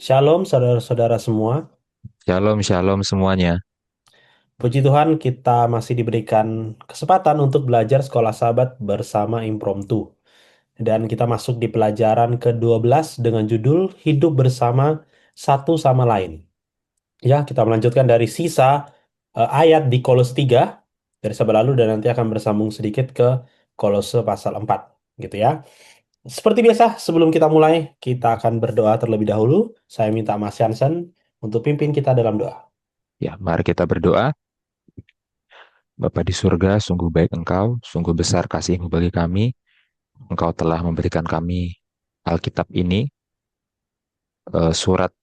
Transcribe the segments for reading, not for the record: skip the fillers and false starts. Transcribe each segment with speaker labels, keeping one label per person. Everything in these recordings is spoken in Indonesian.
Speaker 1: Shalom saudara-saudara semua.
Speaker 2: Shalom, shalom semuanya.
Speaker 1: Puji Tuhan kita masih diberikan kesempatan untuk belajar sekolah sahabat bersama impromptu. Dan kita masuk di pelajaran ke-12 dengan judul Hidup Bersama Satu Sama Lain. Ya, kita melanjutkan dari sisa ayat di Kolose 3 dari sahabat lalu dan nanti akan bersambung sedikit ke Kolose pasal 4 gitu ya. Seperti biasa, sebelum kita mulai, kita akan berdoa terlebih dahulu. Saya minta Mas Yansen untuk pimpin kita dalam doa.
Speaker 2: Ya, mari kita berdoa. Bapa di surga, sungguh baik Engkau, sungguh besar kasih-Mu bagi kami. Engkau telah memberikan kami Alkitab ini, surat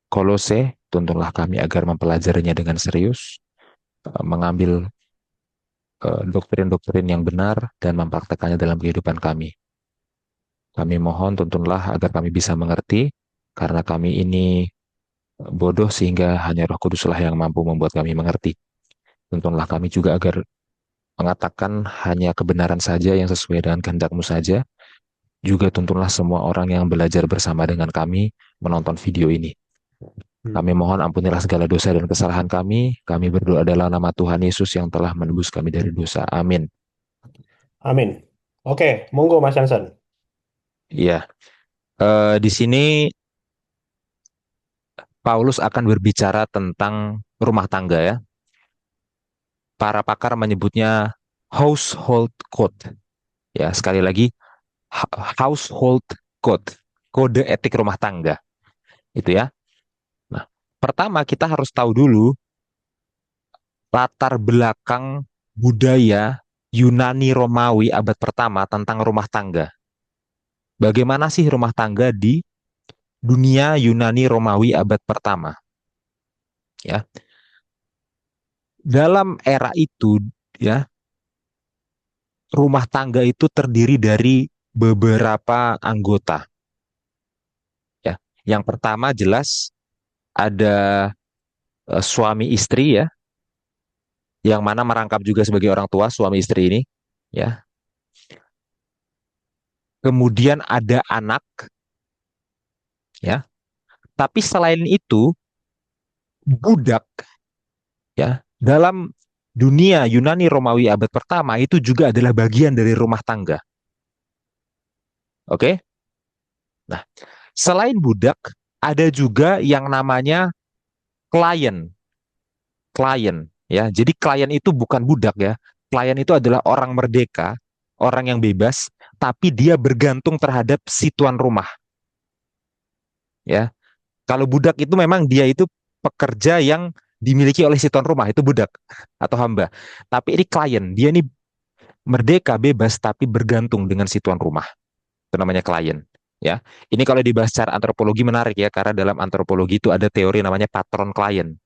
Speaker 2: Kolose. Tuntunlah kami agar mempelajarinya dengan serius, mengambil doktrin-doktrin yang benar dan mempraktekannya dalam kehidupan kami. Kami mohon tuntunlah agar kami bisa mengerti, karena kami ini bodoh sehingga hanya Roh Kuduslah yang mampu membuat kami mengerti. Tuntunlah kami juga agar mengatakan hanya kebenaran saja yang sesuai dengan kehendak-Mu saja. Juga tuntunlah semua orang yang belajar bersama dengan kami menonton video ini.
Speaker 1: Hmm.
Speaker 2: Kami mohon ampunilah segala dosa dan kesalahan kami. Kami berdoa dalam nama Tuhan Yesus yang telah menebus kami dari dosa. Amin.
Speaker 1: Amin. Oke, monggo Mas Hansen.
Speaker 2: Iya, di sini Paulus akan berbicara tentang rumah tangga ya. Para pakar menyebutnya household code. Ya, sekali lagi household code, kode etik rumah tangga. Itu ya. Nah, pertama kita harus tahu dulu latar belakang budaya Yunani Romawi abad pertama tentang rumah tangga. Bagaimana sih rumah tangga di dunia Yunani Romawi abad pertama? Ya, dalam era itu ya, rumah tangga itu terdiri dari beberapa anggota. Ya, yang pertama jelas ada suami istri ya, yang mana merangkap juga sebagai orang tua suami istri ini. Ya, kemudian ada anak ya. Tapi selain itu budak ya dalam dunia Yunani Romawi abad pertama itu juga adalah bagian dari rumah tangga. Oke? Nah, selain budak ada juga yang namanya klien. Klien ya. Jadi klien itu bukan budak ya. Klien itu adalah orang merdeka, orang yang bebas, tapi dia bergantung terhadap si tuan rumah ya. Kalau budak itu memang dia itu pekerja yang dimiliki oleh si tuan rumah, itu budak atau hamba. Tapi ini klien, dia ini merdeka, bebas, tapi bergantung dengan si tuan rumah. Itu namanya klien. Ya, ini kalau dibahas secara antropologi menarik ya, karena dalam antropologi itu ada teori namanya patron klien,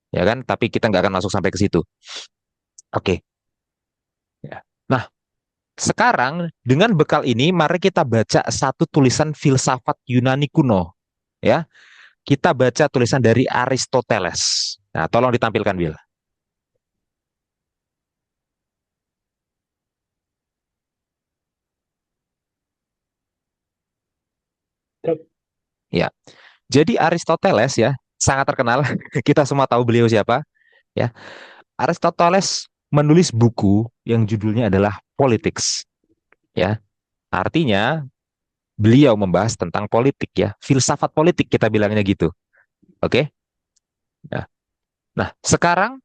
Speaker 2: ya kan? Tapi kita nggak akan masuk sampai ke situ. Oke. Ya. Nah, sekarang dengan bekal ini, mari kita baca satu tulisan filsafat Yunani kuno. Ya, kita baca tulisan dari Aristoteles. Nah, tolong ditampilkan, Bill.
Speaker 1: Yap.
Speaker 2: Ya, jadi Aristoteles ya sangat terkenal. Kita semua tahu beliau siapa. Ya, Aristoteles menulis buku yang judulnya adalah Politics. Ya, artinya beliau membahas tentang politik ya, filsafat politik kita bilangnya gitu. Oke? Nah, nah, sekarang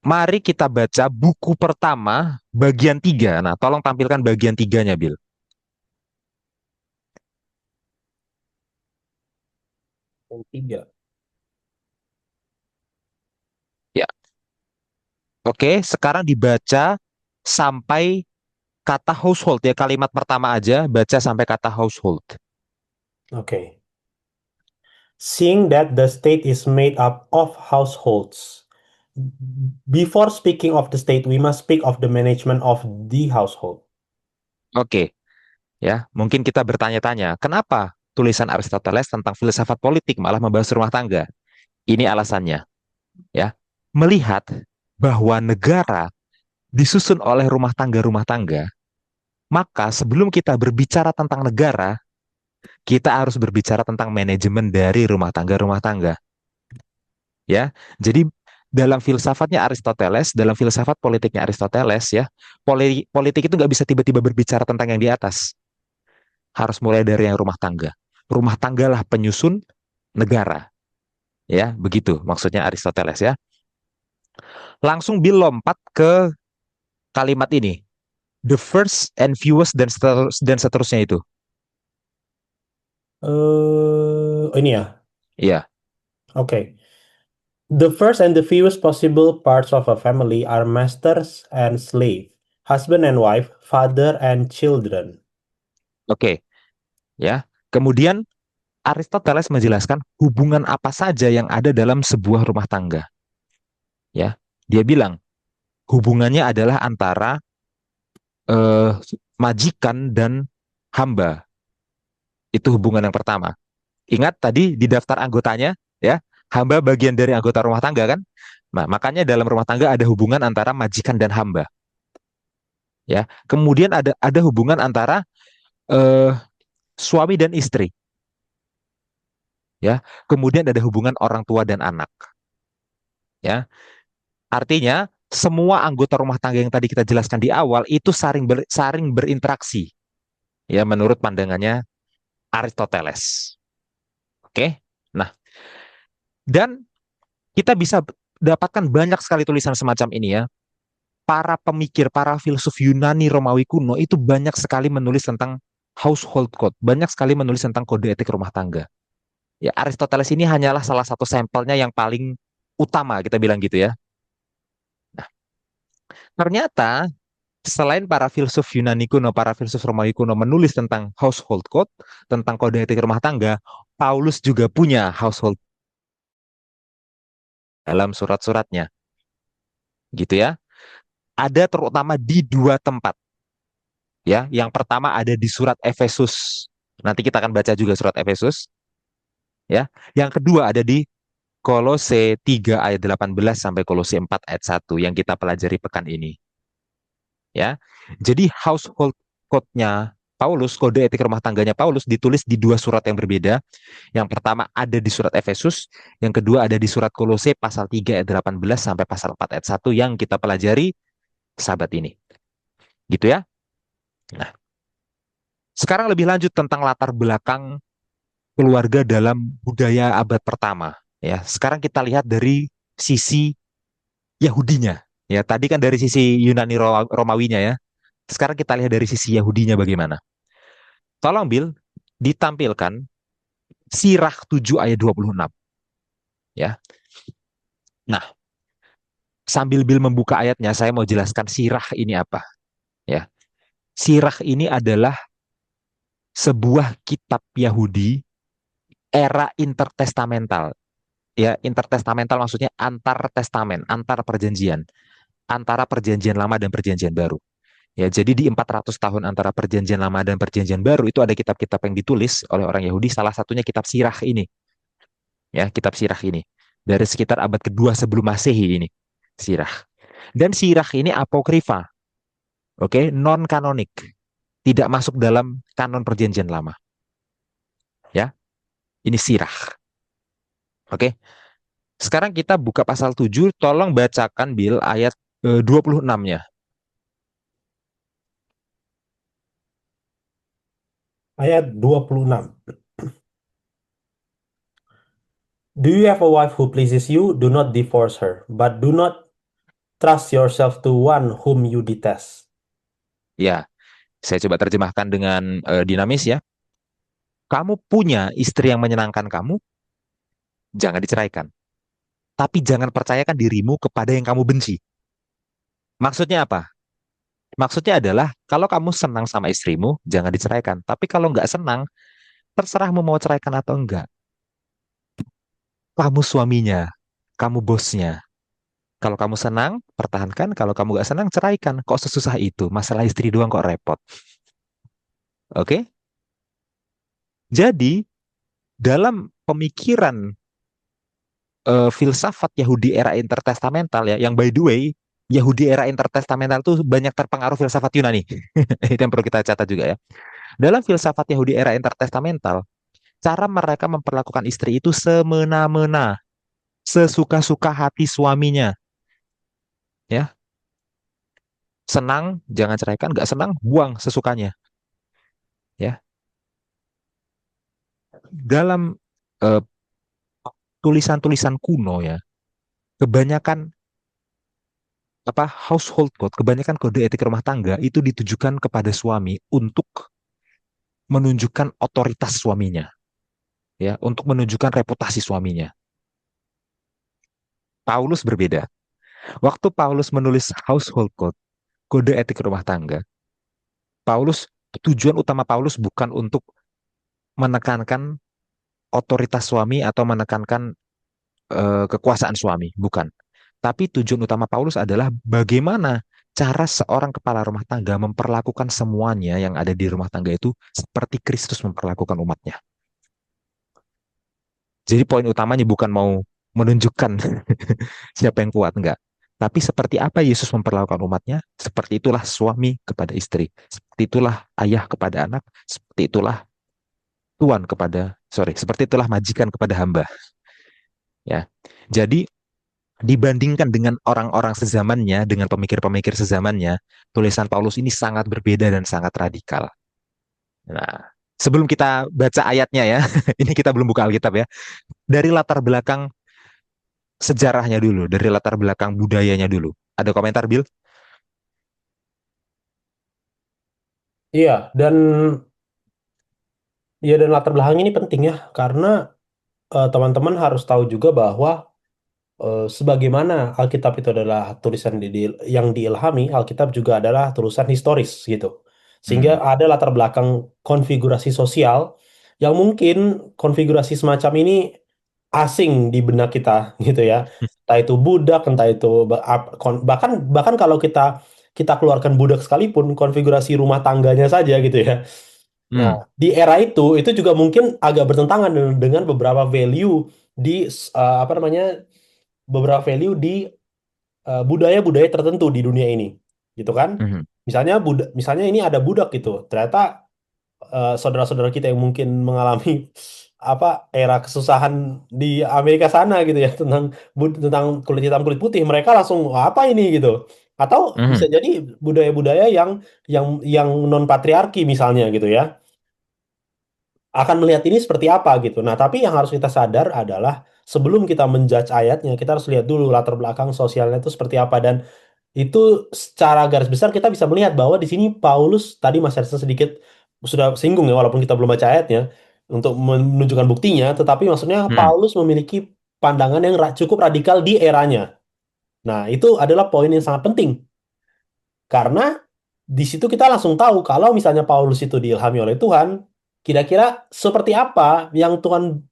Speaker 2: mari kita baca buku pertama bagian 3. Nah, tolong tampilkan bagian tiganya, Bill.
Speaker 1: Yang tiga.
Speaker 2: Ya, oke. Sekarang dibaca sampai kata household ya, kalimat pertama aja, baca sampai kata household.
Speaker 1: Oke. Seeing that the state is made up of households. Before speaking of the state, we must speak of the management of the household.
Speaker 2: Oke, ya. Mungkin kita bertanya-tanya, kenapa tulisan Aristoteles tentang filsafat politik malah membahas rumah tangga? Ini alasannya, ya. Melihat bahwa negara disusun oleh rumah tangga, maka sebelum kita berbicara tentang negara, Kita harus berbicara tentang manajemen dari rumah tangga, ya. Jadi dalam filsafatnya Aristoteles, dalam filsafat politiknya Aristoteles, ya, politik itu nggak bisa tiba-tiba berbicara tentang yang di atas. Harus mulai dari yang rumah tangga. Rumah tanggalah penyusun negara, ya, begitu maksudnya Aristoteles, ya. Langsung Bill lompat ke kalimat ini, the first and fewest dan seterusnya itu.
Speaker 1: Ini ya.
Speaker 2: Iya,
Speaker 1: Oke. The first and the fewest possible parts of a family are masters and slave, husband and wife, father and children.
Speaker 2: oke, ya. Kemudian Aristoteles menjelaskan hubungan apa saja yang ada dalam sebuah rumah tangga, ya. Dia bilang hubungannya adalah antara eh, majikan dan hamba. Itu hubungan yang pertama. Ingat tadi di daftar anggotanya, ya, hamba bagian dari anggota rumah tangga kan? Nah, makanya dalam rumah tangga ada hubungan antara majikan dan hamba, ya. Kemudian ada hubungan antara eh, suami dan istri, ya. Kemudian ada hubungan orang tua dan anak, ya. Artinya semua anggota rumah tangga yang tadi kita jelaskan di awal itu saling berinteraksi, ya, menurut pandangannya Aristoteles. Oke. Nah, dan kita bisa dapatkan banyak sekali tulisan semacam ini, ya. Para pemikir, para filsuf Yunani Romawi kuno itu banyak sekali menulis tentang household code, banyak sekali menulis tentang kode etik rumah tangga. Ya, Aristoteles ini hanyalah salah satu sampelnya yang paling utama, kita bilang gitu, ya. Nah, ternyata selain para filsuf Yunani kuno, para filsuf Romawi kuno menulis tentang household code, tentang kode etik rumah tangga, Paulus juga punya household dalam surat-suratnya, gitu, ya. Ada terutama di dua tempat, ya. Yang pertama ada di surat Efesus. Nanti kita akan baca juga surat Efesus, ya. Yang kedua ada di Kolose 3 ayat 18 sampai Kolose 4 ayat 1 yang kita pelajari pekan ini, ya. Jadi household code-nya Paulus, kode etik rumah tangganya Paulus ditulis di dua surat yang berbeda. Yang pertama ada di surat Efesus, yang kedua ada di surat Kolose pasal 3 ayat 18 sampai pasal 4 ayat 1 yang kita pelajari sahabat ini. Gitu, ya. Nah, sekarang lebih lanjut tentang latar belakang keluarga dalam budaya abad pertama, ya. Sekarang kita lihat dari sisi Yahudinya, ya. Tadi kan dari sisi Yunani Romawinya, ya. Sekarang kita lihat dari sisi Yahudinya bagaimana. Tolong Bill ditampilkan Sirah 7 ayat 26, ya. Nah, sambil Bill membuka ayatnya, saya mau jelaskan Sirah ini apa, ya. Sirah ini adalah sebuah kitab Yahudi era intertestamental. Ya, intertestamental maksudnya antar testamen, antar perjanjian, antara perjanjian lama dan perjanjian baru. Ya, jadi di 400 tahun antara perjanjian lama dan perjanjian baru itu ada kitab-kitab yang ditulis oleh orang Yahudi, salah satunya kitab Sirah ini. Ya, kitab Sirah ini. Dari sekitar abad kedua sebelum Masehi ini. Sirah. Dan Sirah ini apokrifa. Oke, non kanonik. Tidak masuk dalam kanon perjanjian lama. Ya, ini Sirah. Oke. Sekarang kita buka pasal 7, tolong bacakan Bill ayat 26-nya.
Speaker 1: Ayat 26. Do you have a wife who pleases you? Do not divorce her, but do not trust yourself to one whom you detest.
Speaker 2: Ya, saya coba terjemahkan dengan dinamis, ya. Kamu punya istri yang menyenangkan kamu, jangan diceraikan. Tapi jangan percayakan dirimu kepada yang kamu benci. Maksudnya apa? Maksudnya adalah kalau kamu senang sama istrimu, jangan diceraikan. Tapi kalau nggak senang, terserahmu mau ceraikan atau enggak. Kamu suaminya, kamu bosnya. Kalau kamu senang, pertahankan. Kalau kamu nggak senang, ceraikan. Kok sesusah itu? Masalah istri doang kok repot. Oke? Jadi, dalam pemikiran filsafat Yahudi era intertestamental, ya, yang by the way, Yahudi era intertestamental itu banyak terpengaruh filsafat Yunani. Itu yang perlu kita catat juga, ya. Dalam filsafat Yahudi era intertestamental, cara mereka memperlakukan istri itu semena-mena, sesuka-suka hati suaminya, ya. Senang, jangan ceraikan, nggak senang, buang sesukanya, ya. Dalam eh, tulisan-tulisan kuno ya, kebanyakan apa household code, kebanyakan kode etik rumah tangga itu ditujukan kepada suami untuk menunjukkan otoritas suaminya, ya, untuk menunjukkan reputasi suaminya. Paulus berbeda. Waktu Paulus menulis household code, kode etik rumah tangga, Paulus tujuan utama Paulus bukan untuk menekankan otoritas suami atau menekankan kekuasaan suami, bukan. Tapi tujuan utama Paulus adalah bagaimana cara seorang kepala rumah tangga memperlakukan semuanya yang ada di rumah tangga itu seperti Kristus memperlakukan umatnya. Jadi poin utamanya bukan mau menunjukkan siapa yang kuat, enggak. Tapi seperti apa Yesus memperlakukan umatnya, seperti itulah suami kepada istri, seperti itulah ayah kepada anak, seperti itulah tuan kepada, sorry, seperti itulah majikan kepada hamba. Ya, jadi dibandingkan dengan orang-orang sezamannya, dengan pemikir-pemikir sezamannya, tulisan Paulus ini sangat berbeda dan sangat radikal. Nah, sebelum kita baca ayatnya ya, ini kita belum buka Alkitab ya. Dari latar belakang sejarahnya dulu, dari latar belakang budayanya dulu. Ada komentar, Bill?
Speaker 1: Iya, dan latar belakang ini penting ya, karena teman-teman harus tahu juga bahwa sebagaimana Alkitab itu adalah tulisan yang diilhami, Alkitab juga adalah tulisan historis gitu. Sehingga
Speaker 2: Hmm.
Speaker 1: ada latar belakang konfigurasi sosial yang mungkin konfigurasi semacam ini asing di benak kita gitu ya. Entah itu budak, entah itu bahkan bahkan kalau kita kita keluarkan budak sekalipun konfigurasi rumah tangganya saja gitu ya. Nah,
Speaker 2: Hmm.
Speaker 1: di era itu juga mungkin agak bertentangan dengan beberapa value di apa namanya beberapa value di budaya-budaya tertentu di dunia ini, gitu kan?
Speaker 2: Hmm.
Speaker 1: Misalnya ini ada budak gitu. Ternyata saudara-saudara kita yang mungkin mengalami apa era kesusahan di Amerika sana gitu ya tentang kulit hitam kulit putih, mereka langsung "Wah, apa ini gitu. Atau
Speaker 2: Hmm.
Speaker 1: bisa jadi budaya-budaya yang non patriarki misalnya gitu ya akan melihat ini seperti apa gitu. Nah, tapi yang harus kita sadar adalah sebelum kita menjudge ayatnya, kita harus lihat dulu latar belakang sosialnya itu seperti apa dan itu secara garis besar kita bisa melihat bahwa di sini Paulus tadi Mas Hersen sedikit sudah singgung ya walaupun kita belum baca ayatnya untuk menunjukkan buktinya, tetapi maksudnya
Speaker 2: Hmm.
Speaker 1: Paulus memiliki pandangan yang cukup radikal di eranya. Nah, itu adalah poin yang sangat penting karena di situ kita langsung tahu kalau misalnya Paulus itu diilhami oleh Tuhan, kira-kira seperti apa yang Tuhan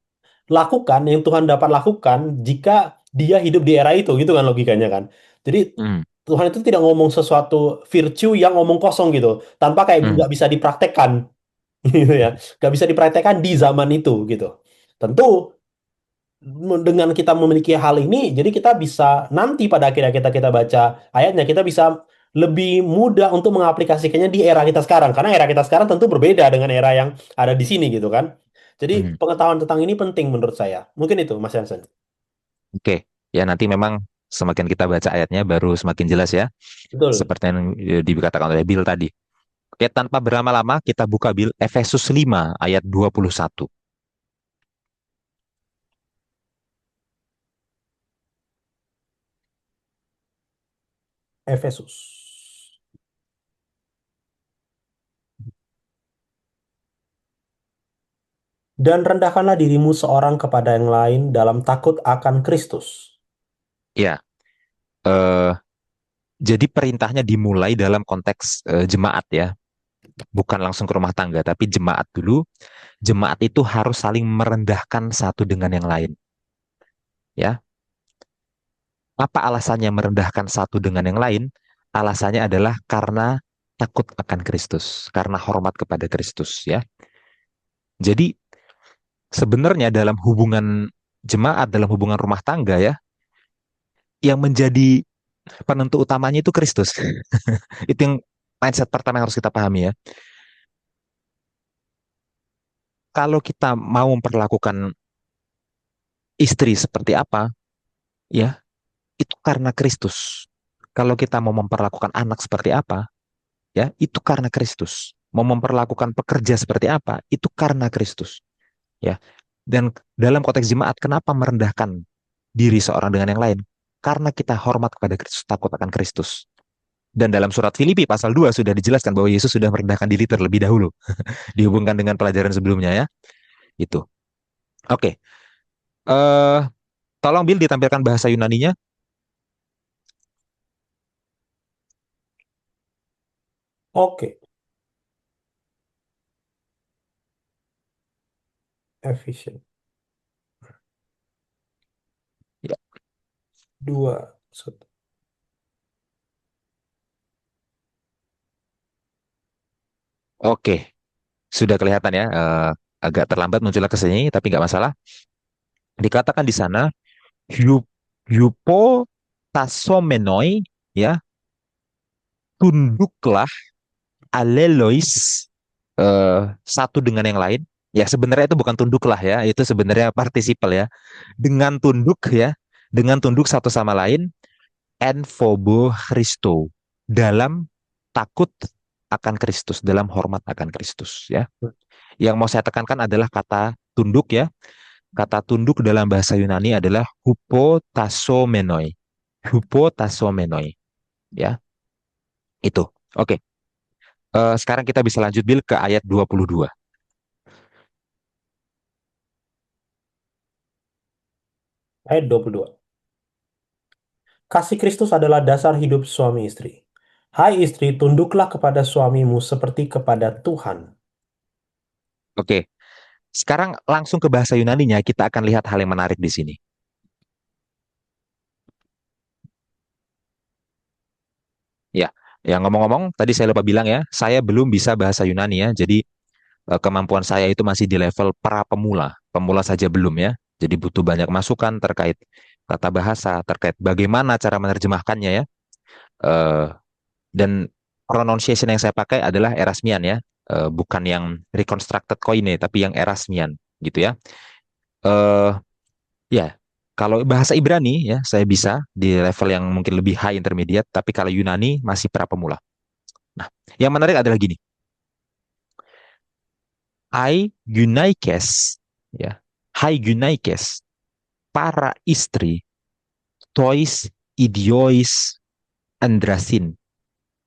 Speaker 1: lakukan, yang Tuhan dapat lakukan jika dia hidup di era itu, gitu kan logikanya kan. Jadi
Speaker 2: Hmm.
Speaker 1: Tuhan itu tidak ngomong sesuatu virtue yang ngomong kosong gitu, tanpa kayak
Speaker 2: Hmm.
Speaker 1: nggak bisa dipraktekkan, gitu ya, nggak bisa dipraktekkan di zaman itu gitu. Tentu dengan kita memiliki hal ini, jadi kita bisa nanti pada akhirnya kita baca ayatnya, kita bisa lebih mudah untuk mengaplikasikannya di era kita sekarang, karena era kita sekarang tentu berbeda dengan era yang ada di sini gitu kan. Jadi
Speaker 2: Hmm.
Speaker 1: pengetahuan tentang ini penting menurut saya. Mungkin itu Mas Jansen.
Speaker 2: Oke, ya nanti memang semakin kita baca ayatnya baru semakin jelas ya,
Speaker 1: Betul.
Speaker 2: seperti yang dikatakan oleh Bill tadi. Oke, tanpa berlama-lama kita buka Bill Efesus 5 ayat 21.
Speaker 1: Efesus. Dan rendahkanlah dirimu seorang kepada yang lain dalam takut akan Kristus.
Speaker 2: Ya, eh, jadi perintahnya dimulai dalam konteks jemaat ya, bukan langsung ke rumah tangga, tapi jemaat dulu. Jemaat itu harus saling merendahkan satu dengan yang lain. Ya, apa alasannya merendahkan satu dengan yang lain? Alasannya adalah karena takut akan Kristus, karena hormat kepada Kristus. Ya, jadi sebenarnya dalam hubungan jemaat, dalam hubungan rumah tangga ya, yang menjadi penentu utamanya itu Kristus. Itu yang mindset pertama yang harus kita pahami ya. kalau kita mau memperlakukan istri seperti apa, ya, itu karena Kristus. Kalau kita mau memperlakukan anak seperti apa, ya, itu karena Kristus. Mau memperlakukan pekerja seperti apa, itu karena Kristus, ya. Dan dalam konteks jemaat, kenapa merendahkan diri seorang dengan yang lain? Karena kita hormat kepada Kristus, takut akan Kristus. Dan dalam surat Filipi pasal 2 sudah dijelaskan bahwa Yesus sudah merendahkan diri terlebih dahulu, dihubungkan dengan pelajaran sebelumnya ya. Itu. Oke. Eh tolong Bill ditampilkan bahasa Yunaninya.
Speaker 1: Oke, efisien.
Speaker 2: Ya.
Speaker 1: Dua.
Speaker 2: Oke, sudah kelihatan ya. Agak terlambat munculnya ke sini, tapi nggak masalah. Dikatakan di sana, "Hu- Hupo tasomenoi, ya, tunduklah alelois satu dengan yang lain. Ya, sebenarnya itu bukan tunduklah ya, itu sebenarnya partisipal ya. Dengan tunduk ya, dengan tunduk satu sama lain, en phobo Christo, dalam takut akan Kristus, dalam hormat akan Kristus ya. Yang mau saya tekankan adalah kata tunduk ya. Kata tunduk dalam bahasa Yunani adalah hupotasomenoi. Hupotasomenoi ya. Itu. Oke. Sekarang kita bisa lanjut Bill ke ayat 22.
Speaker 1: Ayat 22. Kasih Kristus adalah dasar hidup suami istri. Hai istri, tunduklah kepada suamimu seperti kepada Tuhan.
Speaker 2: Oke. Sekarang langsung ke bahasa Yunaninya, kita akan lihat hal yang menarik di sini. Ya, yang ngomong-ngomong, tadi saya lupa bilang ya, saya belum bisa bahasa Yunani ya, jadi kemampuan saya itu masih di level pra pemula. Pemula saja belum ya. Jadi butuh banyak masukan terkait tata bahasa, terkait bagaimana cara menerjemahkannya ya. Eh, dan pronunciation yang saya pakai adalah Erasmian ya. Bukan yang reconstructed Koine, tapi yang Erasmian gitu ya. Eh, ya, kalau bahasa Ibrani ya saya bisa di level yang mungkin lebih high intermediate, tapi kalau Yunani masih pra pemula. Nah, yang menarik adalah gini. Hai Gunaikes, ya. Hai Gunaikes, para istri, tois idiois andrasin,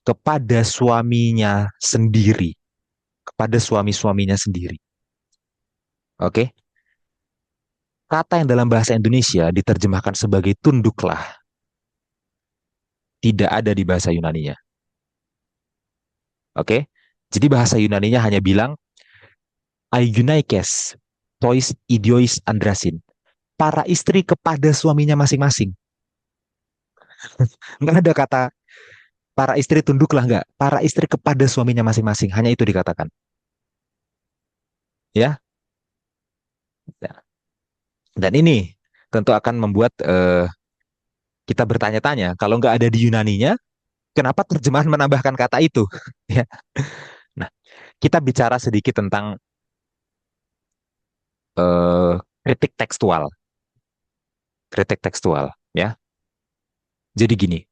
Speaker 2: kepada suaminya sendiri, kepada suami-suaminya sendiri. Oke, kata yang dalam bahasa Indonesia diterjemahkan sebagai tunduklah tidak ada di bahasa Yunaninya. Oke, jadi bahasa Yunaninya hanya bilang Aigunaikes, tois idiois andrasin, para istri kepada suaminya masing-masing. Nggak ada kata para istri tunduklah, nggak. Para istri kepada suaminya masing-masing. Hanya itu dikatakan. Ya. Dan ini tentu akan membuat kita bertanya-tanya. Kalau nggak ada di Yunaninya, kenapa terjemahan menambahkan kata itu? Ya. Nah, kita bicara sedikit tentang eh, kritik tekstual. Kritik tekstual. Ya. Jadi gini,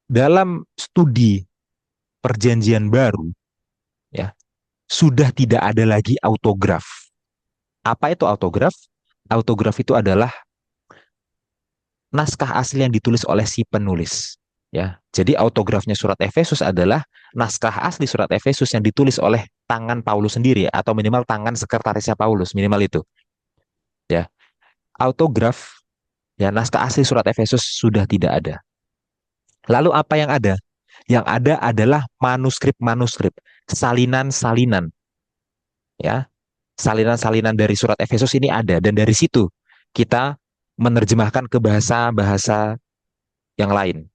Speaker 2: dalam studi perjanjian baru, ya, sudah tidak ada lagi autograf. Apa itu autograf? Autograf itu adalah naskah asli yang ditulis oleh si penulis. Ya, jadi autografnya surat Efesus adalah naskah asli surat Efesus yang ditulis oleh tangan Paulus sendiri atau minimal tangan sekretarisnya Paulus, minimal itu. Ya, autograf ya naskah asli surat Efesus sudah tidak ada. Lalu apa yang ada? Yang ada adalah manuskrip-manuskrip, salinan-salinan, ya. Salinan-salinan dari surat Efesus ini ada dan dari situ kita menerjemahkan ke bahasa-bahasa yang lain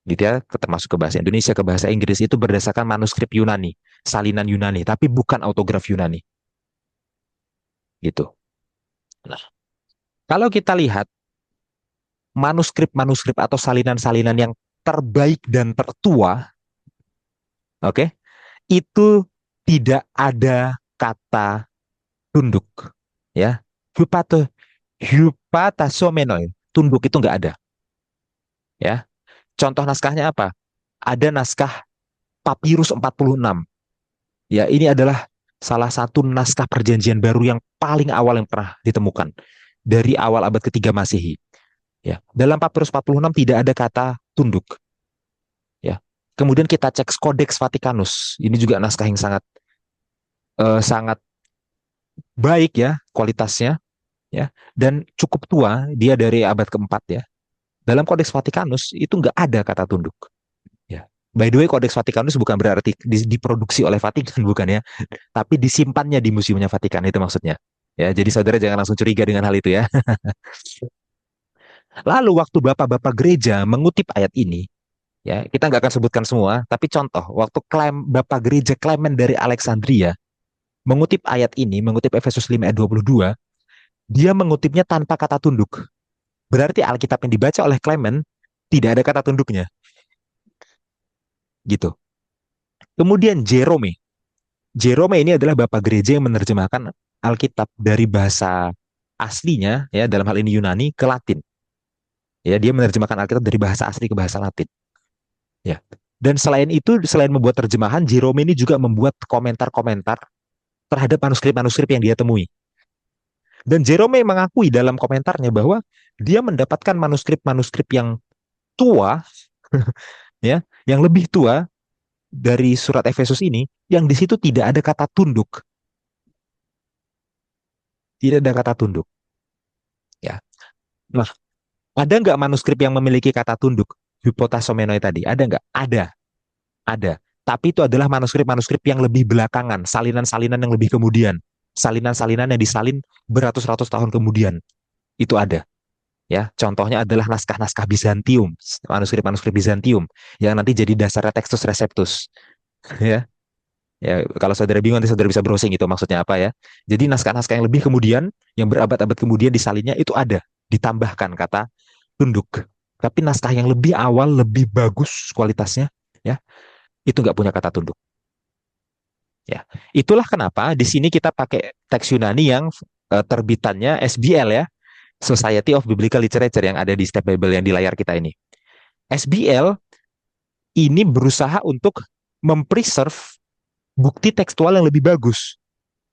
Speaker 2: gitu ya, termasuk ke bahasa Indonesia, ke bahasa Inggris itu berdasarkan manuskrip Yunani, salinan Yunani, tapi bukan autograf Yunani, gitu. Nah, kalau kita lihat manuskrip-manuskrip atau salinan-salinan yang terbaik dan tertua, oke, itu tidak ada kata tunduk. Ya, hypato hypatasomenoy, tunduk itu nggak ada. Ya, contoh naskahnya apa? Ada naskah Papirus 46. Ya, ini adalah salah satu naskah perjanjian baru yang paling awal yang pernah ditemukan dari awal abad ketiga Masehi. Ya, dalam Papirus 46 tidak ada kata tunduk. Ya, kemudian kita cek Codex Vaticanus. Ini juga naskah yang sangat baik ya kualitasnya, ya, dan cukup tua. Dia dari abad keempat ya. Dalam Codex Vaticanus itu nggak ada kata tunduk. Ya. By the way, Codex Vaticanus bukan berarti diproduksi oleh Vatikan, bukan ya, tapi disimpannya di museumnya Vatikan, itu maksudnya. Ya, jadi saudara jangan langsung curiga dengan hal itu ya. Lalu waktu bapak-bapak gereja mengutip ayat ini, ya kita nggak akan sebutkan semua, tapi contoh waktu klaim bapak gereja Clement dari Alexandria mengutip ayat ini, mengutip Efesus 5 ayat 22, dia mengutipnya tanpa kata tunduk. Berarti Alkitab yang dibaca oleh Clement tidak ada kata tunduknya, gitu. Kemudian Jerome. Jerome ini adalah bapak gereja yang menerjemahkan Alkitab dari bahasa aslinya, ya dalam hal ini Yunani, ke Latin. Ya, dia menerjemahkan Alkitab dari bahasa asli ke bahasa Latin. Ya. Dan selain itu, selain membuat terjemahan, Jerome ini juga membuat komentar-komentar terhadap manuskrip-manuskrip yang dia temui. Dan Jerome mengakui dalam komentarnya bahwa dia mendapatkan manuskrip-manuskrip yang tua, ya, yang lebih tua dari surat Efesus ini, yang di situ tidak ada kata tunduk, tidak ada kata tunduk. Ya, nah, ada nggak manuskrip yang memiliki kata tunduk? Hypotasomenoi tadi, ada nggak? Ada. Tapi itu adalah manuskrip-manuskrip yang lebih belakangan, salinan-salinan yang lebih kemudian, salinan-salinan yang disalin beratus-ratus tahun kemudian, itu ada. Ya, contohnya adalah naskah-naskah Bizantium, manuskrip-manuskrip Bizantium yang nanti jadi dasarnya Textus Receptus. Ya, ya kalau saudara bingung nanti saudara bisa browsing itu maksudnya apa ya. Jadi naskah-naskah yang lebih kemudian, yang berabad-abad kemudian disalinnya itu ada, ditambahkan kata tunduk. Tapi naskah yang lebih awal, lebih bagus kualitasnya, ya itu nggak punya kata tunduk. Ya, itulah kenapa di sini kita pakai teks Yunani yang terbitannya SBL ya, Society of Biblical Literature yang ada di Step Bible yang di layar kita ini. SBL ini berusaha untuk mempreserve bukti tekstual yang lebih bagus.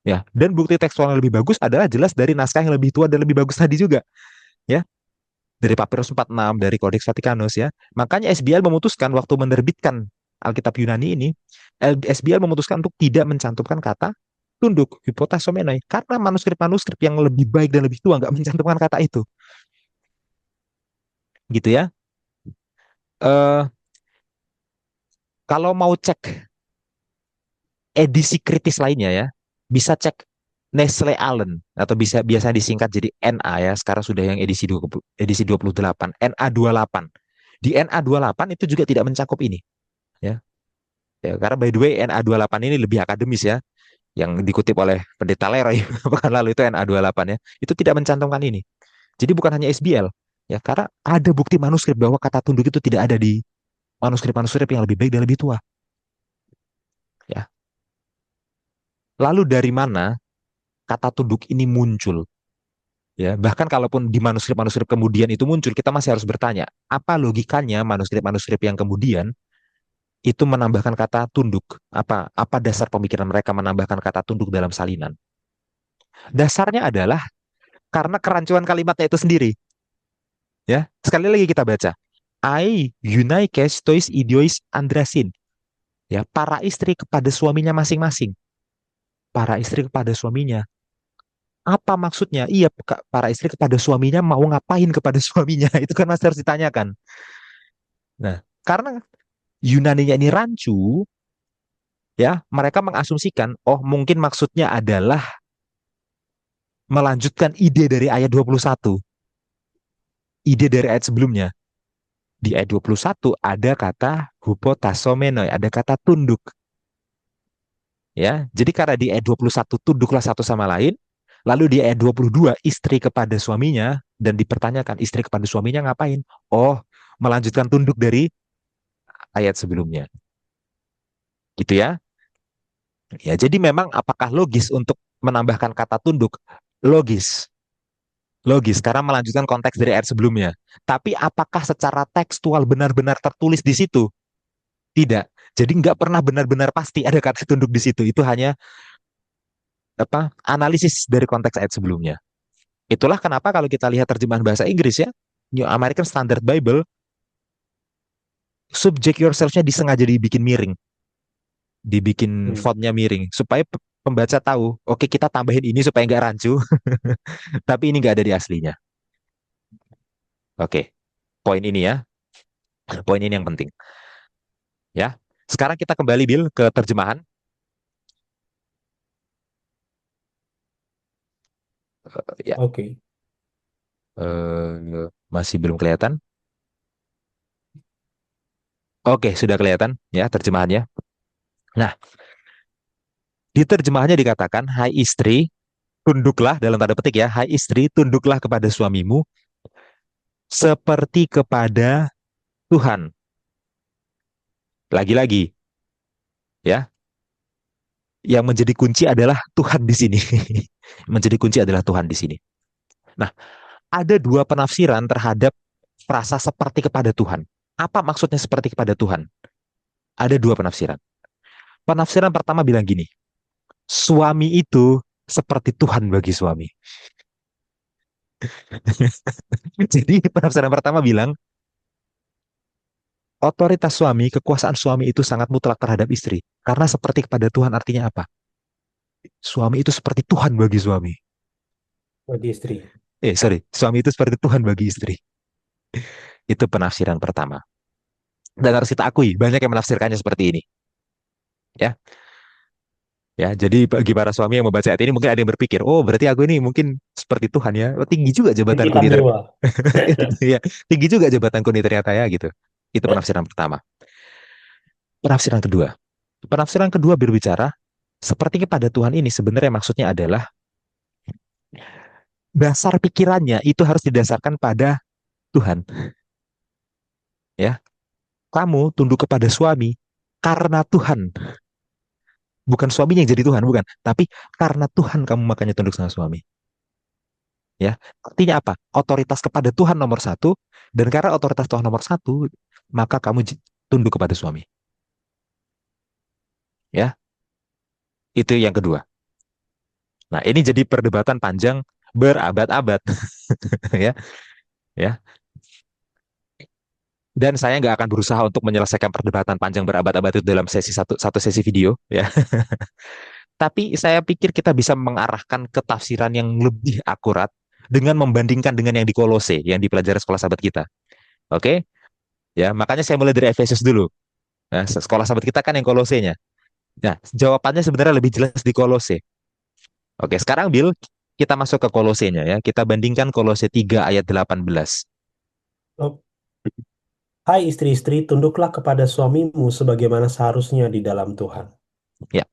Speaker 2: Ya, dan bukti tekstual yang lebih bagus adalah jelas dari naskah yang lebih tua dan lebih bagus tadi juga, ya. Dari Papyrus 46, dari Codex Vaticanus ya. Makanya SBL memutuskan waktu menerbitkan Alkitab Yunani ini, SBL memutuskan untuk tidak mencantumkan kata tunduk, hypotasomenoi, karena manuskrip-manuskrip yang lebih baik dan lebih tua nggak mencantumkan kata itu. Gitu ya. Eh, kalau mau cek edisi kritis lainnya ya, bisa cek Nestle Allen atau bisa biasa disingkat jadi NA ya. Sekarang sudah yang edisi 28, NA28. Di NA28 itu juga tidak mencakup ini ya. Ya, karena by the way NA28 ini lebih akademis ya. Yang dikutip oleh Pendeta Leroy pekan lalu itu NA28 ya. Itu tidak mencantumkan ini. Jadi bukan hanya SBL ya, karena ada bukti manuskrip bahwa kata tunduk itu tidak ada di manuskrip-manuskrip yang lebih baik dan lebih tua ya. Lalu dari mana kata tunduk ini muncul? Ya, bahkan kalaupun di manuskrip-manuskrip kemudian itu muncul, kita masih harus bertanya, apa logikanya manuskrip-manuskrip yang kemudian itu menambahkan kata tunduk? Apa dasar pemikiran mereka menambahkan kata tunduk dalam salinan? Dasarnya adalah karena kerancuan kalimatnya itu sendiri. Ya, sekali lagi kita baca. Ai eunaikes tois idiois andrasin. Ya, para istri kepada suaminya masing-masing. Para istri kepada suaminya. Apa maksudnya? Iya, para istri kepada suaminya mau ngapain kepada suaminya? Itu kan masih harus ditanyakan. Nah, karena Yunaninya ini rancu, ya, mereka mengasumsikan, oh mungkin maksudnya adalah melanjutkan ide dari ayat 21. Ide dari ayat sebelumnya. Di ayat 21 ada kata hupotasomenoi, ada kata tunduk. Ya, jadi karena di ayat 21 tunduklah satu sama lain, lalu di ayat 22 istri kepada suaminya dan dipertanyakan istri kepada suaminya ngapain? Oh, melanjutkan tunduk dari ayat sebelumnya. Gitu ya. Ya, jadi memang apakah logis untuk menambahkan kata tunduk? Logis. Logis, karena melanjutkan konteks dari ayat sebelumnya. Tapi apakah secara tekstual benar-benar tertulis di situ? Tidak. Jadi nggak pernah benar-benar pasti ada kata tunduk di situ. Itu hanya analisis dari konteks ayat sebelumnya. Itulah kenapa kalau kita lihat terjemahan bahasa Inggris ya, New American Standard Bible, subject yourself-nya disengaja dibikin miring, dibikin
Speaker 1: Hmm.
Speaker 2: fontnya miring, supaya pembaca tahu, oke kita tambahin ini supaya nggak rancu, tapi ini nggak ada di aslinya. Oke, poin ini ya, poin ini yang penting. Ya, sekarang kita kembali Bill ke terjemahan. Ya,
Speaker 1: Oke.
Speaker 2: masih belum kelihatan. Oke, sudah kelihatan ya terjemahannya. Nah, di terjemahannya dikatakan, hai istri, tunduklah dalam tanda petik ya, hai istri, tunduklah kepada suamimu seperti kepada Tuhan. Lagi-lagi, ya, yang menjadi kunci adalah Tuhan di sini. Menjadi kunci adalah Tuhan di sini. Nah, ada dua penafsiran terhadap frasa seperti kepada Tuhan. Apa maksudnya seperti kepada Tuhan? Ada dua penafsiran. Penafsiran pertama bilang gini, suami itu seperti Tuhan bagi suami. Jadi penafsiran pertama bilang, otoritas suami, kekuasaan suami itu sangat mutlak terhadap istri. Karena seperti kepada Tuhan artinya apa? Suami itu seperti Tuhan bagi suami.
Speaker 1: Bagi istri.
Speaker 2: Sorry, suami itu seperti Tuhan bagi istri. Itu penafsiran pertama. Dan harus kita akui, banyak yang menafsirkannya seperti ini. Ya, ya. Jadi bagi para suami yang membaca ayat ini, mungkin ada yang berpikir, oh berarti aku ini mungkin seperti Tuhan ya. Oh, tinggi juga jabatanku
Speaker 1: Titipan
Speaker 2: nih.
Speaker 1: dewa.
Speaker 2: Ya, tinggi juga jabatanku nih ternyata ya gitu. Itu penafsiran pertama. Penafsiran kedua. Penafsiran kedua berbicara, seperti kepada Tuhan ini sebenarnya maksudnya adalah dasar pikirannya itu harus didasarkan pada Tuhan. Ya, kamu tunduk kepada suami karena Tuhan, bukan suaminya yang jadi Tuhan, bukan, tapi karena Tuhan kamu makanya tunduk sama suami. Ya, artinya apa? Otoritas kepada Tuhan nomor satu, dan karena otoritas Tuhan nomor satu, maka kamu tunduk kepada suami. Ya, itu yang kedua. Nah, ini jadi perdebatan panjang berabad-abad, ya, ya. Dan saya nggak akan berusaha untuk menyelesaikan perdebatan panjang berabad-abad itu dalam sesi satu sesi video, ya. Tapi saya pikir kita bisa mengarahkan ke tafsiran yang lebih akurat dengan membandingkan dengan yang di Kolose, yang dipelajari sekolah sahabat kita. Oke? Ya, makanya saya mulai dari Efesus dulu. Nah, sekolah sahabat kita kan yang Kolosenya. Nah, jawabannya sebenarnya lebih jelas di Kolose. Oke, sekarang Bill, kita masuk ke Kolosenya ya. Kita bandingkan Kolose 3 ayat 18.
Speaker 1: Oh, hai istri-istri, tunduklah kepada suamimu sebagaimana seharusnya di dalam Tuhan.
Speaker 2: Ya.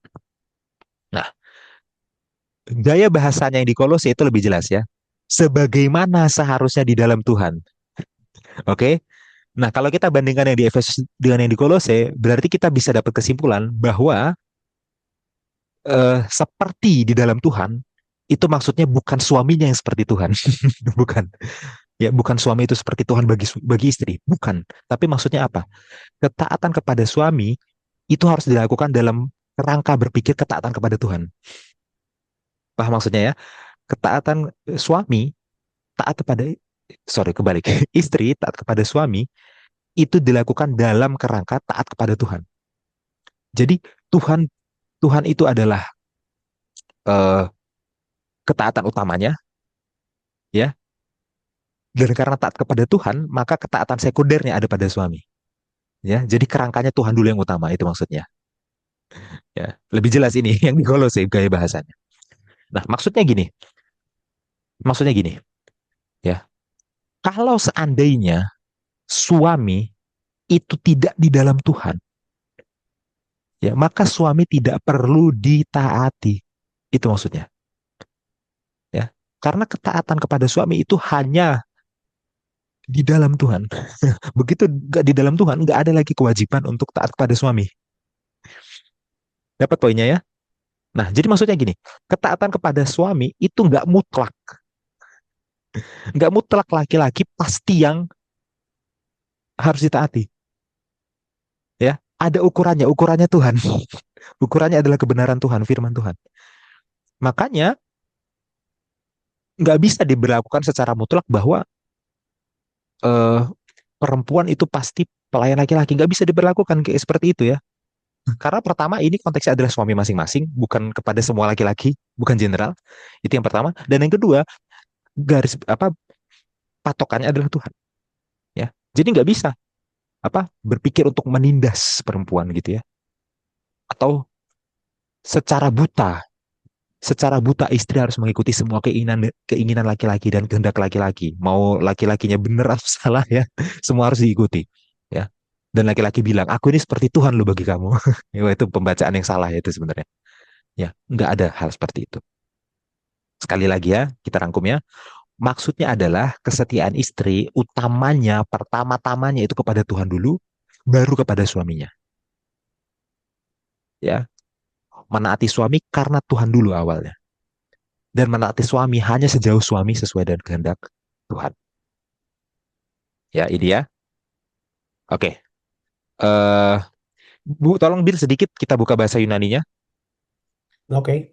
Speaker 2: Nah, gaya bahasanya yang di Kolose itu lebih jelas ya. Sebagaimana seharusnya di dalam Tuhan. Oke? Nah, kalau kita bandingkan yang di Efesus dengan yang di Kolose, berarti kita bisa dapat kesimpulan bahwa seperti di dalam Tuhan, itu maksudnya bukan suaminya yang seperti Tuhan. Bukan. Ya, bukan suami itu seperti Tuhan bagi istri. Bukan. Tapi maksudnya apa? Ketaatan kepada suami itu harus dilakukan dalam kerangka berpikir ketaatan kepada Tuhan. Paham maksudnya ya? Ketaatan suami, taat kepada, sorry kebalik, istri taat kepada suami, itu dilakukan dalam kerangka taat kepada Tuhan. Jadi Tuhan Tuhan itu adalah eh, ketaatan utamanya, ya. Dan karena taat kepada Tuhan, maka ketaatan sekundernya ada pada suami. Ya, jadi kerangkanya Tuhan dulu yang utama itu maksudnya. Ya, lebih jelas ini yang di Kolose gaya bahasanya. Nah, maksudnya gini, ya. Kalau seandainya suami itu tidak di dalam Tuhan, ya, maka suami tidak perlu ditaati. Itu maksudnya, ya. Karena ketaatan kepada suami itu hanya di dalam Tuhan. Begitu gak di dalam Tuhan, nggak ada lagi kewajiban untuk taat kepada suami. Dapat poinnya ya? Nah, jadi maksudnya gini, ketaatan kepada suami itu nggak mutlak laki-laki pasti yang harus ditaati, ya. Ada ukurannya, ukurannya Tuhan, ukurannya adalah kebenaran Tuhan, firman Tuhan. Makanya nggak bisa diberlakukan secara mutlak bahwa eh, perempuan itu pasti pelayan laki-laki, nggak bisa diberlakukan kayak seperti itu ya. Karena pertama ini konteksnya adalah suami masing-masing, bukan kepada semua laki-laki, bukan general. Itu yang pertama. Dan yang kedua, garis apa patokannya adalah Tuhan, ya. Jadi nggak bisa berpikir untuk menindas perempuan gitu ya, atau secara buta, istri harus mengikuti semua keinginan keinginan laki-laki dan kehendak laki-laki. Mau laki-lakinya benar atau salah ya, semua harus diikuti, ya. Dan laki-laki bilang, aku ini seperti Tuhan lo bagi kamu. Ya, itu pembacaan yang salah ya itu sebenarnya. Ya, nggak ada hal seperti itu. Sekali lagi ya, kita rangkum ya. Maksudnya adalah kesetiaan istri utamanya, pertama-tamanya itu kepada Tuhan dulu, baru kepada suaminya. Ya, menaati suami karena Tuhan dulu awalnya. Dan menaati suami hanya sejauh suami sesuai dengan kehendak Tuhan. Ya, ini ya. Oke. Eh, Bu, tolong Bil sedikit kita buka bahasa Yunaninya.
Speaker 1: Oke.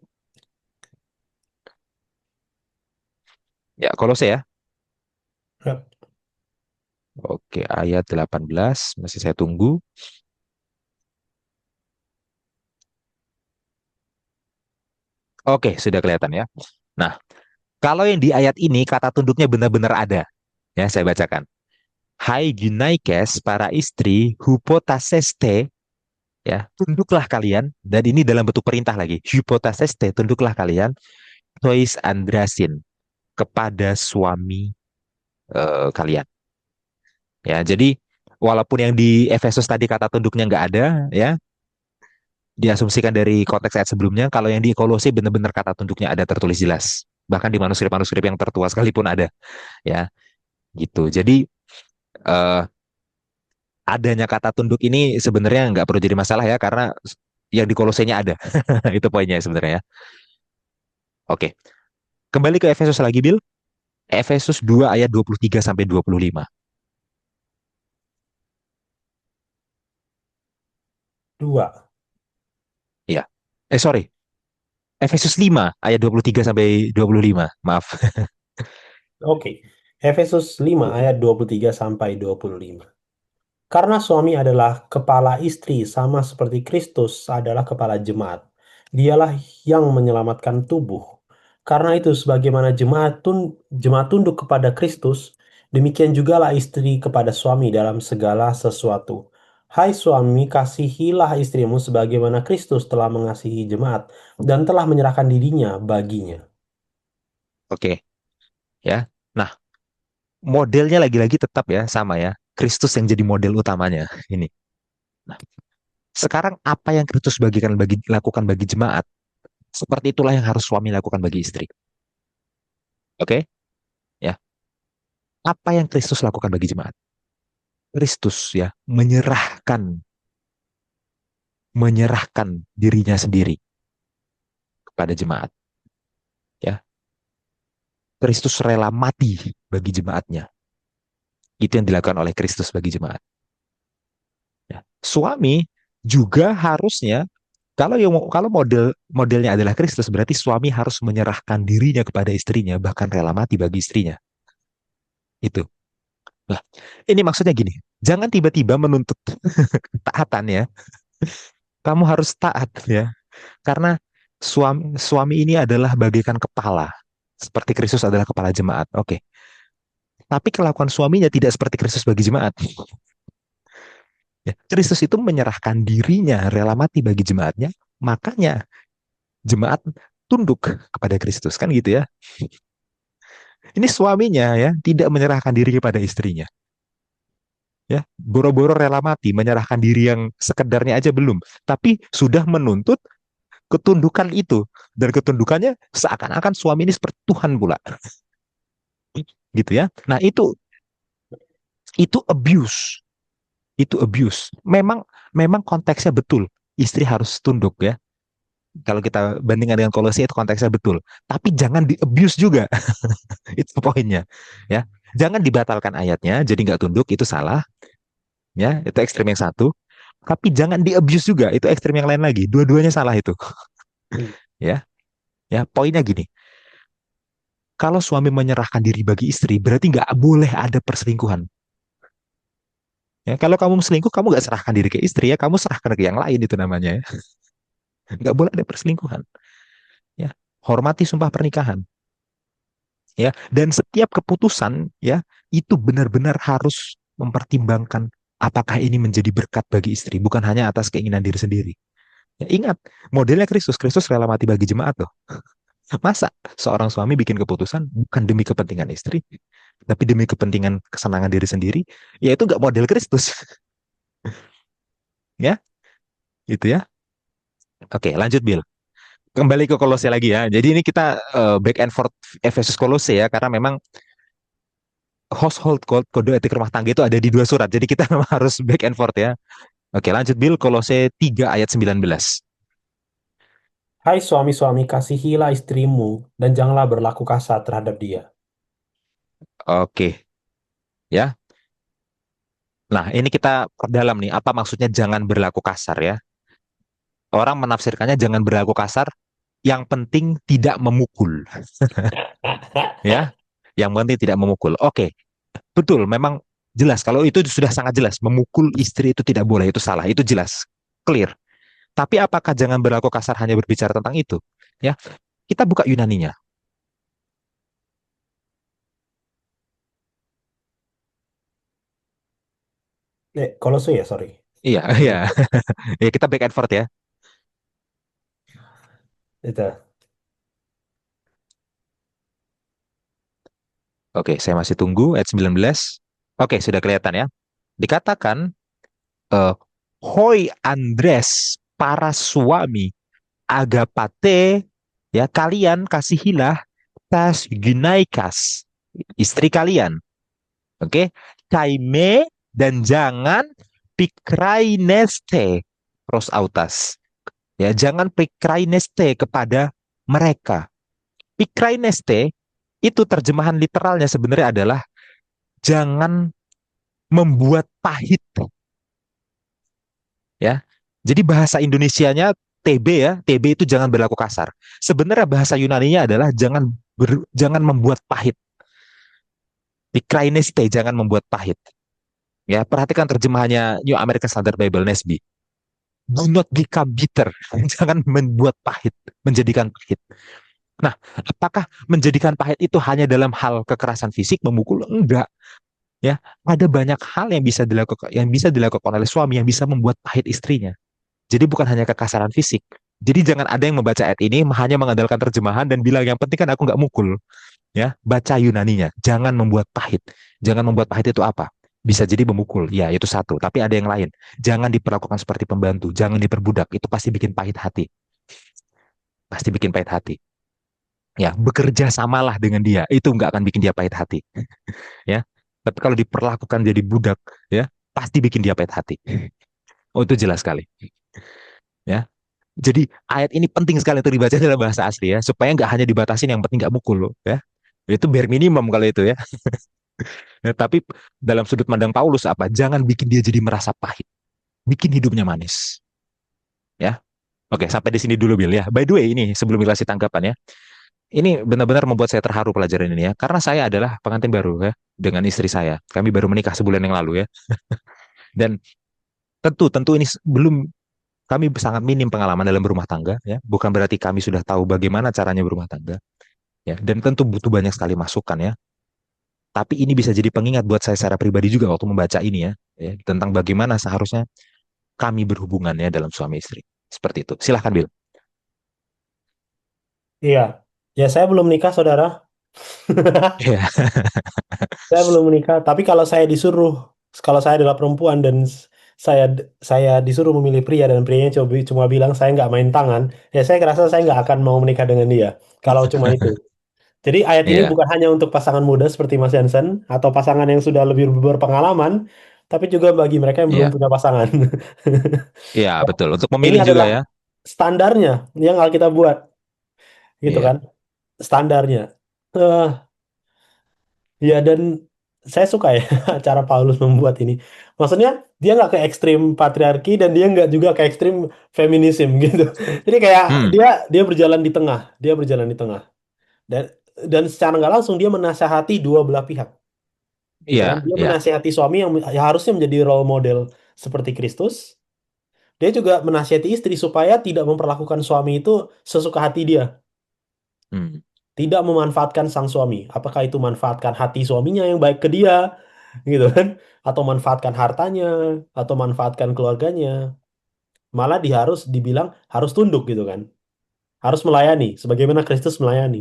Speaker 2: Ya, Kolose ya.
Speaker 1: Ya.
Speaker 2: Oke, ayat 18 masih saya tunggu. Oke, sudah kelihatan ya. Nah, kalau yang di ayat ini kata tunduknya benar-benar ada. Ya, saya bacakan. Hai Gunaikes, para istri, hupotaseste, ya, tunduklah kalian. Dan ini dalam bentuk perintah lagi. Hupotaseste, tunduklah kalian. Tois andrasin, kepada suami kalian. Ya, jadi walaupun yang di Efesus tadi kata tunduknya nggak ada, ya, diasumsikan dari konteks ayat sebelumnya, kalau yang di Kolose benar-benar kata tunduknya ada tertulis jelas. Bahkan di manuskrip-manuskrip yang tertua sekalipun ada, ya, gitu. Jadi eh, adanya kata tunduk ini sebenarnya nggak perlu jadi masalah ya, karena yang di Kolosenya ada. Itu poinnya sebenarnya ya. Oke, kembali ke Efesus lagi, Bill. Efesus 2 ayat 23 sampai 25.
Speaker 1: 2.
Speaker 2: Ya. Sorry. Efesus 5 ayat 23 sampai 25. Maaf.
Speaker 1: Oke. Efesus 5 ayat 23 sampai 25. Karena suami adalah kepala istri sama seperti Kristus adalah kepala jemaat. Dialah yang menyelamatkan tubuh. Karena itu sebagaimana jemaat tunduk kepada Kristus, demikian jugalah istri kepada suami dalam segala sesuatu. Hai suami, kasihilah istrimu sebagaimana Kristus telah mengasihi jemaat dan telah menyerahkan dirinya baginya.
Speaker 2: Oke, ya. Nah, modelnya lagi-lagi tetap ya sama ya. Kristus yang jadi model utamanya ini. Nah, sekarang apa yang Kristus lakukan bagi jemaat, seperti itulah yang harus suami lakukan bagi istri. Oke, ya. Apa yang Kristus lakukan bagi jemaat? Kristus ya menyerahkan dirinya sendiri kepada jemaat, ya. Kristus rela mati bagi jemaatnya. Itu yang dilakukan oleh Kristus bagi jemaat. Ya. Suami juga harusnya, kalau modelnya adalah Kristus, berarti suami harus menyerahkan dirinya kepada istrinya, bahkan rela mati bagi istrinya. Itu. Nah, ini maksudnya gini, jangan tiba-tiba menuntut taatan ya. Kamu harus taat ya, karena suami ini adalah bagaikan kepala, seperti Kristus adalah kepala jemaat. Oke, tapi kelakuan suaminya tidak seperti Kristus bagi jemaat. Ya, Kristus itu menyerahkan dirinya, rela mati bagi jemaatnya, makanya jemaat tunduk kepada Kristus, kan gitu ya. Ini suaminya ya, tidak menyerahkan diri kepada istrinya. Ya, boro-boro rela mati, menyerahkan diri yang sekedarnya aja belum, tapi sudah menuntut ketundukan itu, dan ketundukannya seakan-akan suami ini seperti Tuhan pula, gitu ya. Nah, itu abuse, itu abuse. Memang memang konteksnya betul, istri harus tunduk ya, Kalau kita bandingkan dengan Kolose itu konteksnya betul. Tapi jangan di abuse juga. Itu poinnya. Ya, jangan dibatalkan ayatnya, jadi nggak tunduk itu salah. Ya, itu ekstrem yang satu. Tapi jangan di abuse juga, itu ekstrem yang lain lagi. Dua-duanya salah itu.
Speaker 1: Hmm.
Speaker 2: Ya, ya poinnya gini. Kalau suami menyerahkan diri bagi istri, berarti nggak boleh ada perselingkuhan. Ya, kalau kamu selingkuh, kamu nggak serahkan diri ke istri ya, kamu serahkan ke yang lain itu namanya. Ya. Nggak boleh ada perselingkuhan. Ya, hormati sumpah pernikahan. Ya, dan setiap keputusan ya itu benar-benar harus mempertimbangkan apakah ini menjadi berkat bagi istri, bukan hanya atas keinginan diri sendiri. Ya, ingat, modelnya Kristus, Kristus rela mati bagi jemaat loh. Masa seorang suami bikin keputusan bukan demi kepentingan istri, tapi demi kepentingan kesenangan diri sendiri, ya itu nggak model Kristus. Ya, itu ya. Oke, lanjut Bill. Kembali ke Kolose lagi ya. Jadi ini kita back and forth Efesus Kolose ya, karena memang household code kode etik rumah tangga itu ada di dua surat. Jadi kita memang harus back and forth ya. Oke, lanjut Bill. Kolose 3 ayat 19.
Speaker 1: Hai suami-suami, kasihilah istrimu dan janganlah berlaku kasar terhadap dia.
Speaker 2: Oke, ya. Nah, ini kita perdalam nih. Apa maksudnya jangan berlaku kasar ya? Orang menafsirkannya jangan berlaku kasar, yang penting tidak memukul. Ya, yang penting tidak memukul. Oke, betul. Memang jelas. Kalau itu sudah sangat jelas. Memukul istri itu tidak boleh. Itu salah. Itu jelas. Clear. Tapi apakah jangan berlaku kasar hanya berbicara tentang itu? Ya, kita buka Yunaninya.
Speaker 1: Kolose ya, sorry.
Speaker 2: Iya,
Speaker 1: Sorry.
Speaker 2: iya. Ya, kita back and forth ya.
Speaker 1: Itu.
Speaker 2: Oke, saya masih tunggu ayat 19. Oke, sudah kelihatan ya. Dikatakan, eh, Hoi Andres, para suami, agapate, ya kalian kasihilah tas gunaikas, istri kalian. Oke, kaime dan jangan pikraineste, pros autas. Ya, jangan pikraineste kepada mereka. Pikraineste itu terjemahan literalnya sebenarnya adalah jangan membuat pahit ya. Jadi bahasa Indonesianya TB ya, TB itu jangan berlaku kasar. Sebenarnya bahasa Yunaninya adalah jangan membuat pahit. Dikraineste, jangan membuat pahit. Ya, perhatikan terjemahannya New American Standard Bible Nesby. Do not become bitter. Jangan membuat pahit, menjadikan pahit. Nah, apakah menjadikan pahit itu hanya dalam hal kekerasan fisik, memukul? Enggak, ya. Ada banyak hal yang bisa dilakukan oleh suami yang bisa membuat pahit istrinya. Jadi bukan hanya kekasaran fisik. Jadi jangan ada yang membaca ayat ini hanya mengandalkan terjemahan dan bilang yang penting kan aku nggak mukul. Ya, baca Yunaninya. Jangan membuat pahit. Jangan membuat pahit itu apa? Bisa jadi memukul. Ya, itu satu. Tapi ada yang lain. Jangan diperlakukan seperti pembantu. Jangan diperbudak. Itu pasti bikin pahit hati. Pasti bikin pahit hati. Ya, bekerja samalah dengan dia. Itu nggak akan bikin dia pahit hati. Ya, tapi kalau diperlakukan jadi budak, ya pasti bikin dia pahit hati. Oh, itu jelas sekali. Ya, jadi ayat ini penting sekali untuk dibaca dalam bahasa asli ya, supaya nggak hanya dibatasin yang penting nggak mukul loh, ya. Itu bare minimum kalau itu ya. Nah, tapi dalam sudut pandang Paulus apa? Jangan bikin dia jadi merasa pahit, bikin hidupnya manis, ya. Oke, sampai di sini dulu Bill ya. By the way, ini sebelum dikasih tanggapan ya, ini benar-benar membuat saya terharu pelajaran ini ya, karena saya adalah pengantin baru ya dengan istri saya. Kami baru menikah sebulan yang lalu ya, dan tentu tentu ini belum kami sangat minim pengalaman dalam berumah tangga ya. Bukan berarti kami sudah tahu bagaimana caranya berumah tangga ya, dan tentu butuh banyak sekali masukan ya. Tapi ini bisa jadi pengingat buat saya secara pribadi juga waktu membaca ini ya, tentang bagaimana seharusnya kami berhubungan ya dalam suami istri. Seperti itu. Silahkan Bill.
Speaker 1: Iya. Ya, saya belum nikah, saudara.
Speaker 2: Iya,
Speaker 1: Saya belum menikah. Tapi kalau saya adalah perempuan dan saya disuruh memilih pria dan prianya cuma bilang saya nggak main tangan, ya saya ngerasa saya nggak akan mau menikah dengan dia. Kalau cuma itu. Jadi ayat ini
Speaker 2: iya,
Speaker 1: bukan hanya untuk pasangan muda seperti Mas Jansen atau pasangan yang sudah lebih berpengalaman, tapi juga bagi mereka yang belum
Speaker 2: iya,
Speaker 1: punya pasangan.
Speaker 2: iya betul. Untuk
Speaker 1: Ini
Speaker 2: memilih juga
Speaker 1: adalah
Speaker 2: ya.
Speaker 1: standarnya yang Alkitab buat, gitu
Speaker 2: Iya.
Speaker 1: kan? Standarnya. Eh, ya dan saya suka ya cara Paulus membuat ini. Maksudnya dia nggak ke ekstrim patriarki dan dia nggak juga ke ekstrim feminisme gitu. Jadi kayak
Speaker 2: Hmm,
Speaker 1: dia dia berjalan di tengah, dia berjalan di tengah. Dan secara nggak langsung dia menasihati dua belah pihak, gitu kan?
Speaker 2: iya,
Speaker 1: Dia
Speaker 2: iya.
Speaker 1: menasihati suami yang harusnya menjadi role model seperti Kristus. Dia juga menasihati istri supaya tidak memperlakukan suami itu sesuka hati dia,
Speaker 2: Hmm,
Speaker 1: tidak memanfaatkan sang suami. Apakah itu manfaatkan hati suaminya yang baik ke dia, gitu kan? Atau manfaatkan hartanya, atau manfaatkan keluarganya. Malah dia harus dibilang harus tunduk gitu kan. Harus melayani sebagaimana Kristus melayani.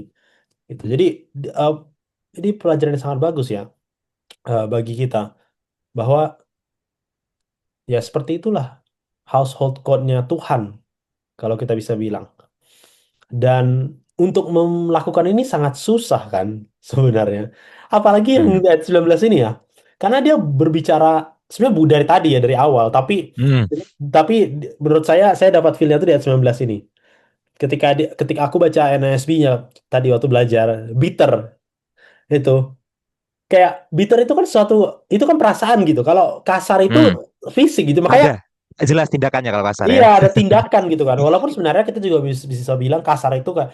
Speaker 1: Itu. Jadi eh, ini pelajaran yang sangat bagus ya bagi kita bahwa ya seperti itulah household code-nya Tuhan kalau kita bisa bilang. Dan untuk melakukan ini sangat susah kan sebenarnya. Apalagi yang
Speaker 2: hmm,
Speaker 1: ayat 19 ini ya. Karena dia berbicara sebenarnya dari tadi ya dari awal,
Speaker 2: hmm,
Speaker 1: tapi menurut saya dapat feel-nya tuh di ayat 19 ini. Ketika aku baca NASB-nya tadi waktu belajar, bitter itu. Kayak bitter itu kan suatu itu kan perasaan gitu. Kalau kasar itu
Speaker 2: hmm.
Speaker 1: fisik gitu. Makanya
Speaker 2: Ada. Jelas tindakannya kalau kasar
Speaker 1: iya
Speaker 2: ya.
Speaker 1: ada tindakan gitu kan. Walaupun sebenarnya kita juga bisa bilang kasar itu kan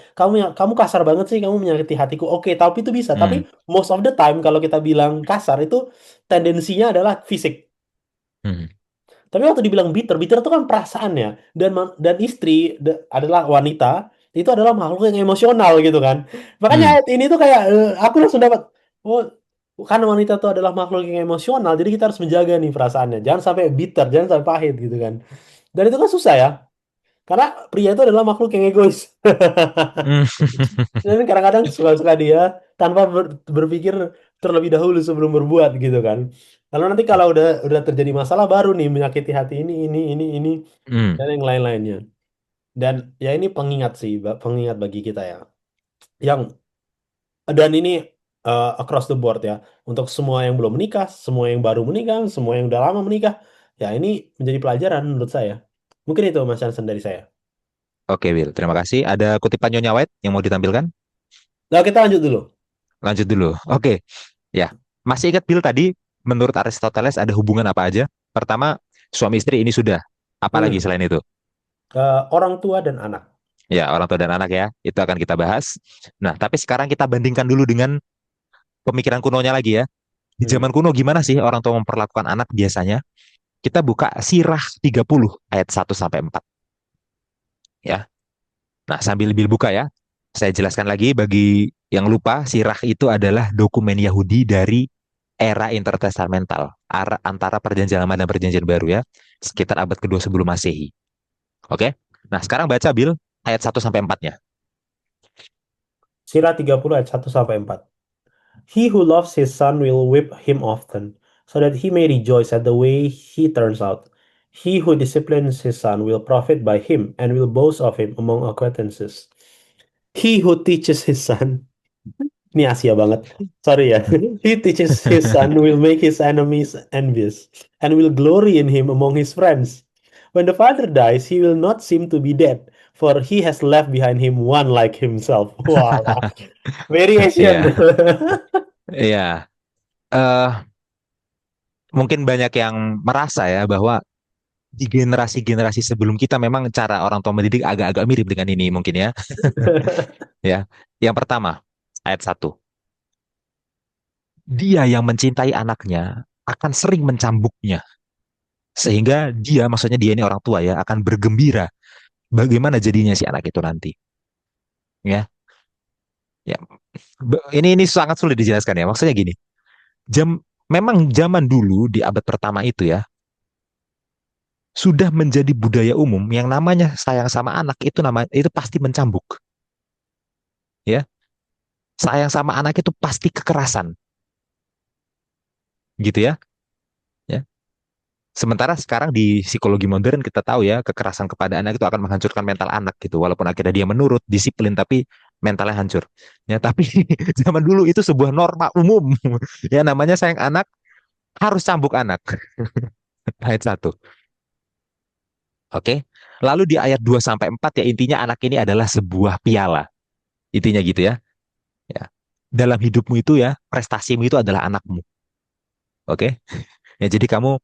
Speaker 1: kamu kasar banget sih kamu menyakiti hatiku. Oke, tapi itu bisa. Tapi
Speaker 2: Hmm,
Speaker 1: most of the time kalau kita bilang kasar itu tendensinya adalah fisik.
Speaker 2: hmm,
Speaker 1: Tapi waktu dibilang bitter, bitter itu kan perasaannya dan istri adalah wanita itu adalah makhluk yang emosional gitu kan. Makanya
Speaker 2: hmm,
Speaker 1: ayat ini tuh kayak aku langsung dapat oh karena wanita itu adalah makhluk yang emosional, jadi kita harus menjaga nih perasaannya. Jangan sampai bitter, jangan sampai pahit gitu kan. Dan itu kan susah ya. Karena pria itu adalah makhluk yang egois.
Speaker 2: hmm.
Speaker 1: Dan kadang-kadang suka-suka dia tanpa berpikir terlebih dahulu sebelum berbuat gitu kan. Lalu nanti kalau udah terjadi masalah baru nih menyakiti hati ini
Speaker 2: Hmm.
Speaker 1: dan yang lain-lainnya. Dan ya ini pengingat sih, pengingat bagi kita ya. Yang dan ini across the board ya. Untuk semua yang belum menikah, semua yang baru menikah, semua yang udah lama menikah, ya ini menjadi pelajaran menurut saya. Mungkin itu Mas Hansen dari saya.
Speaker 2: Oke, Will. Terima kasih. Ada kutipan Nyonya White yang mau ditampilkan?
Speaker 1: Nah, kita lanjut dulu.
Speaker 2: Lanjut dulu. Oke. Ya. Masih ingat Bill tadi, menurut Aristoteles ada hubungan apa aja? Pertama, suami istri ini sudah. Apalagi
Speaker 1: Hmm.
Speaker 2: selain itu?
Speaker 1: Orang tua dan anak.
Speaker 2: Ya, orang tua dan anak ya. Itu akan kita bahas. Nah, tapi sekarang kita bandingkan dulu dengan pemikiran kunonya lagi ya. Di
Speaker 1: Hmm.
Speaker 2: zaman kuno gimana sih orang tua memperlakukan anak biasanya? Kita buka Sirah 30 ayat 1 sampai 4 ya. Nah, sambil Bill buka ya, saya jelaskan lagi bagi yang lupa, Sirah itu adalah dokumen Yahudi dari era intertestamental, antara Perjanjian Lama dan Perjanjian Baru ya, sekitar abad kedua sebelum Masehi. Oke? Nah, sekarang baca Bill ayat 1 sampai 4-nya.
Speaker 1: Sirah 30 ayat 1 sampai 4. He who loves his son will whip him often, so that he may rejoice at the way he turns out. He who disciplines his son will profit by him and will boast of him among acquaintances. He who teaches his son, ini Asia banget. Sorry ya. He teaches his son will make his enemies envious and will glory in him among his friends. When the father dies, he will not seem to be dead, for he has left behind him one like himself. Wow, very Asian.
Speaker 2: Iya, iya. Eh, mungkin banyak yang merasa ya bahwa di generasi-generasi sebelum kita memang cara orang tua mendidik agak-agak mirip dengan ini mungkin ya. Ya. Yang pertama, ayat 1. Dia yang mencintai anaknya akan sering mencambuknya. Sehingga dia, maksudnya dia ini orang tua ya, akan bergembira. Bagaimana jadinya si anak itu nanti. Ya, ya. Ini sangat sulit dijelaskan ya. Maksudnya gini, memang zaman dulu di abad pertama itu ya, sudah menjadi budaya umum yang namanya sayang sama anak itu pasti mencambuk. Ya, sayang sama anak itu pasti kekerasan. Gitu ya. Ya. Sementara sekarang di psikologi modern kita tahu ya kekerasan kepada anak itu akan menghancurkan mental anak gitu. Walaupun akhirnya dia menurut disiplin tapi mentalnya hancur. Ya tapi zaman dulu itu sebuah norma umum. Ya namanya sayang anak harus cambuk anak. Ayat 1. Oke. Lalu di ayat 2 sampai 4 ya intinya anak ini adalah sebuah piala. Intinya gitu ya. Ya. Dalam hidupmu itu ya, prestasimu itu adalah anakmu. Oke? Ya jadi kamu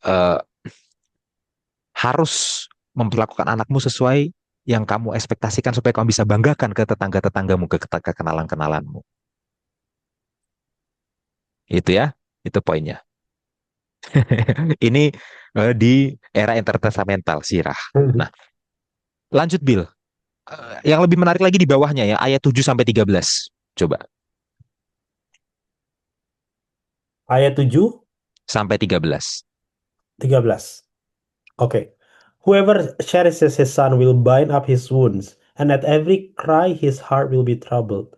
Speaker 2: eh, harus memperlakukan anakmu sesuai yang kamu ekspektasikan supaya kamu bisa banggakan ke tetangga-tetanggamu, ke kenalan-kenalanmu. Itu ya, itu poinnya. Ini di era intertestamental sirah. Nah, lanjut Bill. Yang lebih menarik lagi di bawahnya ya, ayat 7 sampai 13. Coba,
Speaker 1: Ayat 7,
Speaker 2: sampai 13.
Speaker 1: 13. Okay. Whoever cherishes his son will bind up his wounds, and at every cry his heart will be troubled.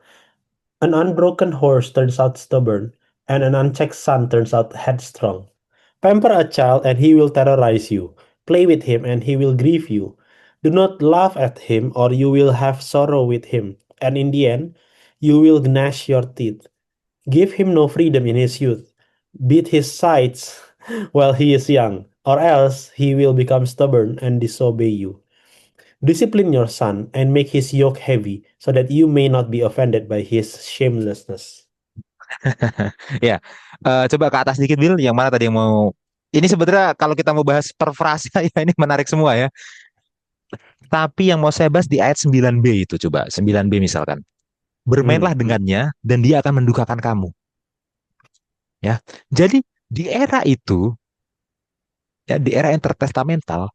Speaker 1: An unbroken horse turns out stubborn, and an unchecked son turns out headstrong. Pamper a child, and he will terrorize you. Play with him, and he will grieve you. Do not laugh at him, or you will have sorrow with him, and in the end, you will gnash your teeth. Give him no freedom in his youth. Beat his sides while he is young, or else he will become stubborn and disobey you. Discipline your son and make his yoke heavy, so that you may not be offended by his shamelessness.
Speaker 2: Ya, coba ke atas dikit Bill, yang mana tadi yang mau ini sebenarnya kalau kita mau bahas per frasa ya ini menarik semua ya. Tapi yang mau saya bahas di ayat 9b itu coba, 9b misalkan.
Speaker 1: Hmm.
Speaker 2: Bermainlah dengannya dan dia akan mendukakan kamu, ya. Jadi di era itu, ya di era intertestamental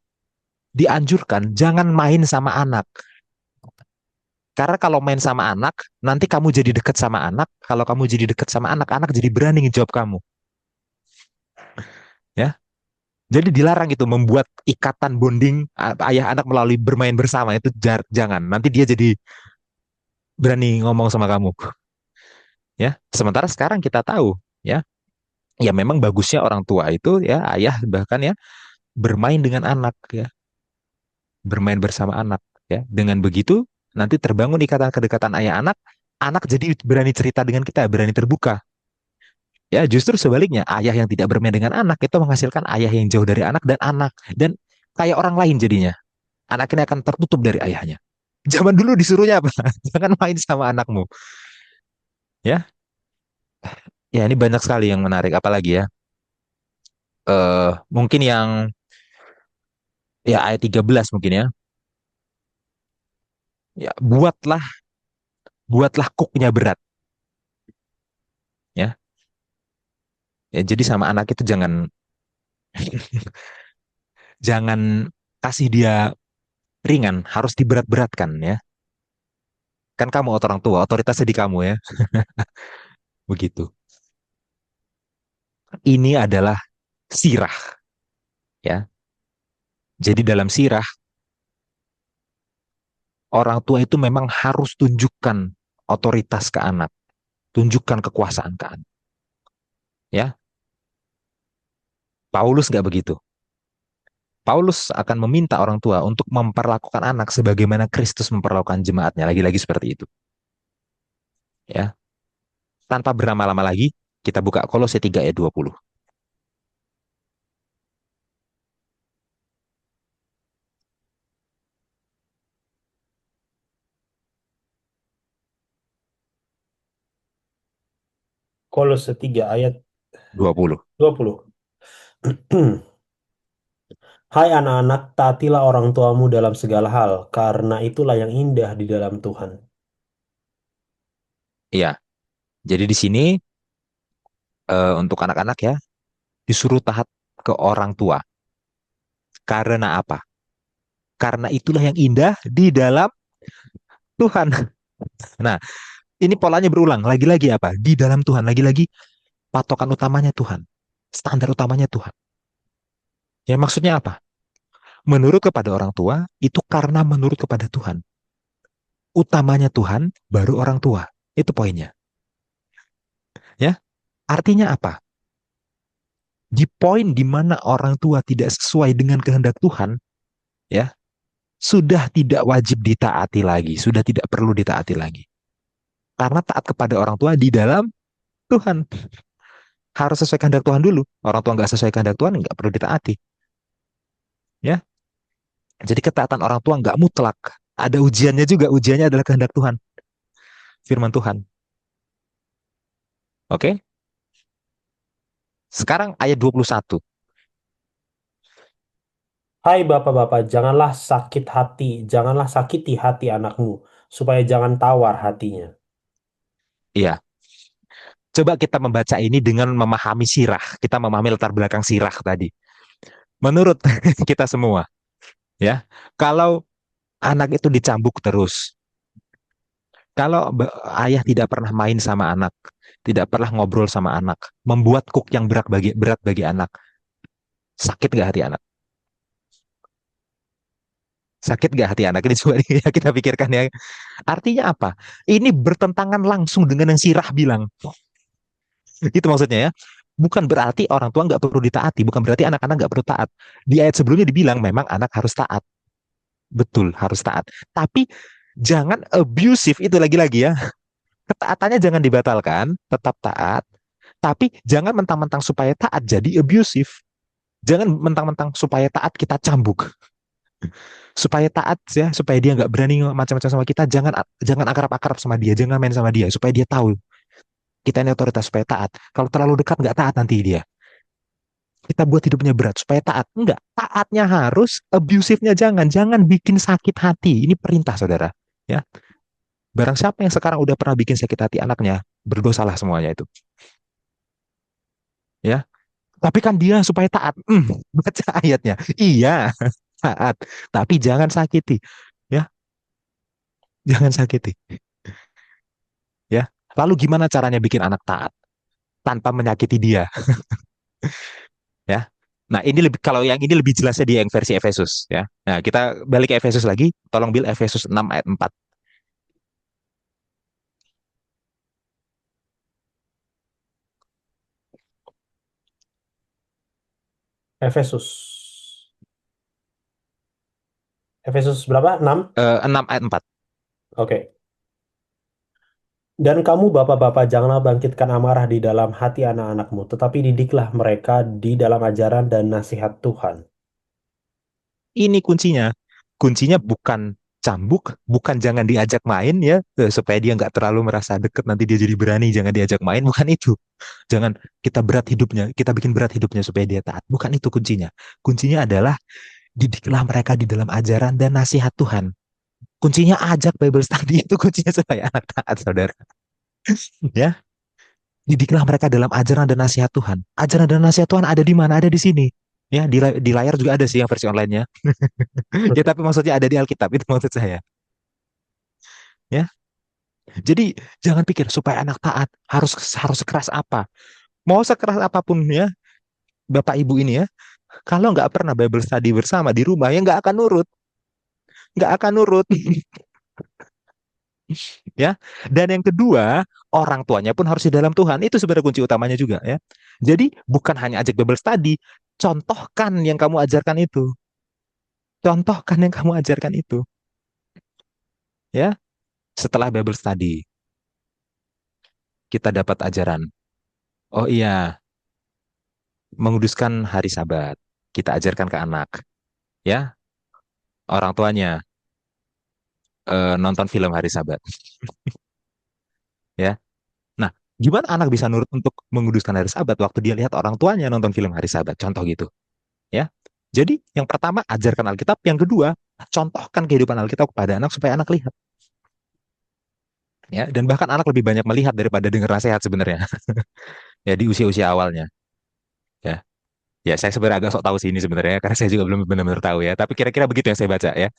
Speaker 2: dianjurkan jangan main sama anak. Karena kalau main sama anak, nanti kamu jadi dekat sama anak. Kalau kamu jadi dekat sama anak, anak jadi berani ngejawab kamu, ya. Jadi dilarang itu membuat ikatan bonding ayah anak melalui bermain bersama itu jangan. Nanti dia jadi berani ngomong sama kamu, ya. Sementara sekarang kita tahu, ya, ya memang bagusnya orang tua itu ya ayah bahkan ya bermain dengan anak ya, bermain bersama anak ya. Dengan begitu nanti terbangun ikatan kedekatan ayah anak, anak jadi berani cerita dengan kita, berani terbuka. Ya, justru sebaliknya, ayah yang tidak bermain dengan anak itu menghasilkan ayah yang jauh dari anak dan kayak orang lain jadinya. Anak ini akan tertutup dari ayahnya. Zaman dulu disuruhnya apa? Jangan main sama anakmu. Ya, ya ini banyak sekali yang menarik. Apalagi ya, mungkin yang ya ayat 13 mungkin ya. Ya, buatlah kuknya berat. Ya, ya jadi sama anak itu jangan jangan kasih dia ringan, harus diberat-beratkan ya. Kan kamu orang tua, otoritasnya di kamu ya. Begitu. Ini adalah sirah ya. Jadi dalam sirah orang tua itu memang harus tunjukkan otoritas ke anak, tunjukkan kekuasaan ke anak. Ya, Paulus nggak begitu. Paulus akan meminta orang tua untuk memperlakukan anak sebagaimana Kristus memperlakukan jemaatnya. Lagi-lagi seperti itu. Ya, tanpa berlama-lama lagi, kita buka Kolose 3 ayat 20.
Speaker 1: Kolose 3 ayat
Speaker 2: 20.
Speaker 1: 20. Hai anak-anak, taatilah orang tuamu dalam segala hal, karena itulah yang indah di dalam Tuhan.
Speaker 2: Iya, jadi di sini untuk anak-anak ya disuruh taat ke orang tua. Karena apa? Karena itulah yang indah di dalam Tuhan. Nah, ini polanya berulang. Lagi-lagi apa? Di dalam Tuhan. Lagi-lagi patokan utamanya Tuhan. Standar utamanya Tuhan. Ya maksudnya apa? Menurut kepada orang tua, itu karena menurut kepada Tuhan. Utamanya Tuhan, baru orang tua. Itu poinnya. Ya, artinya apa? Di poin di mana orang tua tidak sesuai dengan kehendak Tuhan, ya, sudah tidak wajib ditaati lagi, sudah tidak perlu ditaati lagi. Karena taat kepada orang tua di dalam Tuhan. Harus sesuai kehendak Tuhan dulu. Orang tua nggak sesuai kehendak Tuhan, nggak perlu ditaati. Ya, Jadi ketaatan orang tua nggak mutlak. Ada ujiannya juga. Ujiannya adalah kehendak Tuhan, firman Tuhan. Oke? Sekarang ayat 21.
Speaker 1: Hai bapak-bapak, janganlah sakit hati, janganlah sakiti hati anakmu, supaya jangan tawar hatinya.
Speaker 2: Iya. Coba kita membaca ini dengan memahami sirah. Kita memahami latar belakang sirah tadi. Menurut kita semua, ya, kalau anak itu dicambuk terus, kalau ayah tidak pernah main sama anak, tidak pernah ngobrol sama anak, membuat kuk yang berat bagi anak, sakit nggak hati anak? Sakit nggak hati anak? Ini coba ya kita pikirkan ya. Artinya apa? Ini bertentangan langsung dengan yang Sirah bilang. Itu maksudnya ya. Bukan berarti orang tua nggak perlu ditaati, bukan berarti anak-anak nggak perlu taat. Di ayat sebelumnya dibilang memang anak harus taat. Betul, harus taat. Tapi jangan abusive, itu lagi-lagi ya. Ketaatannya jangan dibatalkan, tetap taat. Tapi jangan mentang-mentang supaya taat jadi abusive. Jangan mentang-mentang supaya taat kita cambuk. Supaya taat ya, supaya dia nggak berani macam-macam sama kita, jangan jangan akrab-akrab sama dia, jangan main sama dia, supaya dia tahu kita ini otoritas, supaya taat. Kalau terlalu dekat nggak taat nanti dia. Kita buat hidupnya berat supaya taat. Enggak, taatnya harus, abusifnya jangan, jangan bikin sakit hati. Ini perintah saudara. Ya, barang siapa yang sekarang udah pernah bikin sakit hati anaknya, berdosalah semuanya itu. Ya, tapi kan dia supaya taat. Baca ayatnya. Iya, taat. Tapi jangan sakiti. Ya, jangan sakiti. Ya. Lalu gimana caranya bikin anak taat tanpa menyakiti dia, ya? Nah, ini lebih, kalau yang ini lebih jelasnya di yang versi Efesus, ya. Nah, kita balik ke Efesus lagi. Tolong Bill, Efesus 6 ayat 4.
Speaker 1: Efesus. Efesus berapa? 6.
Speaker 2: 6 ayat 4.
Speaker 1: Oke. Dan kamu bapak-bapak janganlah bangkitkan amarah di dalam hati anak-anakmu, tetapi didiklah mereka di dalam ajaran dan nasihat Tuhan.
Speaker 2: Ini kuncinya. Kuncinya bukan cambuk, bukan jangan diajak main ya, supaya dia nggak terlalu merasa deket nanti dia jadi berani, jangan diajak main, bukan itu. Jangan kita berat hidupnya, kita bikin berat hidupnya supaya dia taat. Bukan itu kuncinya. Kuncinya adalah didiklah mereka di dalam ajaran dan nasihat Tuhan. Kuncinya ajak Bible study, itu kuncinya supaya anak taat, saudara. Ya, didiklah mereka dalam ajaran dan nasihat Tuhan. Ajaran dan nasihat Tuhan ada di mana? Ada di sini. Ya, di layar juga ada sih yang versi online-nya. Ya, tapi maksudnya ada di Alkitab, itu maksud saya. Ya, jadi jangan pikir supaya anak taat harus harus sekeras apa. Mau sekeras apapun ya, Bapak Ibu ini ya, kalau nggak pernah Bible study bersama di rumah, ya nggak akan nurut. Nggak akan nurut. Ya. Dan yang kedua, orang tuanya pun harus di dalam Tuhan. Itu sebenarnya kunci utamanya juga ya. Jadi bukan hanya ajak Bible study, contohkan yang kamu ajarkan itu. Contohkan yang kamu ajarkan itu, ya. Setelah Bible study, kita dapat ajaran. Oh iya, menguduskan hari Sabat. Kita ajarkan ke anak, ya. Orang tuanya nonton film hari Sabat, ya. Nah, gimana anak bisa nurut untuk menguduskan hari Sabat waktu dia lihat orang tuanya nonton film hari Sabat? Contoh gitu. Ya. Jadi yang pertama ajarkan Alkitab, yang kedua contohkan kehidupan Alkitab kepada anak supaya anak lihat, ya, dan bahkan anak lebih banyak melihat daripada dengar nasihat sebenarnya. Ya, di usia-usia awalnya, ya. Ya, saya sebenarnya agak sok tahu sih ini sebenarnya karena saya juga belum benar-benar tahu ya, tapi kira-kira begitu yang saya baca ya.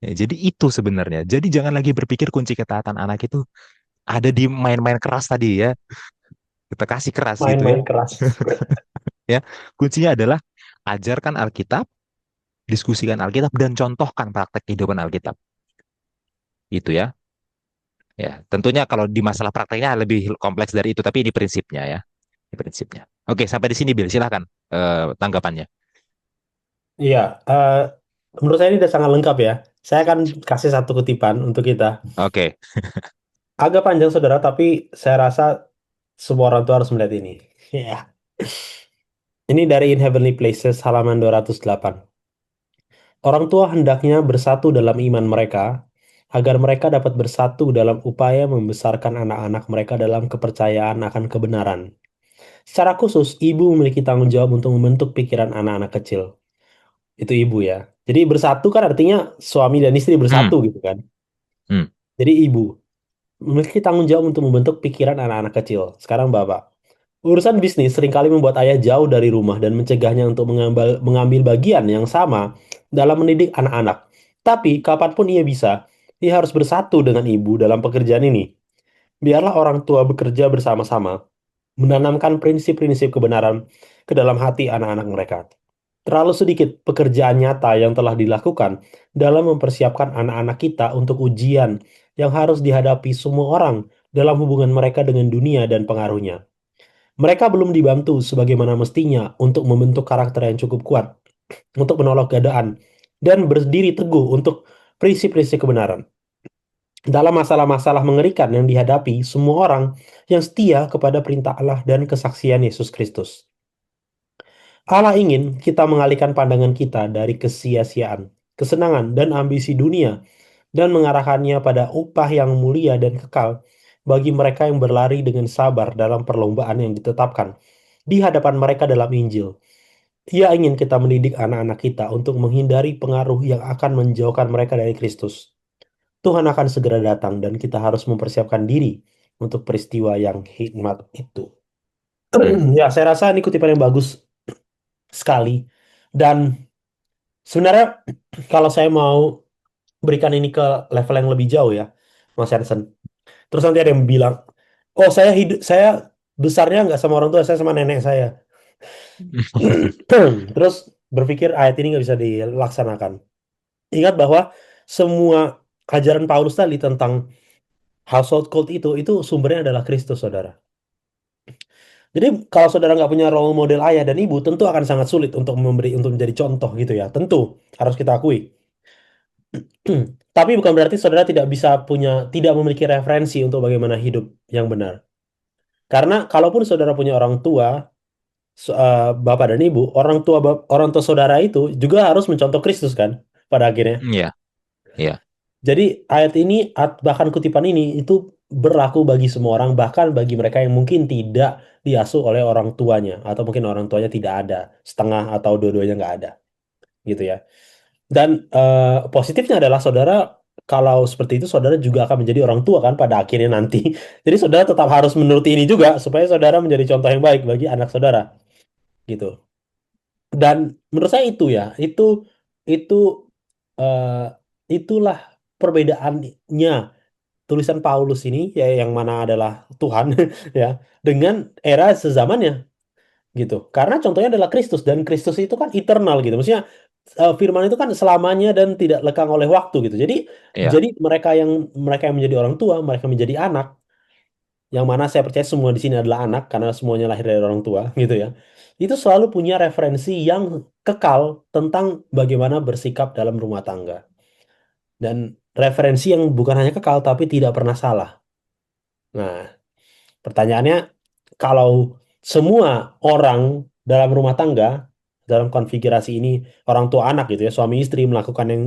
Speaker 2: Ya, jadi itu sebenarnya. Jadi jangan lagi berpikir kunci ketaatan anak itu ada di main-main keras tadi ya. Kita kasih keras gitu ya.
Speaker 1: Main-main keras.
Speaker 2: Ya, kuncinya adalah ajarkan Alkitab, diskusikan Alkitab dan contohkan praktek kehidupan Alkitab. Itu ya. Ya, tentunya kalau di masalah prakteknya lebih kompleks dari itu, tapi ini prinsipnya ya. Ini prinsipnya. Oke, sampai di sini Bill, silakan tanggapannya.
Speaker 1: Iya, menurut saya ini udah sangat lengkap ya. Saya akan kasih satu kutipan untuk kita.
Speaker 2: Oke,
Speaker 1: Agak panjang saudara, tapi saya rasa semua orang tua harus melihat ini. Ya. Ini dari In Heavenly Places halaman 208. Orang tua hendaknya bersatu dalam iman mereka, agar mereka dapat bersatu dalam upaya membesarkan anak-anak mereka dalam kepercayaan akan kebenaran. Secara khusus, ibu memiliki tanggung jawab untuk membentuk pikiran anak-anak kecil. Itu ibu ya. Jadi bersatu kan artinya suami dan istri
Speaker 2: Hmm,
Speaker 1: bersatu gitu kan.
Speaker 2: hmm,
Speaker 1: Jadi ibu memiliki tanggung jawab untuk membentuk pikiran anak-anak kecil. Sekarang bapak. Urusan bisnis seringkali membuat ayah jauh dari rumah dan mencegahnya untuk mengambil bagian yang sama dalam mendidik anak-anak. Tapi kapanpun ia bisa, ia harus bersatu dengan ibu dalam pekerjaan ini. Biarlah orang tua bekerja bersama-sama, menanamkan prinsip-prinsip kebenaran ke dalam hati anak-anak mereka. Terlalu sedikit pekerjaan nyata yang telah dilakukan dalam mempersiapkan anak-anak kita untuk ujian yang harus dihadapi semua orang dalam hubungan mereka dengan dunia dan pengaruhnya. Mereka belum dibantu sebagaimana mestinya untuk membentuk karakter yang cukup kuat untuk menolak keadaan dan berdiri teguh untuk prinsip-prinsip kebenaran. Dalam masalah-masalah mengerikan yang dihadapi semua orang yang setia kepada perintah Allah dan kesaksian Yesus Kristus. Allah ingin kita mengalihkan pandangan kita dari kesia-siaan, kesenangan, dan ambisi dunia dan mengarahkannya pada upah yang mulia dan kekal bagi mereka yang berlari dengan sabar dalam perlombaan yang ditetapkan di hadapan mereka dalam Injil. Ia ingin kita mendidik anak-anak kita untuk menghindari pengaruh yang akan menjauhkan mereka dari Kristus. Tuhan akan segera datang dan kita harus mempersiapkan diri untuk peristiwa yang hikmat itu.
Speaker 2: hmm.
Speaker 1: Ya, saya rasa ini kutipan yang bagus sekali. Dan sebenarnya kalau saya mau berikan ini ke level yang lebih jauh ya, Mas Hansen. Terus nanti ada yang bilang, oh saya besarnya nggak sama orang tua, saya sama nenek saya. Terus berpikir ayat ini nggak bisa dilaksanakan. Ingat bahwa semua ajaran Paulus tadi tentang household cult itu sumbernya adalah Kristus, saudara. Jadi kalau saudara nggak punya role model ayah dan ibu, tentu akan sangat sulit untuk menjadi contoh gitu ya. Tentu harus kita akui. Tapi bukan berarti saudara tidak memiliki referensi untuk bagaimana hidup yang benar. Karena kalaupun saudara punya orang tua, bapak dan ibu, orang tua saudara itu juga harus mencontoh Kristus kan pada akhirnya.
Speaker 2: Iya, iya,
Speaker 1: Jadi ayat ini bahkan kutipan ini itu berlaku bagi semua orang, bahkan bagi mereka yang mungkin tidak diasuh oleh orang tuanya atau mungkin orang tuanya tidak ada, setengah atau dua-duanya nggak ada, gitu ya. Dan positifnya adalah saudara kalau seperti itu saudara juga akan menjadi orang tua kan pada akhirnya nanti. Jadi saudara tetap harus menuruti ini juga supaya saudara menjadi contoh yang baik bagi anak saudara, gitu. Dan menurut saya itu ya, itu eh, itulah perbedaannya tulisan Paulus ini ya yang mana adalah Tuhan ya dengan era sezamannya gitu. Karena contohnya adalah Kristus dan Kristus itu kan eternal gitu. Maksudnya firman itu kan selamanya dan tidak lekang oleh waktu gitu. Jadi
Speaker 2: iya.
Speaker 1: jadi mereka yang menjadi orang tua, mereka menjadi anak, yang mana saya percaya semua di sini adalah anak karena semuanya lahir dari orang tua gitu ya. Itu selalu punya referensi yang kekal tentang bagaimana bersikap dalam rumah tangga. Dan referensi yang bukan hanya kekal tapi tidak pernah salah. Nah, pertanyaannya, kalau semua orang dalam rumah tangga, dalam konfigurasi ini, orang tua anak gitu ya, suami istri melakukan yang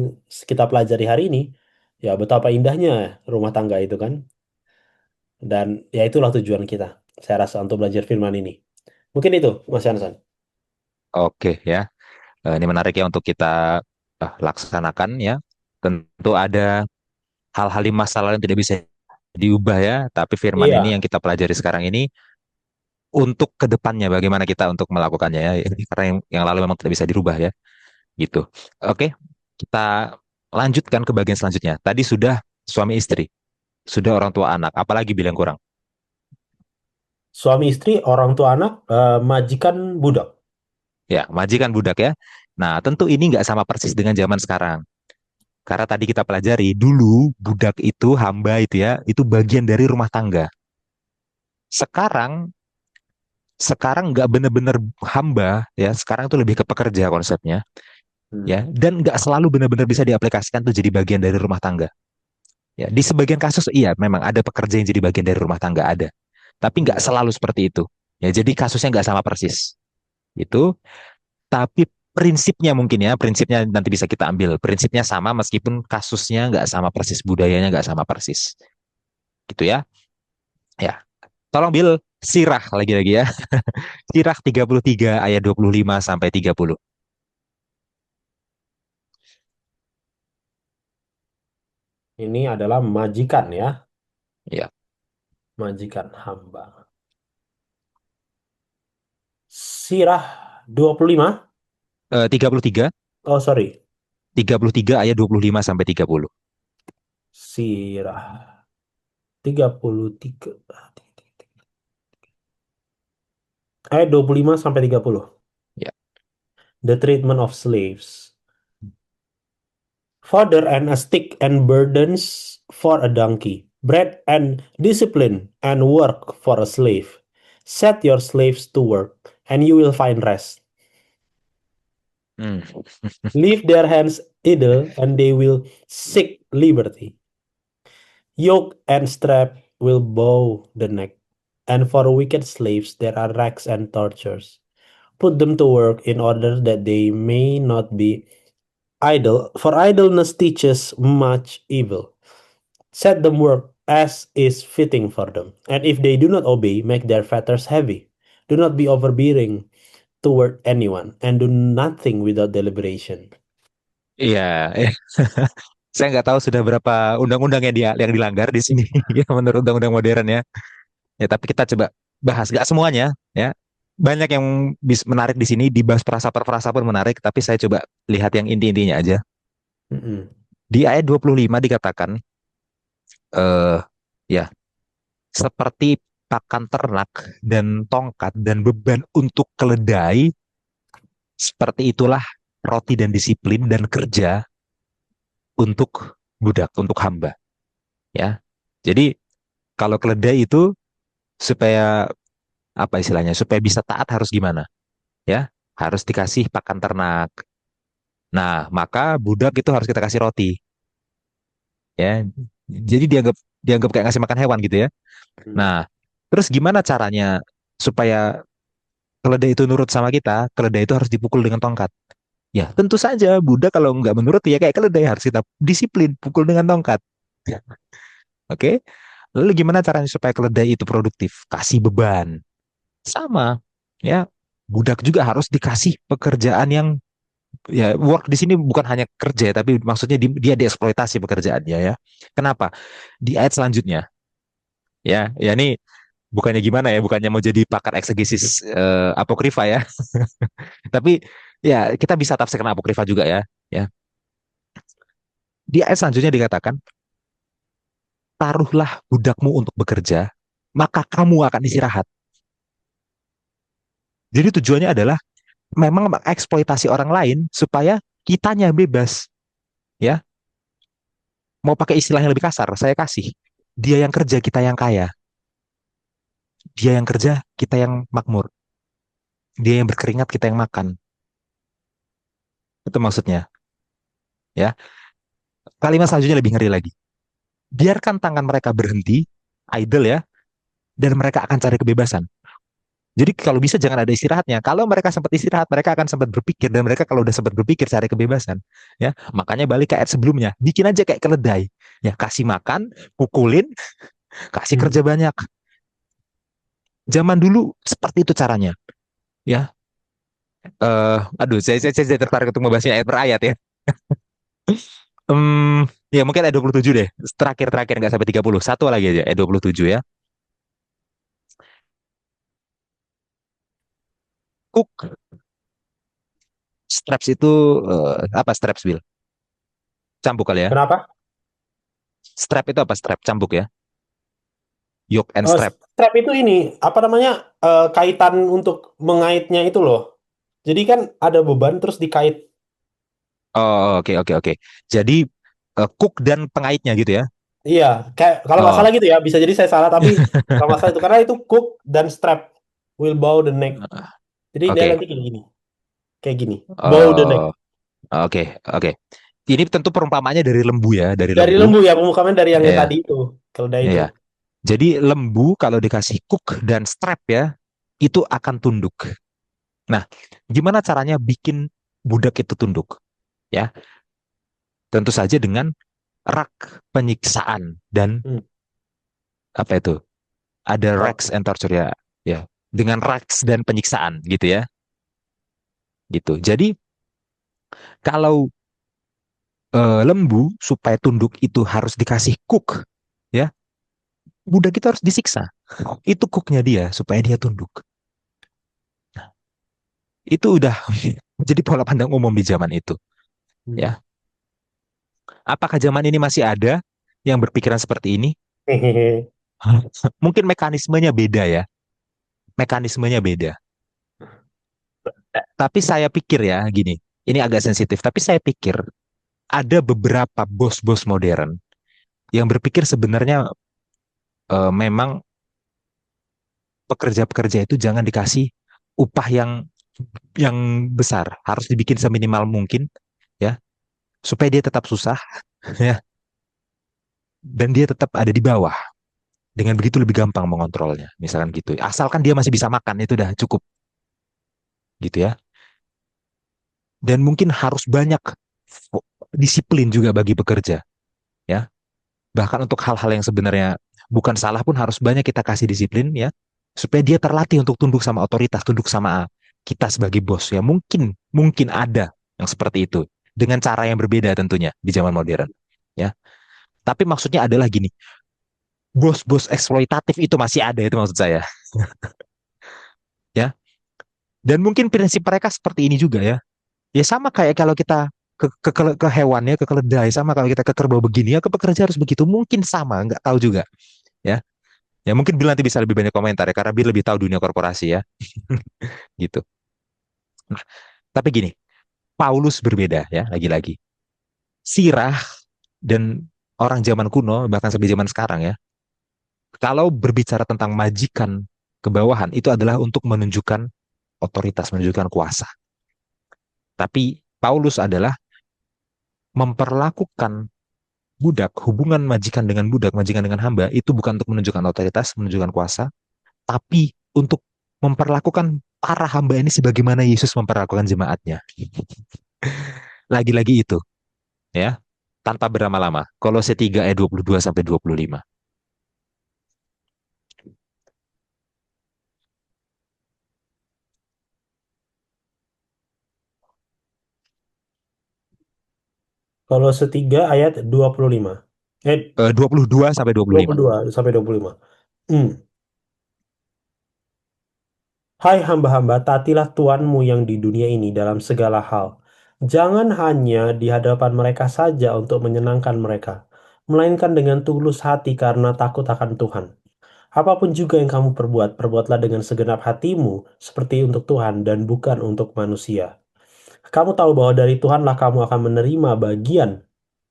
Speaker 1: kita pelajari hari ini, ya betapa indahnya rumah tangga itu kan. Dan ya itulah tujuan kita, saya rasa untuk belajar firman ini. Mungkin itu, Mas Hansan.
Speaker 2: Oke ya. Ini menarik ya untuk kita laksanakan ya. Tentu ada hal-hal di masa lalu yang tidak bisa diubah ya, tapi firman ini
Speaker 1: Iya,
Speaker 2: yang kita pelajari sekarang ini untuk kedepannya bagaimana kita untuk melakukannya ya. Karena yang lalu memang tidak bisa dirubah ya, gitu. Oke, kita lanjutkan ke bagian selanjutnya. Tadi sudah suami istri, sudah orang tua anak, apalagi bilang kurang.
Speaker 1: suami istri, orang tua anak, majikan budak.
Speaker 2: Ya, majikan budak ya. Nah, tentu ini nggak sama persis dengan zaman sekarang. Karena tadi kita pelajari dulu budak itu hamba itu ya, itu bagian dari rumah tangga. Sekarang sekarang nggak bener-bener hamba ya, sekarang itu lebih ke pekerja konsepnya
Speaker 1: Hmm.
Speaker 2: ya, dan nggak selalu benar-benar bisa diaplikasikan tuh jadi bagian dari rumah tangga. Ya, di sebagian kasus iya memang ada pekerja yang jadi bagian dari rumah tangga ada, tapi nggak
Speaker 1: Ya.
Speaker 2: selalu seperti itu. Ya, jadi kasusnya nggak sama persis Itu, tapi prinsipnya mungkin ya, prinsipnya nanti bisa kita ambil. Prinsipnya sama meskipun kasusnya nggak sama persis, budayanya nggak sama persis. Gitu ya. Ya, tolong Bill, Sirah lagi-lagi ya. Sirah 33 ayat 25 sampai 30.
Speaker 1: Ini adalah majikan ya,
Speaker 2: Ya,
Speaker 1: majikan hamba. Sirah 25.
Speaker 2: 33,
Speaker 1: Oh, sorry.
Speaker 2: 33 ayat 25 sampai 30.
Speaker 1: Sirah 33. Ayat 25 sampai 30.
Speaker 2: Ya.
Speaker 1: The treatment of slaves. Fodder and a stick and burdens for a donkey. Bread and discipline and work for a slave. Set your slaves to work, and you will find rest.
Speaker 2: Hmm.
Speaker 1: Leave their hands idle, and they will seek liberty. Yoke and strap will bow the neck, and for wicked slaves there are racks and tortures. Put them to work in order that they may not be idle, for idleness teaches much evil. Set them work as is fitting for them, and if they do not obey, make their fetters heavy. Do not be overbearing toward anyone, and do nothing without deliberation.
Speaker 2: Iya, saya nggak tahu sudah berapa undang-undang yang dilanggar di sini ya menurut undang-undang modern ya. Ya, tapi kita coba bahas nggak semuanya ya. Banyak yang bisa menarik di sini, dibahas perasa per perasa pun menarik, tapi saya coba lihat yang inti-intinya aja.
Speaker 1: Mm-mm.
Speaker 2: Di ayat 25 dikatakan eh ya, seperti pakan ternak dan tongkat dan beban untuk keledai, seperti itulah roti dan disiplin dan kerja untuk budak, untuk hamba, ya. Jadi kalau keledai itu supaya apa istilahnya? Supaya bisa taat harus gimana? Ya, harus dikasih pakan ternak. Nah, maka budak itu harus kita kasih roti, ya. Jadi dianggap dianggap kayak ngasih makan hewan gitu ya.
Speaker 1: Mm.
Speaker 2: Nah, terus gimana caranya supaya keledai itu nurut sama kita? Keledai itu harus dipukul dengan tongkat. Ya, tentu saja budak kalau nggak menurut ya kayak keledai harus kita disiplin, pukul dengan tongkat. Oke? Lalu gimana caranya supaya keledai itu produktif? Kasih beban. Sama, ya. Budak juga harus dikasih pekerjaan yang ya work di sini bukan hanya kerja tapi maksudnya dia dieksploitasi pekerjaannya ya. Kenapa? Di ayat selanjutnya ya ini bukannya gimana ya, bukannya mau jadi pakar eksegesis apokrifa ya. Tapi ya kita bisa tafsirkan apokrifa juga ya. Ya. Di ayat selanjutnya dikatakan, taruhlah budakmu untuk bekerja, maka kamu akan istirahat. Jadi tujuannya adalah memang mengeksploitasi orang lain supaya kitanya bebas. Ya, mau pakai istilah yang lebih kasar, saya kasih. Dia yang kerja, kita yang kaya. Dia yang kerja, kita yang makmur. Dia yang berkeringat, kita yang makan. Itu maksudnya. Ya, kalimat selanjutnya lebih ngeri lagi. Biarkan tangan mereka berhenti, idle ya, dan mereka akan cari kebebasan. Jadi kalau bisa jangan ada istirahatnya. Kalau mereka sempat istirahat, mereka akan sempat berpikir, dan mereka kalau udah sempat berpikir cari kebebasan, ya makanya balik ke ayat sebelumnya, bikin aja kayak keledai, ya kasih makan, pukulin, kasih
Speaker 1: Mm.
Speaker 2: kerja banyak. Zaman dulu seperti itu caranya, ya. Aduh, saya tertarik untuk membahasnya ayat per ayat ya. Ya mungkin ayat 27 deh. Terakhir nggak sampai 30. Satu lagi aja, ayat 27 ya. Cook straps itu apa straps Bill? Cambuk kali ya.
Speaker 1: Kenapa?
Speaker 2: Strap itu apa strap? Cambuk ya. Yoke and
Speaker 1: Oh,
Speaker 2: strap.
Speaker 1: strap itu ini apa namanya, kaitan untuk mengaitnya itu loh. Jadi kan ada beban terus dikait.
Speaker 2: Oh, oke oke oke. Jadi cook dan pengaitnya gitu ya.
Speaker 1: Iya, kayak kalau nggak
Speaker 2: Oh.
Speaker 1: salah gitu ya. Bisa jadi saya salah tapi kalau nggak salah itu karena itu cook dan strap will bow the neck. Jadi dia
Speaker 2: Oke.
Speaker 1: nanti kayak gini, bow the neck.
Speaker 2: Oh, oke oke. Ini tentu perumpamaannya dari lembu ya, dari
Speaker 1: Dari
Speaker 2: lembu.
Speaker 1: lembu ya, pemukaman dari yang
Speaker 2: Ya,
Speaker 1: tadi itu, keledai itu.
Speaker 2: ya. Jadi lembu kalau dikasih cook dan strap ya, itu akan tunduk. Nah, gimana caranya bikin budak itu tunduk? Ya, tentu saja dengan rak penyiksaan dan
Speaker 1: Hmm.
Speaker 2: apa itu? Ada
Speaker 1: Tor-
Speaker 2: racks and torture ya, ya. Dengan racks dan penyiksaan gitu ya, gitu. Jadi kalau lembu supaya tunduk itu harus dikasih cook, ya. Budak itu harus disiksa. Itu cooknya dia supaya dia tunduk. Itu udah menjadi pola pandang umum di zaman itu,
Speaker 1: hmm.
Speaker 2: ya. Apakah zaman ini masih ada yang berpikiran seperti ini?
Speaker 1: Hehehe.
Speaker 2: Mungkin mekanismenya beda ya, mekanismenya beda. Tapi saya pikir ya gini, ini agak sensitif, tapi saya pikir ada beberapa bos-bos modern yang berpikir sebenarnya memang pekerja-pekerja itu jangan dikasih upah yang besar, harus dibikin seminimal mungkin ya, supaya dia tetap susah ya, dan dia tetap ada di bawah. Dengan begitu lebih gampang mengontrolnya, misalkan gitu. Asalkan dia masih bisa makan itu udah cukup gitu ya. Dan mungkin harus banyak disiplin juga bagi pekerja ya. Bahkan untuk hal-hal yang sebenarnya bukan salah pun harus banyak kita kasih disiplin ya, supaya dia terlatih untuk tunduk sama otoritas, tunduk sama kita sebagai bos ya. Mungkin mungkin ada yang seperti itu dengan cara yang berbeda tentunya di zaman modern ya. Tapi maksudnya adalah gini, bos-bos eksploitatif itu masih ada, itu maksud saya ya. Dan mungkin prinsip mereka seperti ini juga ya. Ya sama kayak kalau kita ke hewan ya, ke keledai, sama kalau kita ke kerbau begini ya, ke pekerja harus begitu. Mungkin sama, nggak tahu juga ya. Ya mungkin Bill nanti bisa lebih banyak komentar ya, karena Bill lebih tahu dunia korporasi ya, gitu. Nah, tapi gini, Paulus berbeda ya, lagi-lagi. Sirah dan orang zaman kuno, bahkan sampai zaman sekarang ya, kalau berbicara tentang majikan kebawahan, itu adalah untuk menunjukkan otoritas, menunjukkan kuasa. Tapi Paulus adalah memperlakukan budak, hubungan majikan dengan budak, majikan dengan hamba, itu bukan untuk menunjukkan otoritas, menunjukkan kuasa, tapi untuk memperlakukan para hamba ini sebagaimana Yesus memperlakukan jemaatnya. Lagi-lagi itu, ya, tanpa berlama-lama. Kolose 3 ayat 22 sampai 25.
Speaker 1: Kalau setiga ayat 25.
Speaker 2: 22 sampai 25.
Speaker 1: 22 sampai 25. Hmm. Hai hamba-hamba, taatilah Tuanmu yang di dunia ini dalam segala hal. Jangan hanya di hadapan mereka saja untuk menyenangkan mereka, melainkan dengan tulus hati karena takut akan Tuhan. Apapun juga yang kamu perbuat, perbuatlah dengan segenap hatimu, seperti untuk Tuhan dan bukan untuk manusia. Kamu tahu bahwa dari Tuhanlah kamu akan menerima bagian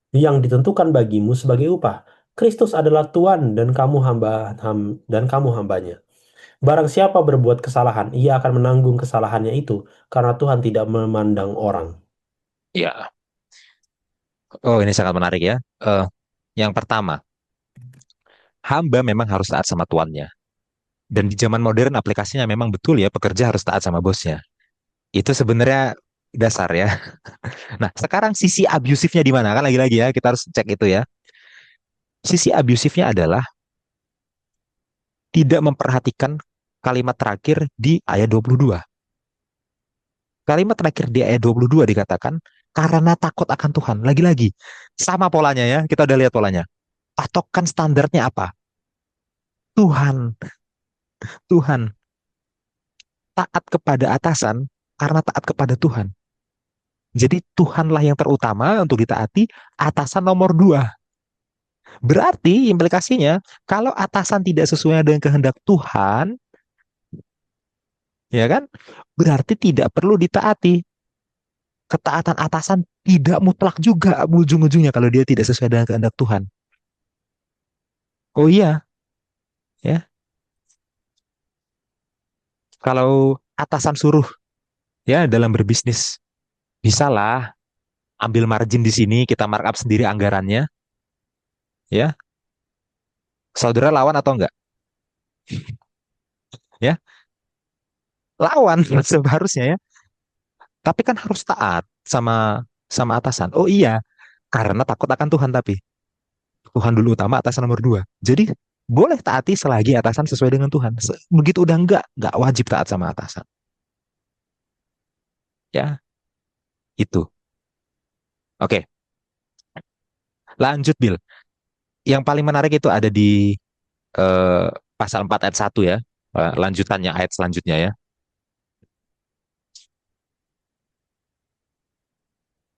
Speaker 1: yang ditentukan bagimu sebagai upah. Kristus adalah Tuhan dan kamu dan kamu hambanya. Barang siapa berbuat kesalahan, ia akan menanggung kesalahannya itu, karena Tuhan tidak memandang orang.
Speaker 2: Ya, oh ini sangat menarik ya. Eh, yang pertama, hamba memang harus taat sama tuannya. Dan di zaman modern aplikasinya memang betul ya, pekerja harus taat sama bosnya. Itu sebenarnya dasar ya. Nah, sekarang sisi abusifnya di mana? Kan lagi-lagi ya, kita harus cek itu ya. Sisi abusifnya adalah tidak memperhatikan kalimat terakhir di ayat 22. Kalimat terakhir di ayat 22 dikatakan, karena takut akan Tuhan. Lagi-lagi, sama polanya ya, kita udah lihat polanya. Patokan standarnya apa? Tuhan, Tuhan. Taat kepada atasan karena taat kepada Tuhan. Jadi Tuhanlah yang terutama untuk ditaati, atasan nomor dua. Berarti implikasinya, kalau atasan tidak sesuai dengan kehendak Tuhan, ya kan? Berarti tidak perlu ditaati. Ketaatan atasan tidak mutlak juga ujung-ujungnya kalau dia tidak sesuai dengan kehendak Tuhan. Oh iya, ya. Kalau atasan suruh ya dalam berbisnis, bisalah ambil margin di sini, kita markup sendiri anggarannya, ya. Saudara lawan atau enggak? Ya. lawan seharusnya ya. Tapi kan harus taat sama sama atasan. Oh iya, karena takut akan Tuhan tapi Tuhan dulu utama, atasan nomor dua. Jadi boleh taati selagi atasan sesuai dengan Tuhan. Begitu udah enggak wajib taat sama atasan. Ya, itu. Oke, lanjut Bill. Yang paling menarik itu ada di eh, pasal 4 ayat 1 ya. Lanjutannya ayat selanjutnya ya.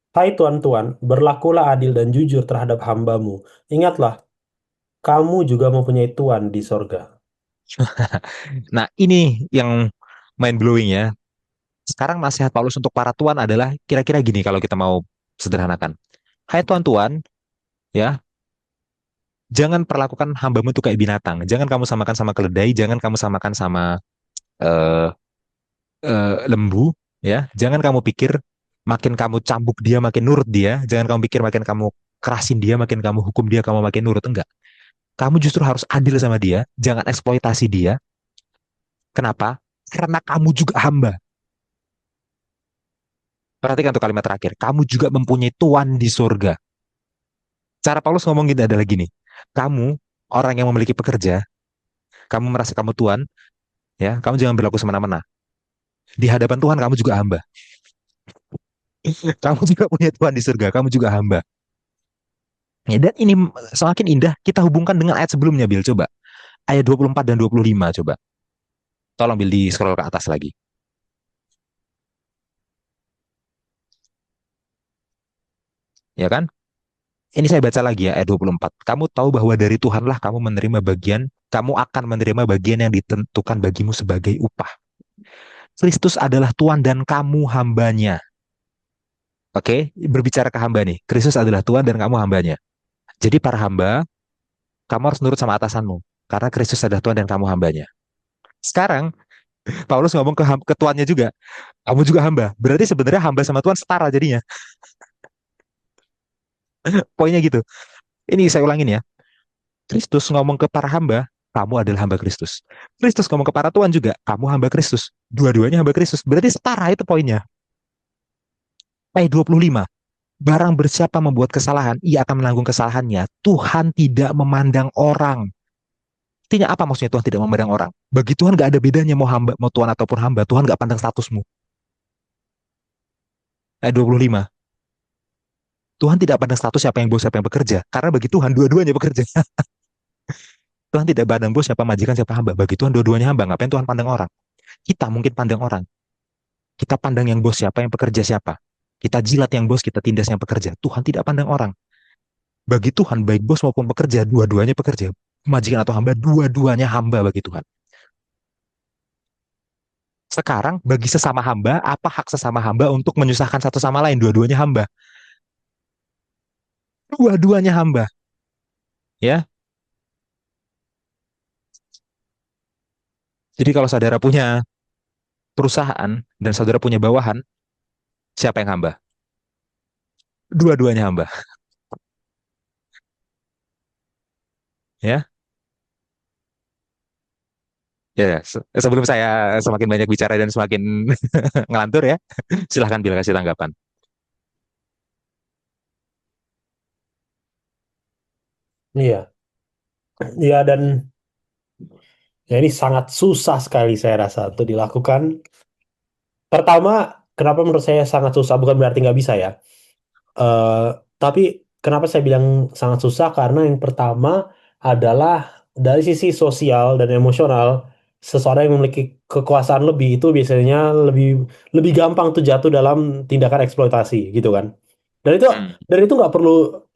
Speaker 1: Hai tuan-tuan, berlakulah adil dan jujur terhadap hambamu. Ingatlah, kamu juga mempunyai tuan di sorga.
Speaker 2: Nah, ini yang mind blowing ya. Sekarang nasihat Paulus untuk para tuan adalah kira-kira gini kalau kita mau sederhanakan. Hai tuan-tuan, ya, jangan perlakukan hambamu itu kayak binatang. Jangan kamu samakan sama keledai, jangan kamu samakan sama eh, lembu, ya. Jangan kamu pikir makin kamu cambuk dia makin nurut dia, jangan kamu pikir makin kamu kerasin dia, makin kamu hukum dia kamu makin nurut, enggak. Kamu justru harus adil sama dia, jangan eksploitasi dia. Kenapa? Karena kamu juga hamba. Perhatikan tuh kalimat terakhir. Kamu juga mempunyai tuan di surga. Cara Paulus ngomong gitu adalah gini. Kamu, orang yang memiliki pekerja, kamu merasa kamu tuan, ya, kamu jangan berlaku semena-mena. Di hadapan Tuhan kamu juga hamba. Kamu juga punya Tuhan di surga, kamu juga hamba. Ya, dan ini semakin indah kita hubungkan dengan ayat sebelumnya, Bil. Coba. Ayat 24 dan 25, coba. Tolong, Bil, di scroll ke atas lagi. Ya kan? Ini saya baca lagi ya, ayat 24. Kamu tahu bahwa dari Tuhanlah kamu akan menerima bagian yang ditentukan bagimu sebagai upah. Kristus adalah Tuhan dan kamu hambanya. Oke, berbicara ke hamba nih. Kristus adalah Tuhan dan kamu hambanya. Jadi para hamba, kamu harus nurut sama atasanmu. Karena Kristus adalah Tuhan dan kamu hambanya. Sekarang, Paulus ngomong ke tuannya juga. Kamu juga hamba. Berarti sebenarnya hamba sama Tuhan setara jadinya. Poinnya gitu. Ini saya ulangin ya. Kristus ngomong ke para hamba, kamu adalah hamba Kristus. Kristus ngomong ke para tuan juga, kamu hamba Kristus. Dua-duanya hamba Kristus. Berarti setara itu poinnya. Ayat 25. Barang bersiapa membuat kesalahan, ia akan menanggung kesalahannya. Tuhan tidak memandang orang. Artinya apa maksudnya Tuhan tidak memandang orang? Bagi Tuhan gak ada bedanya mau hamba, mau Tuhan ataupun hamba. Tuhan gak pandang statusmu. Ayat 25. Tuhan tidak pandang status siapa yang bos, siapa yang bekerja. Karena bagi Tuhan dua-duanya bekerja. Tuhan tidak pandang bos, siapa majikan, siapa hamba. Bagi Tuhan dua-duanya hamba. Ngapain Tuhan pandang orang? Kita mungkin pandang orang. Kita pandang yang bos siapa, yang pekerja siapa. Kita jilat yang bos, kita tindas yang pekerja. Tuhan tidak pandang orang. Bagi Tuhan, baik bos maupun pekerja, dua-duanya pekerja. Majikan atau hamba, dua-duanya hamba bagi Tuhan. Sekarang, bagi sesama hamba, apa hak sesama hamba untuk menyusahkan satu sama lain? Dua-duanya hamba. Dua-duanya hamba. Ya, jadi kalau saudara punya perusahaan dan saudara punya bawahan, siapa yang hamba? Dua-duanya hamba. Ya, ya. Sebelum saya semakin banyak bicara dan semakin ngelantur ya, silahkan bila kasih tanggapan.
Speaker 1: Iya, iya dan ya ini sangat susah sekali saya rasa untuk dilakukan. Pertama, kenapa menurut saya sangat susah? Bukan berarti nggak bisa ya. Eh, tapi kenapa saya bilang sangat susah? Karena yang pertama adalah dari sisi sosial dan emosional, seseorang yang memiliki kekuasaan lebih itu biasanya lebih lebih gampang tuh jatuh dalam tindakan eksploitasi gitu kan. Dan itu
Speaker 2: Hmm.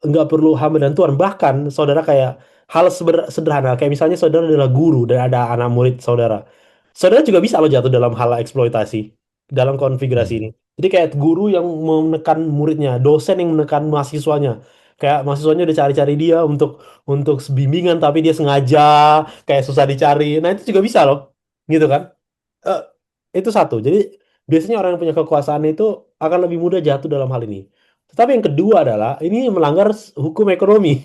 Speaker 1: nggak perlu hamba dan tuan. Bahkan saudara kayak hal sederhana kayak misalnya saudara adalah guru dan ada anak murid saudara. Saudara juga bisa lo jatuh dalam hal eksploitasi dalam konfigurasi
Speaker 2: Hmm.
Speaker 1: ini. Jadi kayak guru yang menekan muridnya, dosen yang menekan mahasiswanya. Kayak mahasiswanya udah cari-cari dia untuk bimbingan tapi dia sengaja kayak susah dicari. Nah, itu juga bisa loh. Gitu kan? Eh, itu satu. Jadi biasanya orang yang punya kekuasaan itu akan lebih mudah jatuh dalam hal ini. Tetapi yang kedua adalah ini melanggar hukum ekonomi.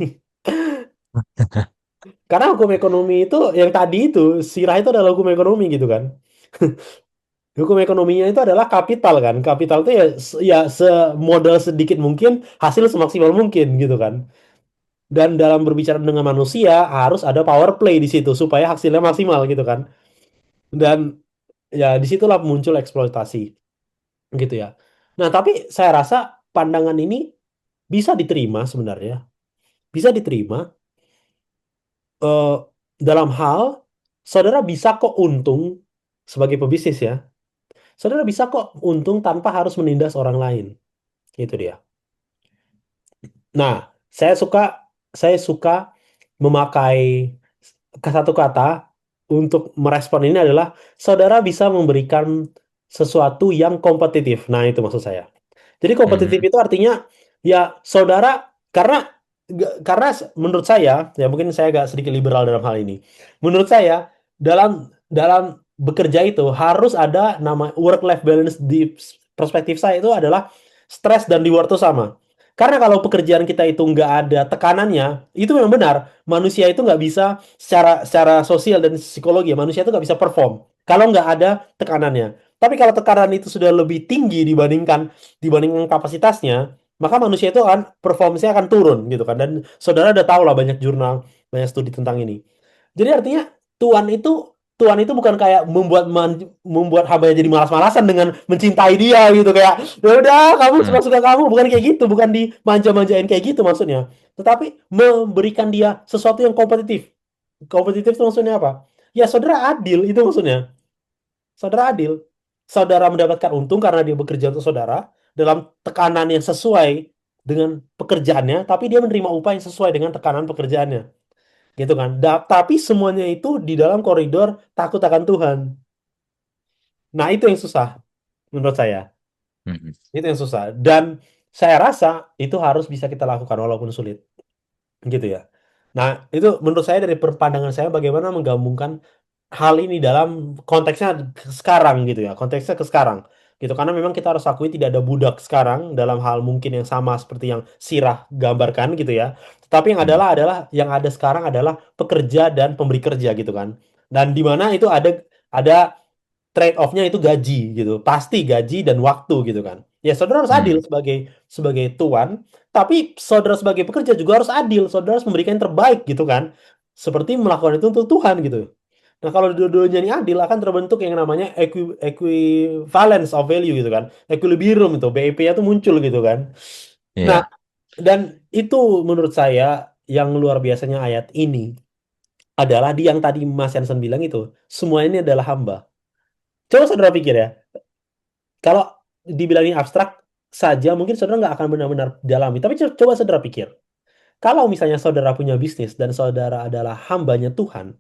Speaker 1: Karena hukum ekonomi itu yang tadi itu sirah itu adalah hukum ekonomi gitu kan. Hukum ekonominya itu adalah kapital kan. Kapital itu ya semodal sedikit mungkin, hasil semaksimal mungkin gitu kan. Dan dalam berbicara dengan manusia harus ada power play di situ supaya hasilnya maksimal gitu kan. Dan ya disitulah muncul eksploitasi gitu ya. Nah, tapi saya rasa pandangan ini bisa diterima sebenarnya. Bisa diterima eh, dalam hal saudara bisa kok untung sebagai pebisnis ya. Saudara bisa kok untung tanpa harus menindas orang lain. Itu dia. Nah, saya suka memakai satu kata untuk merespon ini adalah saudara bisa memberikan sesuatu yang kompetitif. Nah, itu maksud saya. Jadi kompetitif
Speaker 2: Mhm.
Speaker 1: itu artinya ya saudara karena karena menurut saya ya mungkin saya agak sedikit liberal dalam hal ini. Menurut saya dalam dalam bekerja itu harus ada nama work life balance di perspektif saya itu adalah stres dan reward itu sama. Karena kalau pekerjaan kita itu nggak ada tekanannya, itu memang benar. Manusia itu nggak bisa secara secara sosial dan psikologi, manusia itu nggak bisa perform kalau nggak ada tekanannya. Tapi kalau tekanan itu sudah lebih tinggi dibandingkan kapasitasnya, maka manusia itu akan performanya akan turun gitu kan. Dan saudara udah tahu lah banyak jurnal, banyak studi tentang ini. Jadi artinya Tuhan itu Tuhan itu bukan kayak membuat hambanya jadi malas-malasan dengan mencintai dia gitu kayak ya udah kamu
Speaker 2: Hmm.
Speaker 1: suka-suka kamu bukan kayak gitu, bukan dimanja-manjain kayak gitu maksudnya. Tetapi memberikan dia sesuatu yang kompetitif. Kompetitif itu maksudnya apa? Ya saudara adil itu maksudnya. Saudara adil. Saudara mendapatkan untung karena dia bekerja untuk saudara dalam tekanan yang sesuai dengan pekerjaannya, tapi dia menerima upah yang sesuai dengan tekanan pekerjaannya. Gitu kan. Tapi semuanya itu di dalam koridor takut akan Tuhan. Nah, itu yang susah menurut saya.
Speaker 2: Mhm.
Speaker 1: Itu yang susah. Dan saya rasa itu harus bisa kita lakukan walaupun sulit. Gitu ya. Nah, itu menurut saya dari pandangan saya bagaimana menggabungkan hal ini dalam konteksnya sekarang gitu ya, konteksnya ke sekarang gitu karena memang kita harus akui tidak ada budak sekarang dalam hal mungkin yang sama seperti yang Sirah gambarkan gitu ya, tetapi yang
Speaker 2: Mhm.
Speaker 1: adalah yang ada sekarang adalah pekerja dan pemberi kerja gitu kan, dan di mana itu ada trade off-nya itu gaji gitu. Pasti gaji dan waktu gitu kan. Ya saudara harus adil
Speaker 2: Hmm.
Speaker 1: sebagai sebagai tuan, tapi saudara sebagai pekerja juga harus adil. Saudara harus memberikan yang terbaik gitu kan. Seperti melakukan itu untuk Tuhan gitu. Nah, kalau dua-duanya ini adil akan terbentuk yang namanya equivalence of value gitu kan. Equilibrium itu, BIP-nya tuh muncul gitu kan. Nah,
Speaker 2: Iya.
Speaker 1: dan itu menurut saya yang luar biasanya ayat ini adalah di yang tadi Mas Yansen bilang itu, semua ini adalah hamba. Coba saudara pikir ya, kalau dibilangin abstrak saja, mungkin saudara nggak akan benar-benar dalami. Tapi coba saudara pikir, kalau misalnya saudara punya bisnis dan saudara adalah hambanya Tuhan,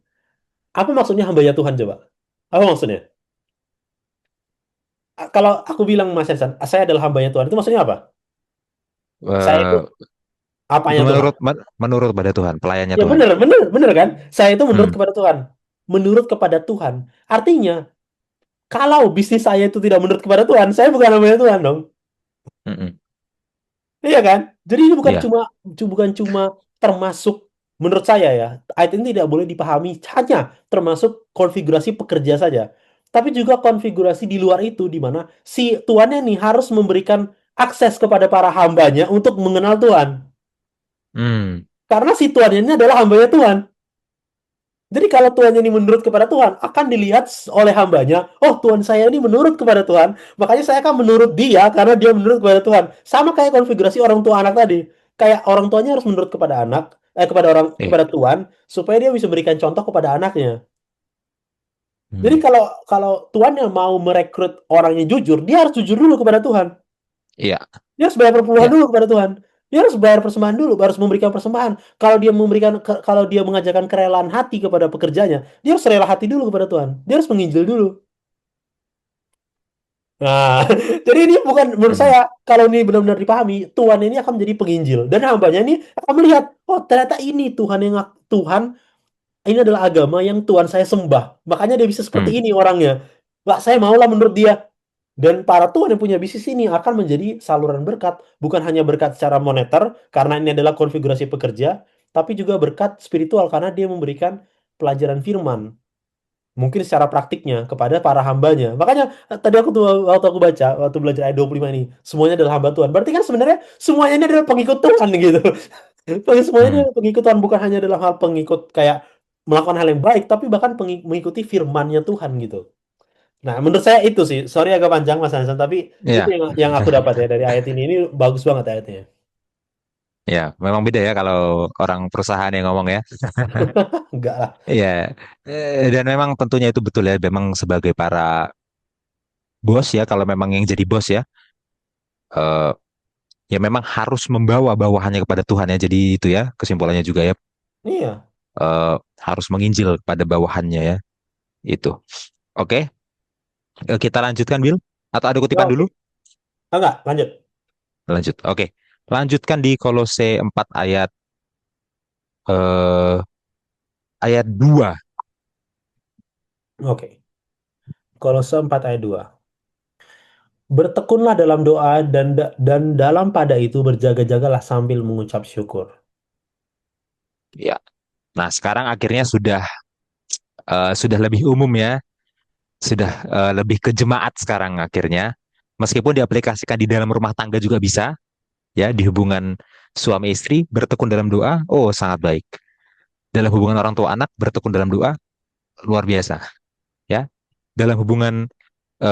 Speaker 1: apa maksudnya hambanya Tuhan coba? Apa maksudnya? Kalau aku bilang Mas Yansan, saya adalah hambanya Tuhan, itu maksudnya apa? Saya itu
Speaker 2: Eh,
Speaker 1: apanya Tuhan?
Speaker 2: menurut pada Tuhan, pelayannya
Speaker 1: Ya
Speaker 2: Tuhan.
Speaker 1: benar, benar, benar kan? Saya itu menurut
Speaker 2: Hmm.
Speaker 1: kepada Tuhan. Menurut kepada Tuhan. Artinya, kalau bisnis saya itu tidak menurut kepada Tuhan, saya bukan hambanya Tuhan dong.
Speaker 2: Mm-mm.
Speaker 1: Iya kan? Jadi ini bukan
Speaker 2: Iya.
Speaker 1: cuma bukan cuma termasuk menurut saya ya, ayat ini tidak boleh dipahami hanya termasuk konfigurasi pekerja saja. Tapi juga konfigurasi di luar itu di mana si tuannya nih harus memberikan akses kepada para hambanya untuk mengenal Tuhan.
Speaker 2: Hmm.
Speaker 1: Karena si tuannya ini adalah hambanya Tuhan. Jadi kalau tuannya ini menurut kepada Tuhan, akan dilihat oleh hambanya, oh Tuhan saya ini menurut kepada Tuhan, makanya saya akan menurut dia karena dia menurut kepada Tuhan. Sama kayak konfigurasi orang tua anak tadi. Kayak orang tuanya harus menurut kepada anak,
Speaker 2: Eh.
Speaker 1: kepada Tuhan, supaya dia bisa berikan contoh kepada anaknya. Jadi
Speaker 2: Hmm.
Speaker 1: kalau kalau tuannya mau merekrut orang yang jujur, dia harus jujur dulu kepada Tuhan.
Speaker 2: Iya.
Speaker 1: Dia harus bayar perpuluhan
Speaker 2: Iya.
Speaker 1: dulu kepada Tuhan. Dia harus bayar persembahan dulu, harus memberikan persembahan. Kalau dia mengajarkan kerelaan hati kepada pekerjanya, dia harus rela hati dulu kepada Tuhan. Dia harus menginjil dulu. Nah, jadi ini bukan menurut
Speaker 2: Hmm.
Speaker 1: saya kalau ini benar-benar dipahami, Tuhan ini akan menjadi penginjil dan hambanya ini akan melihat, oh ternyata ini Tuhan ini adalah agama yang Tuhan saya sembah. Makanya dia bisa seperti
Speaker 2: Hmm.
Speaker 1: ini orangnya. Wah, saya maulah menurut dia. Dan para Tuhan yang punya bisnis ini akan menjadi saluran berkat, bukan hanya berkat secara moneter karena ini adalah konfigurasi pekerja, tapi juga berkat spiritual karena dia memberikan pelajaran firman, mungkin secara praktiknya kepada para hambanya. Makanya tadi aku tuh waktu aku baca, waktu belajar ayat 25 ini, semuanya adalah hamba Tuhan. Berarti kan sebenarnya semuanya ini adalah pengikut Tuhan gitu. Semuanya ini
Speaker 2: Hmm.
Speaker 1: adalah pengikut Tuhan, bukan hanya dalam hal pengikut kayak melakukan hal yang baik, tapi bahkan mengikuti firman-Nya Tuhan gitu. Nah, menurut saya itu sih, sorry agak panjang Mas Hansen, tapi itu
Speaker 2: Ya,
Speaker 1: yang aku dapat ya dari ayat ini. Ini bagus banget ayatnya.
Speaker 2: ya, memang beda ya kalau orang perusahaan yang ngomong ya.
Speaker 1: Enggak lah.
Speaker 2: Iya, dan memang tentunya itu betul ya. Memang sebagai para bos ya, kalau memang yang jadi bos ya, eh, ya memang harus membawa bawahannya kepada Tuhan ya. Jadi itu ya kesimpulannya juga ya,
Speaker 1: Iya.
Speaker 2: eh, harus menginjil kepada bawahannya ya. Itu. Oke, kita lanjutkan Bill. Atau ada
Speaker 1: Ya,
Speaker 2: kutipan
Speaker 1: oke.
Speaker 2: dulu?
Speaker 1: Enggak, lanjut.
Speaker 2: Lanjut. Oke, lanjutkan di Kolose 4 eh, ayat 2.
Speaker 1: Oke. Kolose 4 ayat 2. Bertekunlah dalam doa dan dalam pada itu berjaga-jagalah sambil mengucap syukur.
Speaker 2: Ya. Nah, sekarang akhirnya sudah lebih umum ya, sudah lebih ke jemaat sekarang akhirnya. Meskipun diaplikasikan di dalam rumah tangga juga bisa, ya, di hubungan suami istri bertekun dalam doa, oh sangat baik. Dalam hubungan orang tua anak bertekun dalam doa, luar biasa, ya. Dalam hubungan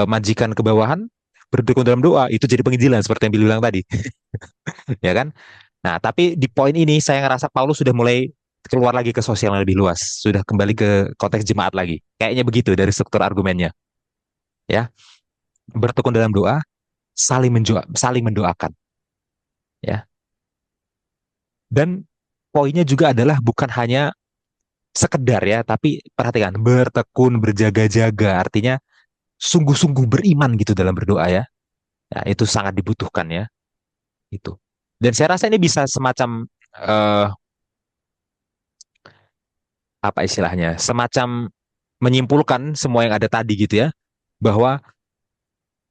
Speaker 2: majikan ke bawahan bertekun dalam doa, itu jadi penginjilan seperti yang Billy bilang tadi, ya kan? Nah, tapi di poin ini saya ngerasa Paulus sudah mulai keluar lagi ke sosial yang lebih luas, sudah kembali ke konteks jemaat lagi. Kayaknya begitu dari struktur argumennya, ya. Bertekun dalam doa, saling mendoakan, ya. Dan poinnya juga adalah bukan hanya sekedar ya, tapi perhatikan, bertekun, berjaga-jaga, artinya sungguh-sungguh beriman gitu dalam berdoa ya. Nah, itu sangat dibutuhkan ya, itu. Dan saya rasa ini bisa semacam eh, apa istilahnya? Semacam menyimpulkan semua yang ada tadi gitu ya, bahwa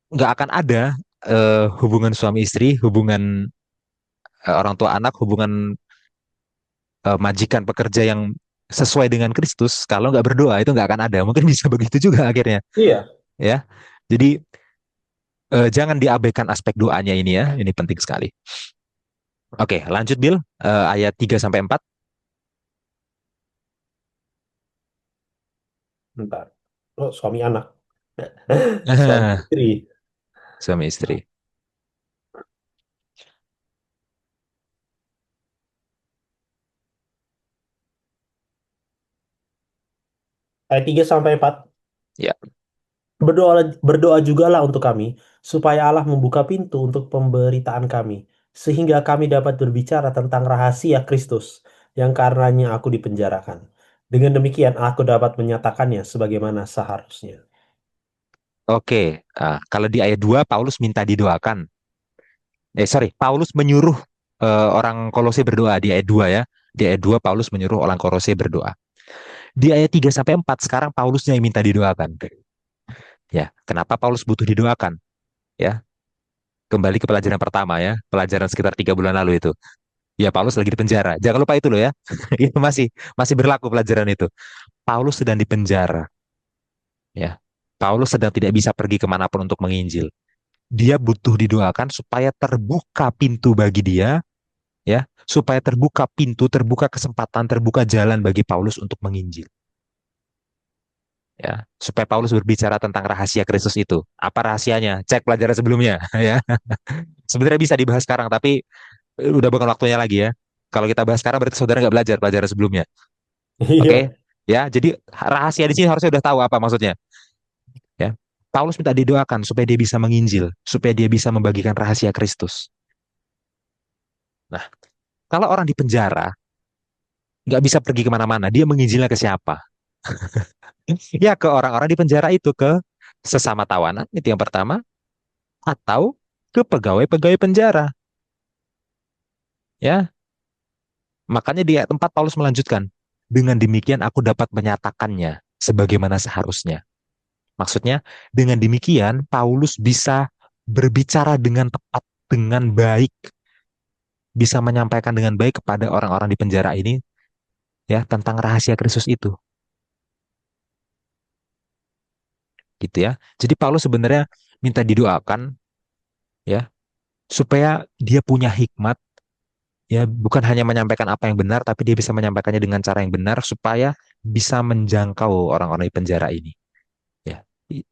Speaker 2: nggak akan ada hubungan suami istri, hubungan orang tua anak, hubungan majikan pekerja yang sesuai dengan Kristus kalau nggak berdoa itu nggak akan ada. Mungkin bisa begitu juga akhirnya,
Speaker 1: Iya.
Speaker 2: ya. Jadi jangan diabaikan aspek doanya ini ya, ini penting sekali. Oke, lanjut Bill. Ayat 3 sampai 4.
Speaker 1: Bentar. Oh, suami anak. Suami istri.
Speaker 2: Suami istri.
Speaker 1: Ayat 3 sampai 4.
Speaker 2: Ya.
Speaker 1: Berdoa, berdoa jugalah untuk kami, supaya Allah membuka pintu untuk pemberitaan kami, sehingga kami dapat berbicara tentang rahasia Kristus, yang karenanya aku dipenjarakan. Dengan demikian, aku dapat menyatakannya sebagaimana seharusnya.
Speaker 2: Oke, kalau di ayat 2 Paulus minta didoakan. Sorry, Paulus menyuruh orang Kolose berdoa di ayat 2 ya. Di ayat 2 Paulus menyuruh orang Kolose berdoa. Di ayat 3 sampai 4 sekarang Paulusnya yang minta didoakan. Ya, kenapa Paulus butuh didoakan? Ya, kembali ke pelajaran pertama ya, pelajaran sekitar 3 bulan lalu itu. Ya, Paulus lagi di penjara. Jangan lupa itu loh ya. Itu masih masih berlaku pelajaran itu. Paulus sedang di penjara. Ya, Paulus sedang tidak bisa pergi kemanapun untuk menginjil. Dia butuh didoakan supaya terbuka pintu bagi dia, ya, supaya terbuka pintu, terbuka kesempatan, terbuka jalan bagi Paulus untuk menginjil. Ya, supaya Paulus berbicara tentang rahasia Kristus itu. Apa rahasianya? Cek pelajaran sebelumnya, ya. Sebenarnya bisa dibahas sekarang, tapi udah bukan waktunya lagi ya. Kalau kita bahas sekarang berarti saudara nggak belajar pelajaran sebelumnya. Oke?
Speaker 1: Iya.
Speaker 2: Ya, jadi rahasia di sini harusnya udah tahu apa maksudnya. Ya, Paulus minta didoakan supaya dia bisa menginjil, supaya dia bisa membagikan rahasia Kristus. Nah, kalau orang di penjara nggak bisa pergi kemana-mana, dia menginjilnya ke siapa? Ya ke orang-orang di penjara itu, ke sesama tawanan, itu yang pertama, atau ke pegawai-pegawai penjara. Ya, makanya di ayat 4 Paulus melanjutkan, dengan demikian aku dapat menyatakannya sebagaimana seharusnya. Maksudnya, dengan demikian Paulus bisa berbicara dengan tepat, dengan baik, bisa menyampaikan dengan baik kepada orang-orang di penjara ini ya tentang rahasia Kristus itu. gitu ya. Jadi Paulus sebenarnya minta didoakan ya supaya dia punya hikmat ya, bukan hanya menyampaikan apa yang benar tapi dia bisa menyampaikannya dengan cara yang benar supaya bisa menjangkau orang-orang di penjara ini ya.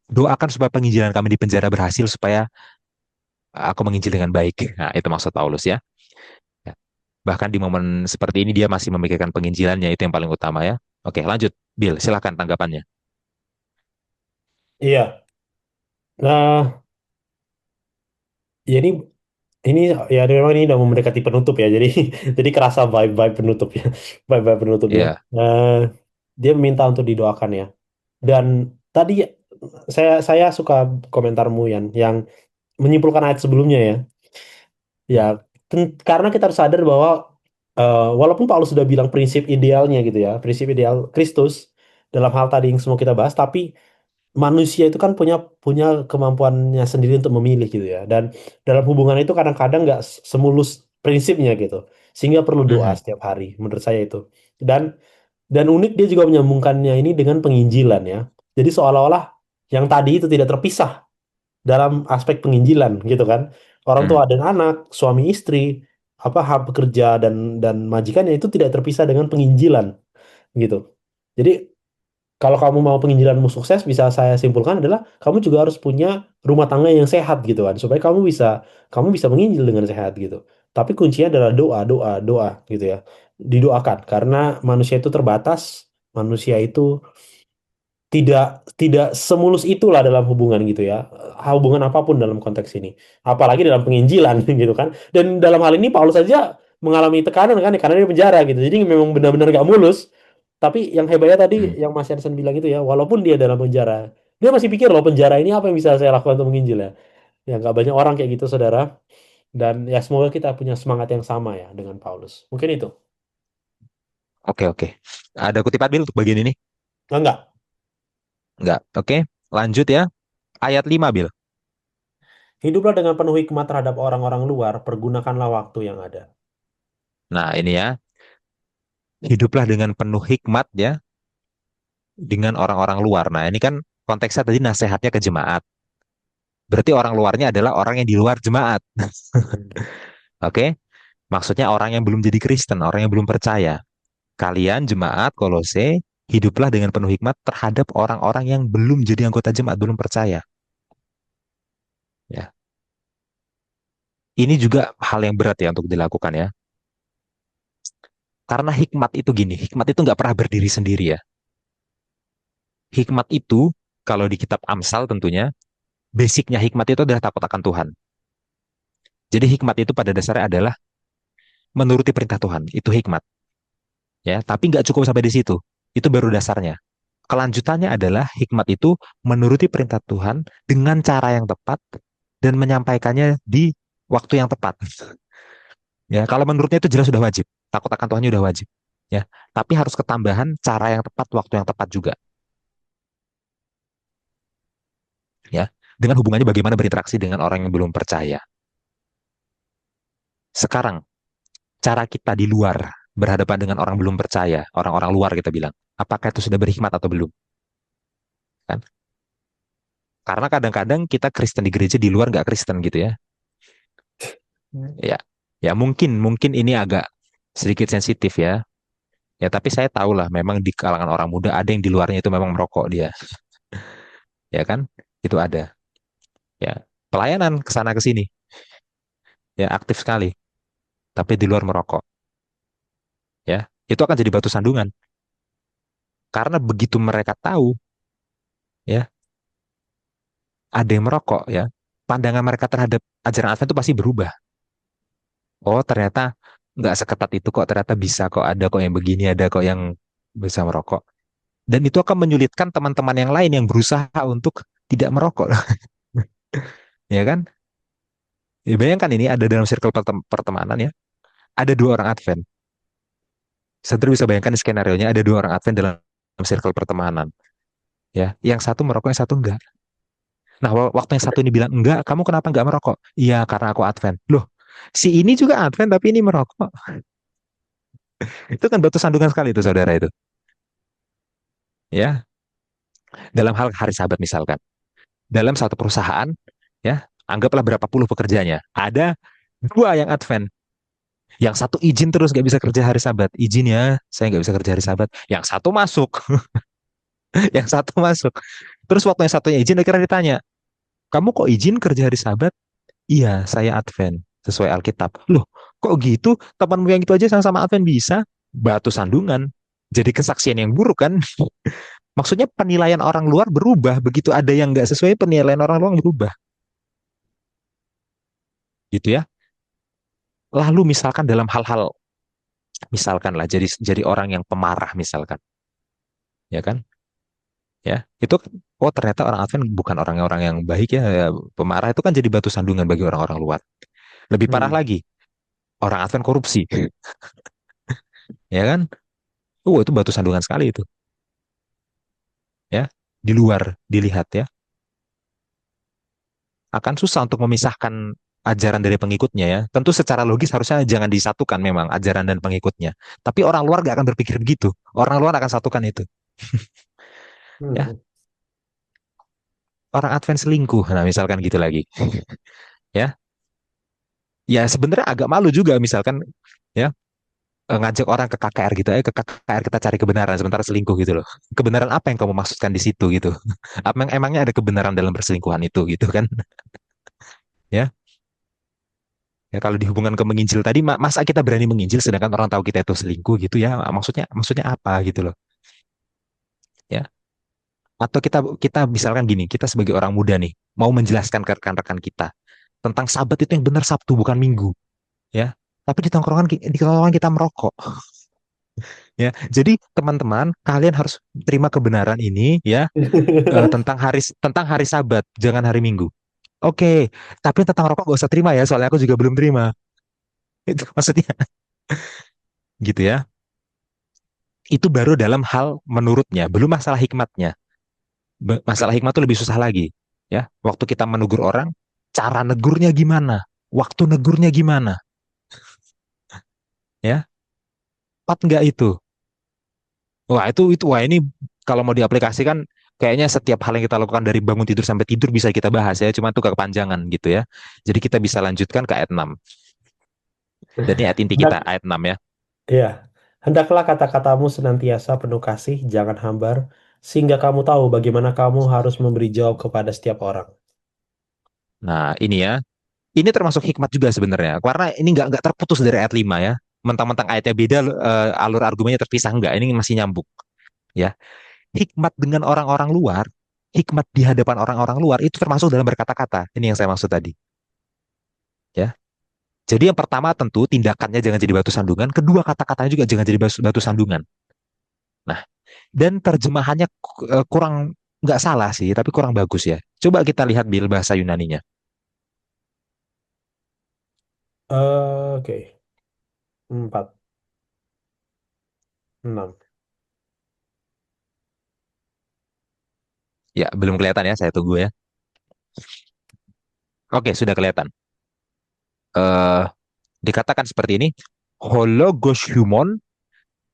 Speaker 2: Doakan supaya penginjilan kami di penjara berhasil supaya aku menginjil dengan baik. Nah, itu maksud Paulus ya. Ya. Bahkan di momen seperti ini dia masih memikirkan penginjilannya, itu yang paling utama ya. Oke, lanjut. Bill, silakan tanggapannya.
Speaker 1: Iya. Nah, ya ini ya memang ini udah mau mendekati penutup ya. Jadi jadi kerasa vibe-vibe penutup ya. Vibe-vibe penutupnya.
Speaker 2: Ya.
Speaker 1: Nah, dia minta untuk didoakan ya. Dan tadi saya suka komentarmu yang menyimpulkan ayat sebelumnya ya. Ya, karena kita harus sadar bahwa walaupun Paulus sudah bilang prinsip idealnya gitu ya, prinsip ideal Kristus dalam hal tadi yang semua kita bahas, tapi manusia itu kan punya punya kemampuannya sendiri untuk memilih gitu ya. Dan dalam hubungan itu kadang-kadang nggak semulus prinsipnya gitu. Sehingga perlu doa
Speaker 2: Mhm.
Speaker 1: setiap hari, menurut saya itu. Dan dan unik dia juga menyambungkannya ini dengan penginjilan ya. Jadi seolah-olah yang tadi itu tidak terpisah dalam aspek penginjilan gitu kan. Orang tua
Speaker 2: Mhm.
Speaker 1: dan anak, suami istri, apa hak pekerja dan majikannya itu tidak terpisah dengan penginjilan gitu. Jadi kalau kamu mau penginjilanmu sukses, bisa saya simpulkan adalah kamu juga harus punya rumah tangga yang sehat gitu kan, supaya kamu bisa menginjil dengan sehat gitu. Tapi kuncinya adalah doa, doa, doa gitu ya. Didoakan karena manusia itu terbatas, manusia itu tidak tidak semulus itulah dalam hubungan gitu ya. Hubungan apapun dalam konteks ini, apalagi dalam penginjilan gitu kan. Dan dalam hal ini Paulus saja mengalami tekanan kan karena dia penjara gitu, jadi memang benar-benar gak mulus. Tapi yang hebatnya tadi
Speaker 2: Mhm.
Speaker 1: yang Mas Yansen bilang itu ya, walaupun dia dalam penjara, dia masih pikir loh penjara ini apa yang bisa saya lakukan untuk menginjil ya. Ya nggak banyak orang kayak gitu saudara. Dan ya semoga kita punya semangat yang sama ya dengan Paulus, mungkin itu.
Speaker 2: Oke, oke. Ada kutipan Bill untuk bagian ini?
Speaker 1: Enggak.
Speaker 2: Enggak. Oke, lanjut ya. Ayat 5 Bill.
Speaker 1: Hiduplah dengan penuh hikmat terhadap orang-orang luar, pergunakanlah waktu yang ada.
Speaker 2: Nah, ini ya. Hiduplah dengan penuh hikmat ya dengan orang-orang luar. Nah, ini kan konteksnya tadi nasihatnya ke jemaat. Berarti orang luarnya adalah orang yang di luar jemaat.
Speaker 1: Hmm.
Speaker 2: Oke? Maksudnya orang yang belum jadi Kristen, orang yang belum percaya. Kalian jemaat Kolose, hiduplah dengan penuh hikmat terhadap orang-orang yang belum jadi anggota jemaat, belum percaya. Ya. Ini juga hal yang berat ya untuk dilakukan ya. Karena hikmat itu gini, hikmat itu nggak pernah berdiri sendiri ya. Hikmat itu, kalau di kitab Amsal tentunya, basicnya hikmat itu adalah takut akan Tuhan. Jadi hikmat itu pada dasarnya adalah menuruti perintah Tuhan. Itu hikmat. Ya, tapi nggak cukup sampai di situ. Itu baru dasarnya. Kelanjutannya adalah hikmat itu menuruti perintah Tuhan dengan cara yang tepat dan menyampaikannya di waktu yang tepat. Ya, kalau menurutnya itu jelas sudah wajib. Takut akan Tuhannya sudah wajib. Ya, tapi harus ketambahan cara yang tepat, waktu yang tepat juga. Ya, dengan hubungannya bagaimana berinteraksi dengan orang yang belum percaya. Sekarang, cara kita di luar berhadapan dengan orang belum percaya, orang-orang luar kita bilang, apakah itu sudah berhikmat atau belum? Kan? Karena kadang-kadang kita Kristen di gereja di luar nggak Kristen gitu ya. Ya, ya mungkin mungkin ini agak sedikit sensitif ya. Ya tapi saya tahu lah memang di kalangan orang muda ada yang di luarnya itu memang merokok dia, ya kan? Itu ada. Ya, pelayanan ke sana ke sini, ya aktif sekali, tapi di luar merokok, ya. Itu akan jadi batu sandungan karena begitu mereka tahu, ya, ada yang merokok, ya, pandangan mereka terhadap ajaran Advent itu pasti berubah. Oh, ternyata nggak seketat itu kok, ternyata bisa kok, ada kok yang begini, ada kok yang bisa merokok. Dan itu akan menyulitkan teman-teman yang lain yang berusaha untuk tidak merokok. Ya kan? Ya, bayangkan ini ada dalam circle pertemanan ya. Ada dua orang Advent. Saudara bisa bayangkan skenario-nya ada dua orang Advent dalam circle pertemanan. Ya, yang satu merokok, yang satu enggak. Nah, waktu yang satu ini bilang enggak, kamu kenapa enggak merokok? Iya, karena aku Advent. Loh, si ini juga Advent tapi ini merokok. Itu kan batu sandungan sekali itu saudara itu. Ya, dalam hal hari Sabat misalkan. dalam satu perusahaan, ya, anggaplah berapa puluh pekerjanya. Ada dua yang advent. Yang satu izin terus nggak bisa kerja hari Sabat. Izin ya, saya nggak bisa kerja hari Sabat. Yang satu masuk, yang satu masuk. Terus waktu yang satunya izin, akhirnya ditanya, kamu kok izin kerja hari Sabat? Iya, saya advent sesuai Alkitab. Loh, kok gitu? Temanmu yang itu aja sama-sama advent bisa? Batu sandungan. Jadi kesaksian yang buruk kan? Maksudnya penilaian orang luar berubah. Begitu ada yang nggak sesuai, penilaian orang luar berubah. Gitu ya. Lalu misalkan dalam hal-hal, misalkan lah jadi orang yang pemarah misalkan, ya kan? Ya, itu oh ternyata orang Advent bukan orang-orang yang baik ya. Ya, pemarah itu kan jadi batu sandungan bagi orang-orang luar. Lebih parah
Speaker 1: Hmm.
Speaker 2: lagi, orang Advent korupsi, ya kan? Itu batu sandungan sekali itu, ya. Di luar dilihat ya, akan susah untuk memisahkan ajaran dari pengikutnya ya. Tentu secara logis harusnya jangan disatukan memang ajaran dan pengikutnya. Tapi orang luar gak akan berpikir begitu. Orang luar akan satukan itu, ya.
Speaker 1: Hmm.
Speaker 2: Orang Advent selingkuh, nah misalkan gitu lagi, ya. Ya sebenarnya agak malu juga misalkan, ya, ngajak orang ke KKR gitu, ke KKR kita cari kebenaran sementara selingkuh gitu loh. Kebenaran apa yang kamu maksudkan di situ gitu? Apa emangnya ada kebenaran dalam perselingkuhan itu gitu kan? Ya, ya kalau dihubungkan ke menginjil tadi, masa kita berani menginjil sedangkan orang tahu kita itu selingkuh gitu ya? Maksudnya apa gitu loh? Ya, atau kita kita misalkan gini, kita sebagai orang muda nih mau menjelaskan ke rekan-rekan kita tentang Sabat itu yang benar Sabtu bukan Minggu, ya. Tapi di tongkrongan kita merokok. Ya, jadi teman-teman, kalian harus terima kebenaran ini ya, tentang hari Sabat, jangan hari Minggu. Oke, tapi tentang rokok gak usah terima ya, soalnya aku juga belum terima. Itu maksudnya gitu ya. Itu baru dalam hal menurutnya, belum masalah hikmatnya. Masalah hikmat itu lebih susah lagi. Ya, waktu kita menegur orang, cara negurnya gimana? Waktu negurnya gimana? Ya, tepat nggak itu? Wah ini kalau mau diaplikasikan, kayaknya setiap hal yang kita lakukan dari bangun tidur sampai tidur bisa kita bahas ya, cuma itu kepanjangan gitu ya. Jadi kita bisa lanjutkan ke ayat 6. Dan ini ayat inti kita,
Speaker 1: Hendak,
Speaker 2: ayat 6 ya.
Speaker 1: ya, hendaklah kata-katamu senantiasa penuh kasih, jangan hambar, sehingga kamu tahu bagaimana kamu harus memberi jawab kepada setiap orang.
Speaker 2: Nah, ini ya. Ini termasuk hikmat juga sebenarnya. Karena ini nggak terputus dari ayat 5 ya. Mentang-mentang ayatnya beda, alur argumennya terpisah enggak. Ini masih nyambung ya. Hikmat dengan orang-orang luar, hikmat di hadapan orang-orang luar itu termasuk dalam berkata-kata. Ini yang saya maksud tadi, ya. Jadi yang pertama tentu tindakannya jangan jadi batu sandungan, kedua kata-katanya juga jangan jadi batu sandungan. Nah, dan terjemahannya kurang nggak salah sih, tapi kurang bagus ya. Coba kita lihat bil bahasa Yunaninya.
Speaker 1: Oke, 4, 6.
Speaker 2: Ya, belum kelihatan ya, saya tunggu ya. Oke, sudah kelihatan. Eh, dikatakan seperti ini, hologos humon,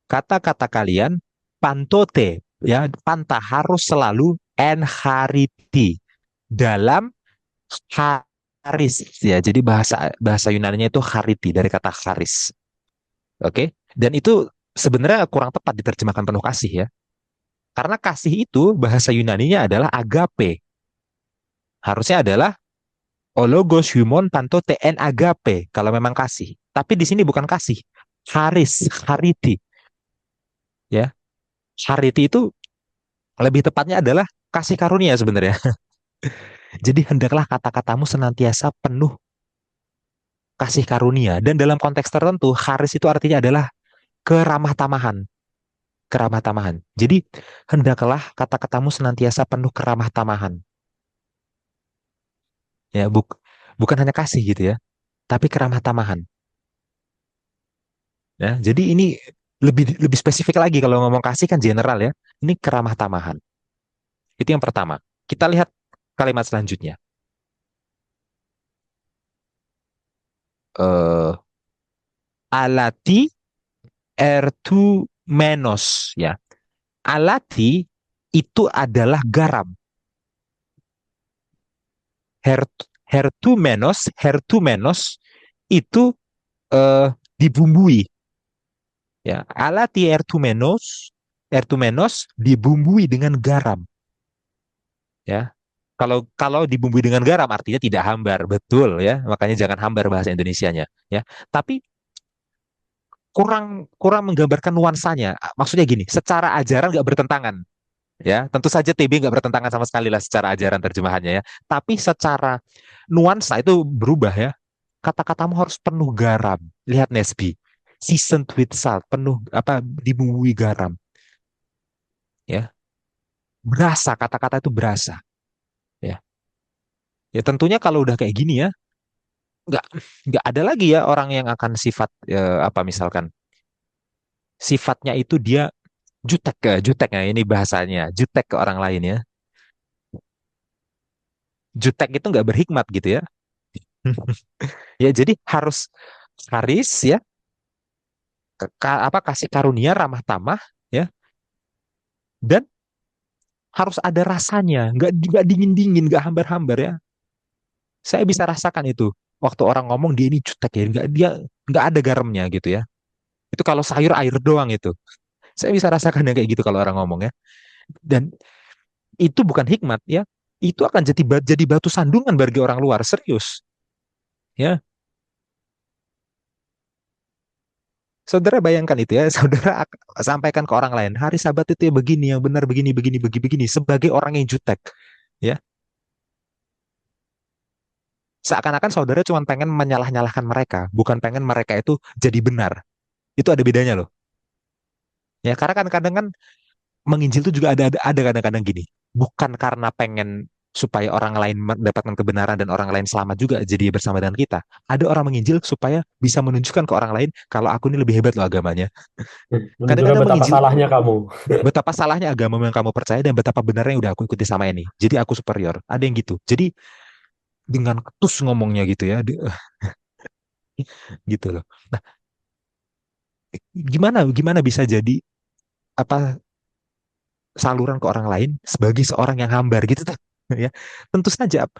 Speaker 2: kata-kata kalian, pantote, ya, panta harus selalu enhariti dalam haris, ya. Jadi bahasa bahasa Yunaninya itu hariti dari kata haris. Oke. Dan itu sebenarnya kurang tepat diterjemahkan penuh kasih ya. Karena kasih itu bahasa Yunaninya adalah agape. Harusnya adalah ologos humon panto ten agape kalau memang kasih. Tapi di sini bukan kasih. Haris, hariti ya. Hariti itu lebih tepatnya adalah kasih karunia sebenarnya. Jadi hendaklah kata-katamu senantiasa penuh kasih karunia. Dan dalam konteks tertentu, haris itu artinya adalah keramah tamahan. Keramah tamahan. Jadi, hendaklah kata-katamu senantiasa penuh keramah tamahan. Ya, bukan hanya kasih gitu ya, tapi keramah tamahan. Ya, jadi ini lebih lebih spesifik lagi kalau ngomong kasih kan general ya. Ini keramah tamahan. Itu yang pertama. Kita lihat kalimat selanjutnya. Eh, alati ertu menos ya. Alati itu adalah garam. Her Hertumenos itu dibumbui, ya. Alati Hertumenos dibumbui dengan garam, ya. Kalau kalau dibumbui dengan garam artinya tidak hambar, betul ya. Makanya jangan hambar bahasa Indonesianya, ya. Tapi kurang kurang menggambarkan nuansanya. Maksudnya gini, secara ajaran nggak bertentangan, ya. Tentu saja TB nggak bertentangan sama sekali lah secara ajaran terjemahannya, ya. Tapi secara nuansa itu berubah, ya. Kata-katamu harus penuh garam. Lihat Nesby, seasoned with salt, penuh apa dibumbui garam, ya. Berasa, kata-kata itu berasa, ya. Ya tentunya kalau udah kayak gini, ya, nggak nggak ada lagi ya orang yang akan sifat apa misalkan sifatnya itu dia jutek ya, ini bahasanya jutek ke orang lain, ya. Jutek itu nggak berhikmat gitu ya. Ya jadi harus karis, ya, apa kasih karunia ramah tamah, ya, dan harus ada rasanya, nggak dingin dingin, nggak hambar hambar, ya. Saya bisa rasakan itu waktu orang ngomong dia ini jutek ya, nggak ada garamnya gitu ya. Itu kalau sayur air doang itu. Saya bisa rasakan yang kayak gitu kalau orang ngomong, ya. Dan itu bukan hikmat, ya. Itu akan jadi batu sandungan bagi orang luar, serius, ya. Saudara bayangkan itu, ya. Saudara sampaikan ke orang lain, hari Sabat itu ya begini, yang benar begini, begini, begini, begini, sebagai orang yang jutek, ya. Seakan-akan saudara cuma pengen menyalah-nyalahkan mereka, bukan pengen mereka itu jadi benar. Itu ada bedanya loh. Ya, karena kan kadang kan menginjil itu juga ada kadang-kadang gini. Bukan karena pengen supaya orang lain mendapatkan kebenaran dan orang lain selamat juga jadi bersama dengan kita. Ada orang menginjil supaya bisa menunjukkan ke orang lain kalau aku ini lebih hebat loh agamanya.
Speaker 1: Menunjukkan
Speaker 2: Kadang-kadang
Speaker 1: betapa
Speaker 2: menginjil
Speaker 1: salahnya kamu.
Speaker 2: betapa salahnya agama yang kamu percaya dan betapa benarnya yang udah aku ikuti sama ini. Jadi aku superior. Ada yang gitu. Jadi dengan ketus ngomongnya gitu ya, gitu loh. Nah, gimana gimana bisa jadi apa saluran ke orang lain sebagai seorang yang hambar gitu tuh, ya. Tentu saja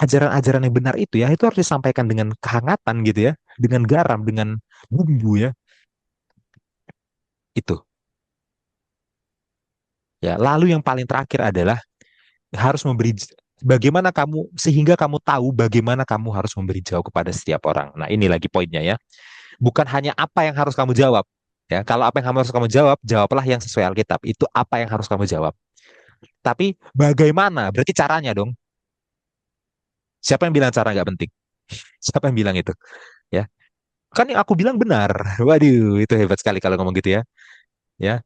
Speaker 2: ajaran-ajaran yang benar itu, ya, itu harus disampaikan dengan kehangatan gitu ya, dengan garam, dengan bumbu, ya, itu, ya. Lalu yang paling terakhir adalah harus memberi bagaimana kamu sehingga kamu tahu bagaimana kamu harus memberi jawab kepada setiap orang. Nah, ini lagi poinnya, ya. Bukan hanya apa yang harus kamu jawab, ya. Kalau apa yang harus kamu jawab, jawablah yang sesuai Alkitab. Itu apa yang harus kamu jawab. Tapi bagaimana? Berarti caranya dong. Siapa yang bilang cara nggak penting? Siapa yang bilang itu? Ya, kan yang aku bilang benar. Waduh, itu hebat sekali kalau ngomong gitu, ya. Ya,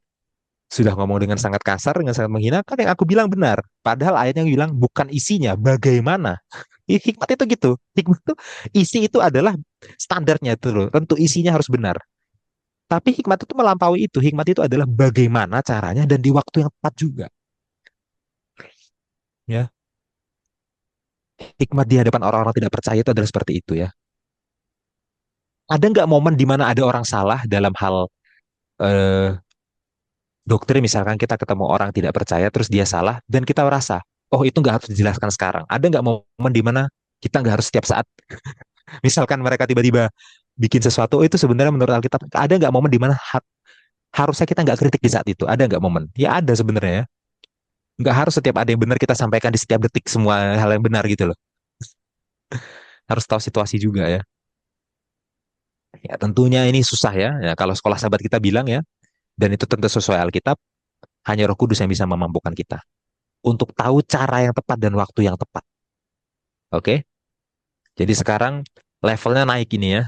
Speaker 2: sudah ngomong dengan sangat kasar, dengan sangat menghina, kan yang aku bilang benar. Padahal ayatnya bilang bukan isinya, bagaimana. Hikmat itu gitu. Hikmat itu isi itu adalah standarnya itu loh. Tentu isinya harus benar. Tapi hikmat itu melampaui itu. Hikmat itu adalah bagaimana caranya dan di waktu yang tepat juga. Ya, hikmat di hadapan orang-orang tidak percaya itu adalah seperti itu, ya. Ada nggak momen di mana ada orang salah dalam hal eh, doktrin, misalkan kita ketemu orang tidak percaya terus dia salah dan kita merasa oh itu nggak harus dijelaskan sekarang. Ada nggak momen di mana kita nggak harus setiap saat misalkan mereka tiba-tiba bikin sesuatu, oh, itu sebenarnya menurut Alkitab, ada nggak momen di mana harusnya kita nggak kritik di saat itu? Ada nggak momen? Ya ada sebenarnya, ya. Nggak harus setiap ada yang benar kita sampaikan di setiap detik semua hal yang benar gitu loh. Harus tahu situasi juga, ya. Ya tentunya ini susah, ya. Ya kalau sekolah sahabat kita bilang, ya, dan itu tentu sesuai Alkitab, hanya Roh Kudus yang bisa memampukan kita untuk tahu cara yang tepat dan waktu yang tepat. Oke? Jadi sekarang levelnya naik ini, ya.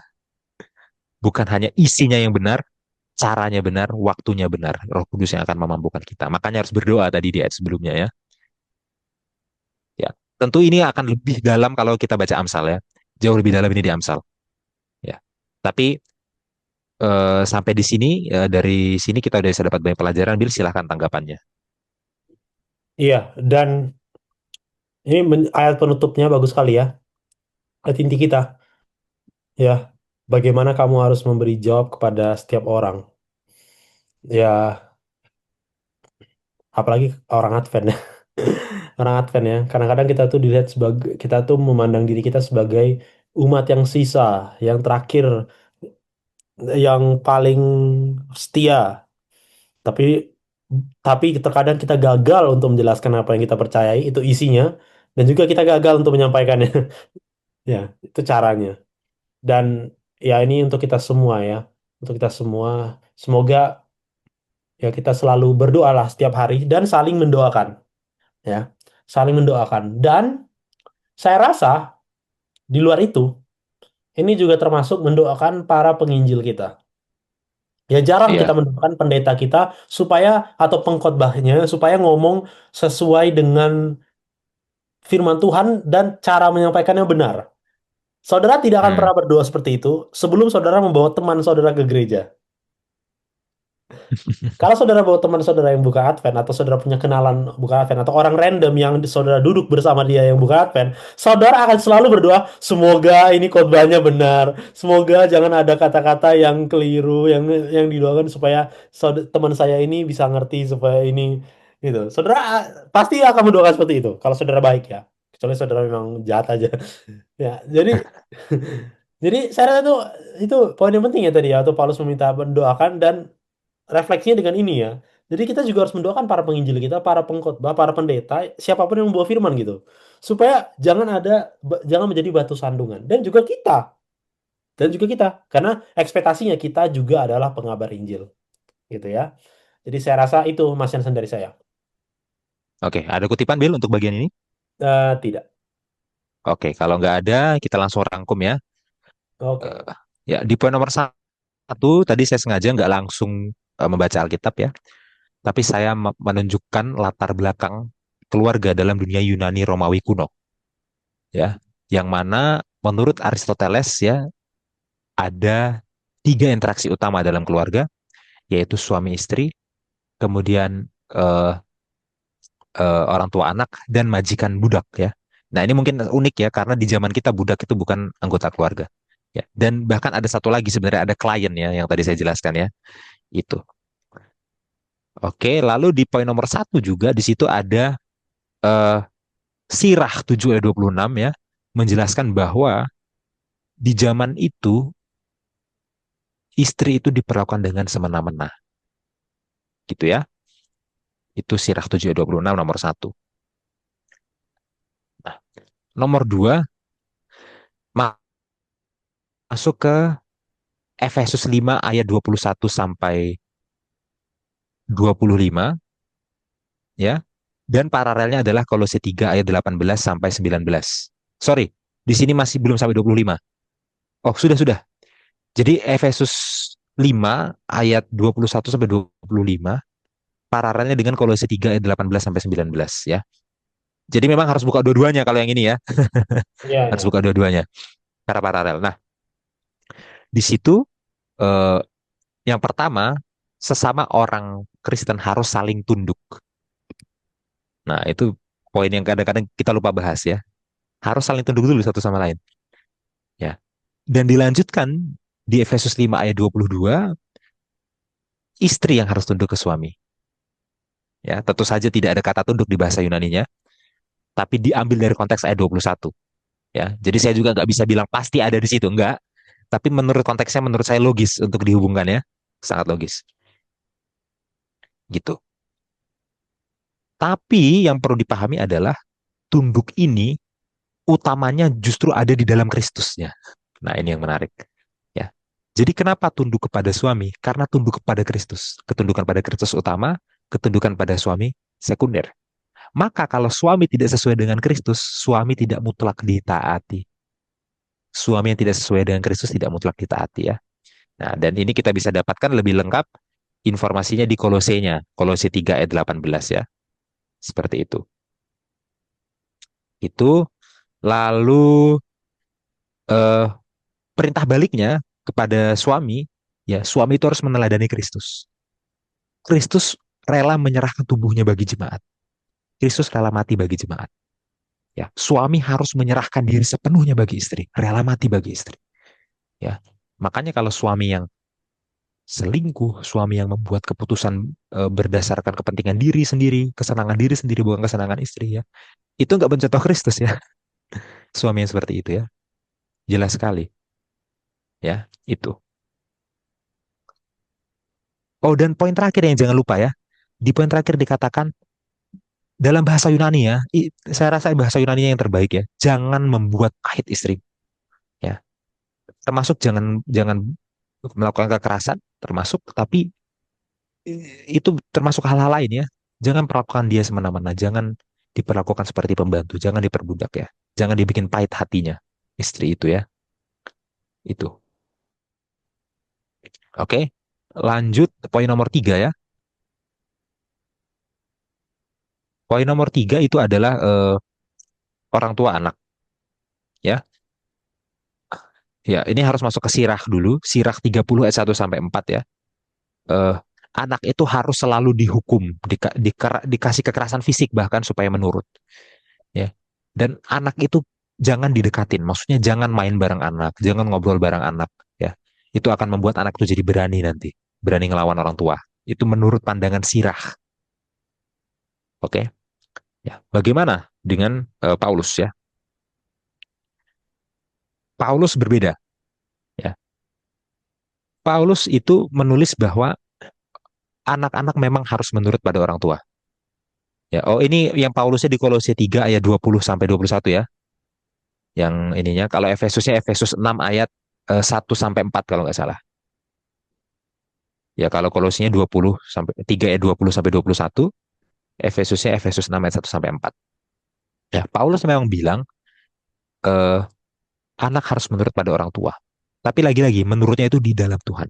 Speaker 2: Bukan hanya isinya yang benar, caranya benar, waktunya benar. Roh Kudus yang akan memampukan kita. Makanya harus berdoa tadi di ayat sebelumnya, ya. Ya. Tentu ini akan lebih dalam kalau kita baca Amsal, ya. Jauh lebih dalam ini di Amsal, ya. Tapi sampai di sini, dari sini kita udah bisa dapat banyak pelajaran. Bil, silahkan tanggapannya.
Speaker 1: Iya, dan ini ayat penutupnya bagus sekali ya. Ayat inti kita, ya. Bagaimana kamu harus memberi jawab kepada setiap orang. Ya, apalagi orang Advent ya. orang Advent ya. Kadang-kadang kita tuh dilihat sebagai, kita tuh memandang diri kita sebagai umat yang sisa, yang terakhir, yang paling setia. Tapi terkadang kita gagal untuk menjelaskan apa yang kita percayai, itu isinya, dan juga kita gagal untuk menyampaikannya. Ya, itu caranya. Dan ya ini untuk kita semua ya, untuk kita semua, semoga ya kita selalu berdoa lah setiap hari dan saling mendoakan, ya, saling mendoakan. Dan saya rasa di luar itu, ini juga termasuk mendoakan para penginjil kita. Ya jarang kita
Speaker 2: Iya.
Speaker 1: mendoakan pendeta kita supaya atau pengkhotbahnya supaya ngomong sesuai dengan firman Tuhan dan cara menyampaikannya benar. Saudara tidak akan
Speaker 2: Hmm.
Speaker 1: pernah berdoa seperti itu sebelum saudara membawa teman saudara ke gereja. Kalau saudara bawa teman saudara yang buka Advent atau saudara punya kenalan buka Advent atau orang random yang saudara duduk bersama dia yang buka Advent, saudara akan selalu berdoa, semoga ini khotbahnya benar, semoga jangan ada kata-kata yang keliru yang didoakan supaya teman saya ini bisa ngerti supaya ini gitu. Saudara pasti akan mendoakan seperti itu kalau saudara baik ya. Kecuali saudara memang jahat aja. Ya, jadi jadi saya rasa itu poin yang penting ya tadi ya, atau Paulus meminta mendoakan dan refleksinya dengan ini ya. Jadi kita juga harus mendoakan para penginjil kita, para pengkhotbah, para pendeta, siapapun yang membawa firman gitu. Supaya jangan menjadi batu sandungan dan juga kita karena ekspektasinya kita juga adalah pengabar Injil gitu ya. Jadi saya rasa itu Mas Yansen dari saya.
Speaker 2: Oke, ada kutipan Bill untuk bagian ini?
Speaker 1: Tidak.
Speaker 2: Oke, kalau nggak ada, kita langsung rangkum ya.
Speaker 1: Oke.
Speaker 2: Eh, ya, di poin nomor satu, tadi saya sengaja nggak langsung membaca Alkitab ya, tapi saya menunjukkan latar belakang keluarga dalam dunia Yunani Romawi kuno, ya, yang mana menurut Aristoteles ya ada tiga interaksi utama dalam keluarga, yaitu suami istri, kemudian eh, orang tua anak, dan majikan budak ya. Nah ini mungkin unik ya, karena di zaman kita budak itu bukan anggota keluarga. Ya, dan bahkan ada satu lagi sebenarnya ada klien ya yang tadi saya jelaskan ya itu. Oke, lalu di poin nomor satu juga di situ ada eh, Sirah 7 ayat 26 ya, menjelaskan bahwa di zaman itu istri itu diperlakukan dengan semena-mena, gitu ya. Itu Sirah 7 ayat 26 nomor satu. Nah, nomor dua, masuk ke Efesus 5 ayat 21 sampai 25 ya. Dan paralelnya adalah Kolose 3 ayat 18 sampai 19. Sorry, di sini masih belum sampai 25. Oh, sudah. Jadi Efesus 5 ayat 21 sampai 25 paralelnya dengan Kolose 3 ayat 18 sampai 19 ya. Jadi memang harus buka dua-duanya kalau yang ini ya.
Speaker 1: Ya,
Speaker 2: Harus
Speaker 1: ya.
Speaker 2: buka dua-duanya karena paralel. Nah, di situ eh, yang pertama sesama orang Kristen harus saling tunduk. Nah, itu poin yang kadang-kadang kita lupa bahas ya. Harus saling tunduk dulu satu sama lain. Ya. Dan dilanjutkan di Efesus 5 ayat 22, istri yang harus tunduk ke suami. Ya, tentu saja tidak ada kata tunduk di bahasa Yunaninya, tapi diambil dari konteks ayat 21. Ya, jadi saya juga nggak bisa bilang pasti ada di situ, enggak. Tapi menurut konteksnya, menurut saya logis untuk dihubungkan ya, sangat logis. Gitu. Tapi yang perlu dipahami adalah tunduk ini utamanya justru ada di dalam Kristusnya. Nah, ini yang menarik. Ya. Jadi kenapa tunduk kepada suami? Karena tunduk kepada Kristus. Ketundukan pada Kristus utama, ketundukan pada suami sekunder. Maka kalau suami tidak sesuai dengan Kristus, suami tidak mutlak ditaati. Suami yang tidak sesuai dengan Kristus tidak mutlak ditaati ya. Nah, dan ini kita bisa dapatkan lebih lengkap informasinya di Kolosenya, Kolose 3 ayat 18 ya. Seperti itu. Itu lalu eh, perintah baliknya kepada suami, ya suami itu harus meneladani Kristus. Kristus rela menyerahkan tubuhnya bagi jemaat. Kristus rela mati bagi jemaat. Ya, suami harus menyerahkan diri sepenuhnya bagi istri, rela mati bagi istri. Ya, makanya kalau suami yang selingkuh, suami yang membuat keputusan berdasarkan kepentingan diri sendiri, kesenangan diri sendiri, bukan kesenangan istri ya. Itu nggak mencontoh Kristus ya, suami yang seperti itu ya. Jelas sekali ya, itu. Oh, dan poin terakhir yang jangan lupa ya. Di poin terakhir dikatakan dalam bahasa Yunani ya, saya rasa bahasa Yunani yang terbaik ya. Jangan membuat pahit istri ya. Termasuk jangan jangan melakukan kekerasan, termasuk, tapi itu termasuk hal-hal lain ya. Jangan perlakukan dia semena-mena, jangan diperlakukan seperti pembantu, jangan diperbudak ya. Jangan dibikin pahit hatinya istri itu ya. Itu. Oke. Lanjut poin nomor 3 ya. Poin nomor 3 itu adalah orang tua anak ya. Ya, ini harus masuk ke sirah dulu. Sirah 30 ayat 1 sampai 4 ya. Eh, anak itu harus selalu dihukum, dikasih kekerasan fisik bahkan supaya menurut ya. Dan anak itu jangan didekatin, maksudnya jangan main bareng anak, jangan ngobrol bareng anak ya. Itu akan membuat anak itu jadi berani nanti, berani ngelawan orang tua. Itu menurut pandangan sirah. Oke. Ya, bagaimana dengan Paulus ya? Paulus berbeda ya. Paulus itu menulis bahwa anak-anak memang harus menurut pada orang tua. Ya, oh ini yang Paulusnya di Kolose 3 ayat 20 sampai 21 ya. Yang ininya kalau Efesusnya Efesus 6 ayat 1 sampai 4 kalau nggak salah. Ya kalau Kolosinya 20 sampai 3 ayat 20 sampai 21, Efesusnya Efesus 6 ayat 1 sampai 4. Ya, Paulus memang bilang eh, anak harus menurut pada orang tua. Tapi lagi-lagi menurutnya itu di dalam Tuhan.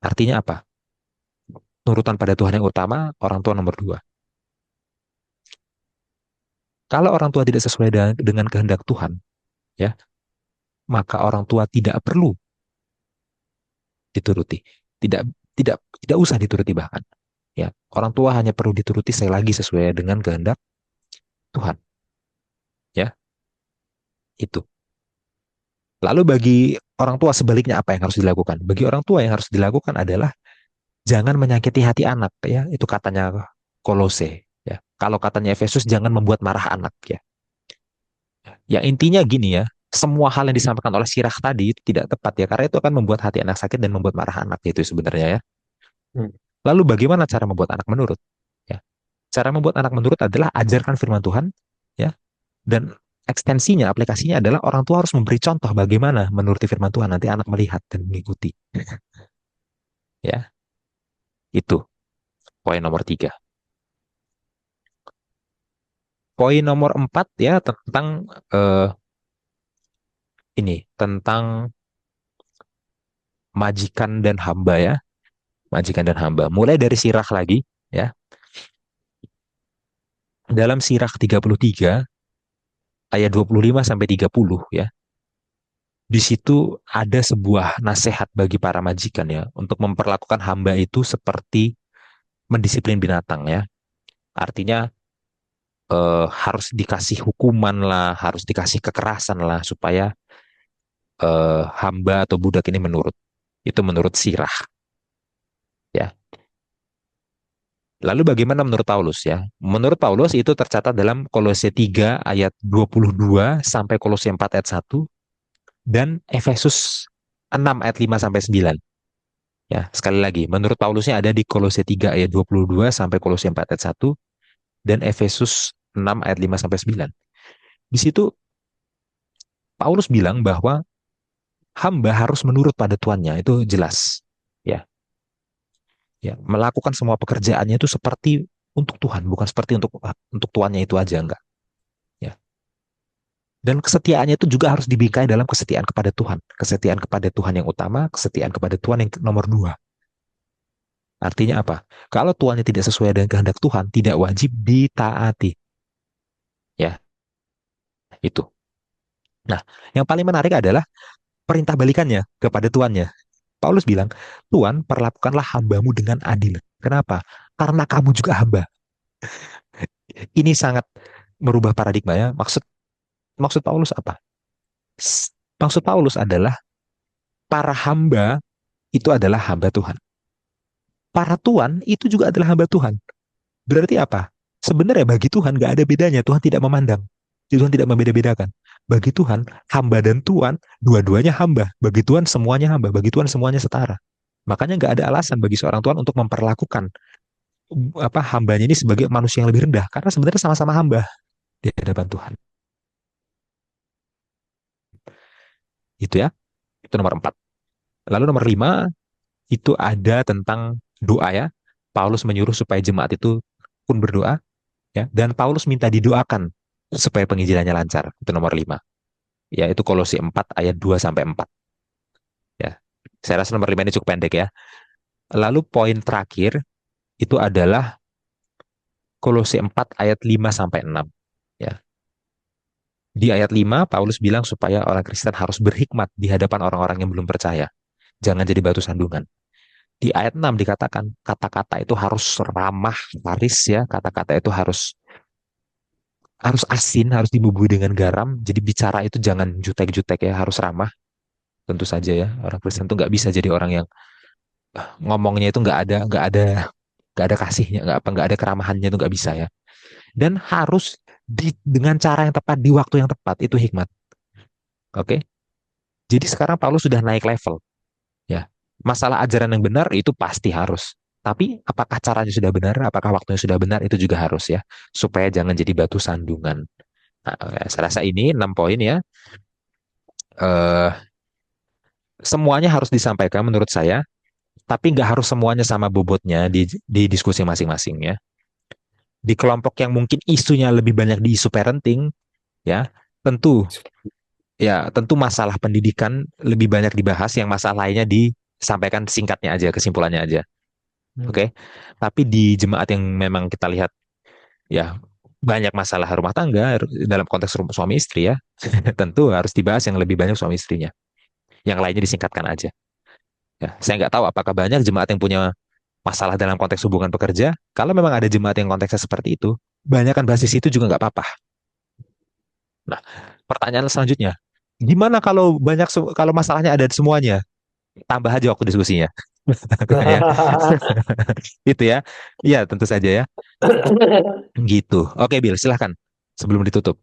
Speaker 2: Artinya apa? Nurutan pada Tuhan yang utama, orang tua nomor dua. Kalau orang tua tidak sesuai dengan kehendak Tuhan, ya, maka orang tua tidak perlu dituruti. Tidak tidak usah dituruti bahkan. Ya, orang tua hanya perlu dituruti sekali lagi sesuai dengan kehendak Tuhan. Ya, itu. Lalu bagi orang tua sebaliknya apa yang harus dilakukan? Bagi orang tua yang harus dilakukan adalah jangan menyakiti hati anak ya. Itu katanya Kolose ya. Kalau katanya Efesus jangan membuat marah anak ya. Ya intinya gini ya, semua hal yang disampaikan oleh Sirah tadi itu tidak tepat ya karena itu akan membuat hati anak sakit dan membuat marah anak itu sebenarnya ya.
Speaker 1: Hmm.
Speaker 2: Lalu bagaimana cara membuat anak menurut? Ya. Cara membuat anak menurut adalah ajarkan firman Tuhan ya, dan ekstensinya, aplikasinya adalah orang tua harus memberi contoh bagaimana menuruti firman Tuhan. Nanti anak melihat dan mengikuti. Ya, itu poin nomor 3. Poin nomor 4 ya tentang eh, ini, tentang majikan dan hamba ya. Majikan dan hamba. Mulai dari sirah lagi ya. Dalam sirah 33 ayat 25 sampai 30 ya. Di situ ada sebuah nasihat bagi para majikan ya untuk memperlakukan hamba itu seperti mendisiplin binatang ya. Artinya harus dikasih hukuman lah, harus dikasih kekerasan lah supaya hamba atau budak ini menurut. Itu menurut sirah ya. Lalu bagaimana menurut Paulus ya? Menurut Paulus itu tercatat dalam Kolose 3 ayat 22 sampai Kolose 4 ayat 1 dan Efesus 6 ayat 5 sampai 9. Ya, sekali lagi, menurut Paulusnya ada di Kolose 3 ayat 22 sampai Kolose 4 ayat 1 dan Efesus 6 ayat 5 sampai 9. Di situ Paulus bilang bahwa hamba harus menurut pada tuannya, itu jelas. Ya, ya, melakukan semua pekerjaannya itu seperti untuk Tuhan, bukan seperti untuk tuannya itu aja enggak. Ya. Dan kesetiaannya itu juga harus dibingkai dalam kesetiaan kepada Tuhan. Kesetiaan kepada Tuhan yang utama, kesetiaan kepada Tuhan yang nomor dua. Artinya apa? Kalau tuannya tidak sesuai dengan kehendak Tuhan, tidak wajib ditaati. Ya, itu. Nah, yang paling menarik adalah perintah balikannya kepada tuannya. Paulus bilang, Tuhan, perlakukanlah hambamu dengan adil. Kenapa? Karena kamu juga hamba. Ini sangat merubah paradigma ya. Maksud maksud Paulus apa? Maksud Paulus adalah para hamba itu adalah hamba Tuhan. para tuan itu juga adalah hamba Tuhan. Berarti apa? Sebenarnya bagi Tuhan nggak ada bedanya. Tuhan tidak memandang. Tuhan tidak membeda-bedakan. Bagi Tuhan, hamba dan tuan, dua-duanya hamba. Bagi Tuhan semuanya hamba. Bagi Tuhan semuanya setara. Makanya nggak ada alasan bagi seorang tuan untuk memperlakukan hambanya ini sebagai manusia yang lebih rendah. Karena sebenarnya sama-sama hamba di hadapan Tuhan. Itu ya. Itu nomor 4. Lalu nomor 5, itu ada tentang doa ya. Paulus menyuruh supaya jemaat itu pun berdoa ya, dan Paulus minta didoakan supaya penginjilannya lancar. Itu nomor 5. Ya, itu Kolose 4 ayat 2 sampai 4 ya. Saya rasa nomor 5 ini cukup pendek ya. Lalu poin terakhir itu adalah Kolose 4 ayat 5 sampai 6 ya. Di ayat 5 Paulus bilang supaya orang Kristen harus berhikmat di hadapan orang-orang yang belum percaya. Jangan jadi batu sandungan. Di ayat 6 dikatakan kata-kata itu harus ramah, laris ya. Kata-kata itu harus harus asin, harus dibubuhi dengan garam. Jadi bicara itu jangan jutek-jutek ya, harus ramah. Tentu saja ya, orang Kristen itu nggak bisa jadi orang yang ngomongnya itu nggak ada kasihnya, nggak ada keramahannya itu nggak bisa ya. Dan harus dengan cara yang tepat di waktu yang tepat itu hikmat. Oke, jadi sekarang Paulus sudah naik level ya. Masalah ajaran yang benar itu pasti harus. Tapi apakah caranya sudah benar, apakah waktunya sudah benar itu juga harus ya, supaya jangan jadi batu sandungan. Nah, saya rasa ini 6 poin ya. Eh, Semuanya harus disampaikan menurut saya, tapi nggak harus semuanya sama bobotnya di diskusi masing-masing ya. Di kelompok yang mungkin isunya lebih banyak di isu parenting, ya tentu tentu masalah pendidikan lebih banyak dibahas, yang masalah lainnya disampaikan singkatnya aja, kesimpulannya aja.
Speaker 1: Hmm.
Speaker 2: Oke. Tapi di jemaat yang memang kita lihat ya banyak masalah rumah tangga dalam konteks suami istri ya, tentu harus dibahas yang lebih banyak suami istrinya. Yang lainnya disingkatkan aja. Ya, saya nggak tahu apakah banyak jemaat yang punya masalah dalam konteks hubungan pekerja. Kalau memang ada jemaat yang konteksnya seperti itu, banyakkan basis itu juga nggak apa-apa. Nah, pertanyaan selanjutnya, gimana kalau kalau masalahnya ada semuanya? Tambah aja waktu diskusinya. Ya, itu ya. Ya, tentu saja ya. Gitu. Oke, Bill, silahkan. Sebelum ditutup.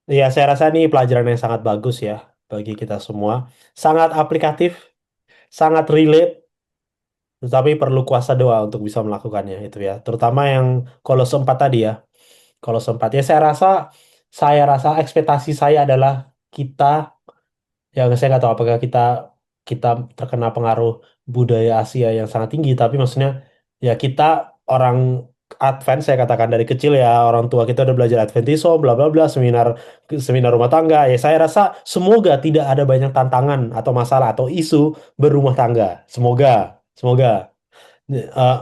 Speaker 1: Ya, saya rasa ini pelajaran yang sangat bagus ya bagi kita semua. Sangat aplikatif, sangat relate, tetapi perlu kuasa doa untuk bisa melakukannya itu ya. Terutama yang kalau sempat tadi ya. Kalau sempat ya saya rasa ekspektasi saya adalah kita, ya saya nggak tahu apakah kita kita terkena pengaruh budaya Asia yang sangat tinggi, tapi maksudnya ya kita orang Advent, saya katakan dari kecil ya orang tua kita udah belajar Adventisme bla bla bla, seminar seminar rumah tangga ya, saya rasa semoga tidak ada banyak tantangan atau masalah atau isu berumah tangga, semoga semoga. Eh,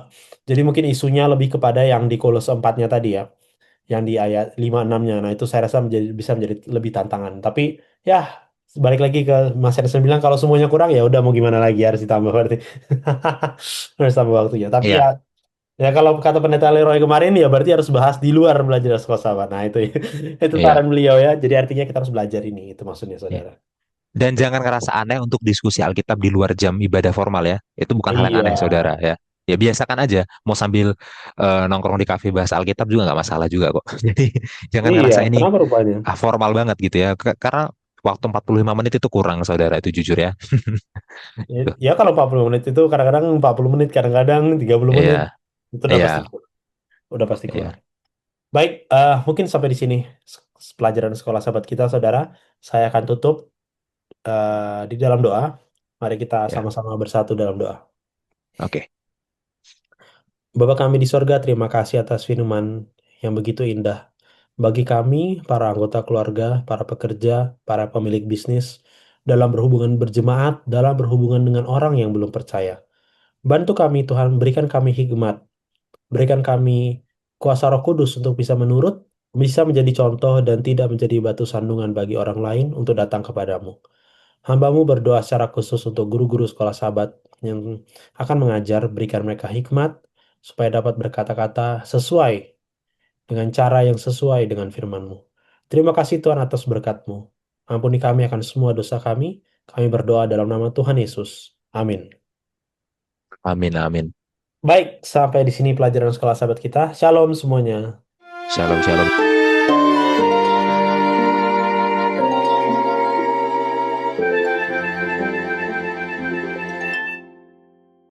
Speaker 1: jadi mungkin isunya lebih kepada yang di Kolose 4-nya tadi ya, yang di ayat 5-6-nya. Nah, itu saya rasa bisa menjadi lebih tantangan. Tapi ya, balik lagi ke Mas Henderson bilang kalau semuanya kurang ya udah mau gimana lagi, harus ditambah berarti. Harus tambah waktunya. Tapi ya,
Speaker 2: Iya,
Speaker 1: ya kalau kata pendeta Leroy kemarin ya berarti harus bahas di luar belajar sekolah sahabat. Nah, itu itu
Speaker 2: iya,
Speaker 1: saran beliau ya. Jadi artinya kita harus belajar ini, itu maksudnya
Speaker 2: iya.
Speaker 1: saudara.
Speaker 2: Dan jangan ngerasa aneh untuk diskusi Alkitab di luar jam ibadah formal ya. Itu bukan hal yang
Speaker 1: Iya.
Speaker 2: aneh, saudara ya. Ya biasakan aja. Mau sambil nongkrong di kafe bahas Alkitab juga nggak masalah juga kok. Jadi jangan
Speaker 1: Iya,
Speaker 2: ngerasa ini
Speaker 1: kenapa rupanya?
Speaker 2: formal banget gitu ya. Karena waktu 45 menit itu kurang, saudara. Itu jujur ya.
Speaker 1: Ya,
Speaker 2: Tuh.
Speaker 1: ya kalau 40 menit itu kadang-kadang 40 menit, kadang-kadang 30 menit.
Speaker 2: Iya,
Speaker 1: Itu udah pasti
Speaker 2: iya,
Speaker 1: kurang. Udah pasti kurang.
Speaker 2: iya,
Speaker 1: Baik, mungkin sampai di sini pelajaran sekolah sahabat kita, saudara. Saya akan tutup di dalam doa. Mari kita
Speaker 2: iya.
Speaker 1: sama-sama bersatu dalam doa.
Speaker 2: Oke.
Speaker 1: Bapa kami di sorga, terima kasih atas firman yang begitu indah. Bagi kami, para anggota keluarga, para pekerja, para pemilik bisnis, dalam berhubungan berjemaat, dalam berhubungan dengan orang yang belum percaya. Bantu kami Tuhan, berikan kami hikmat, berikan kami kuasa Roh Kudus untuk bisa menurut, bisa menjadi contoh dan tidak menjadi batu sandungan bagi orang lain untuk datang kepadamu. Hambamu berdoa secara khusus untuk guru-guru sekolah sahabat yang akan mengajar, berikan mereka hikmat supaya dapat berkata-kata sesuai dengan cara yang sesuai dengan firman-Mu. Terima kasih Tuhan atas berkat-Mu. Ampuni kami akan semua dosa kami. Kami berdoa dalam nama Tuhan Yesus. Amin.
Speaker 2: Amin, amin.
Speaker 1: Baik, sampai di sini pelajaran sekolah sahabat kita. Shalom semuanya.
Speaker 2: Shalom, shalom.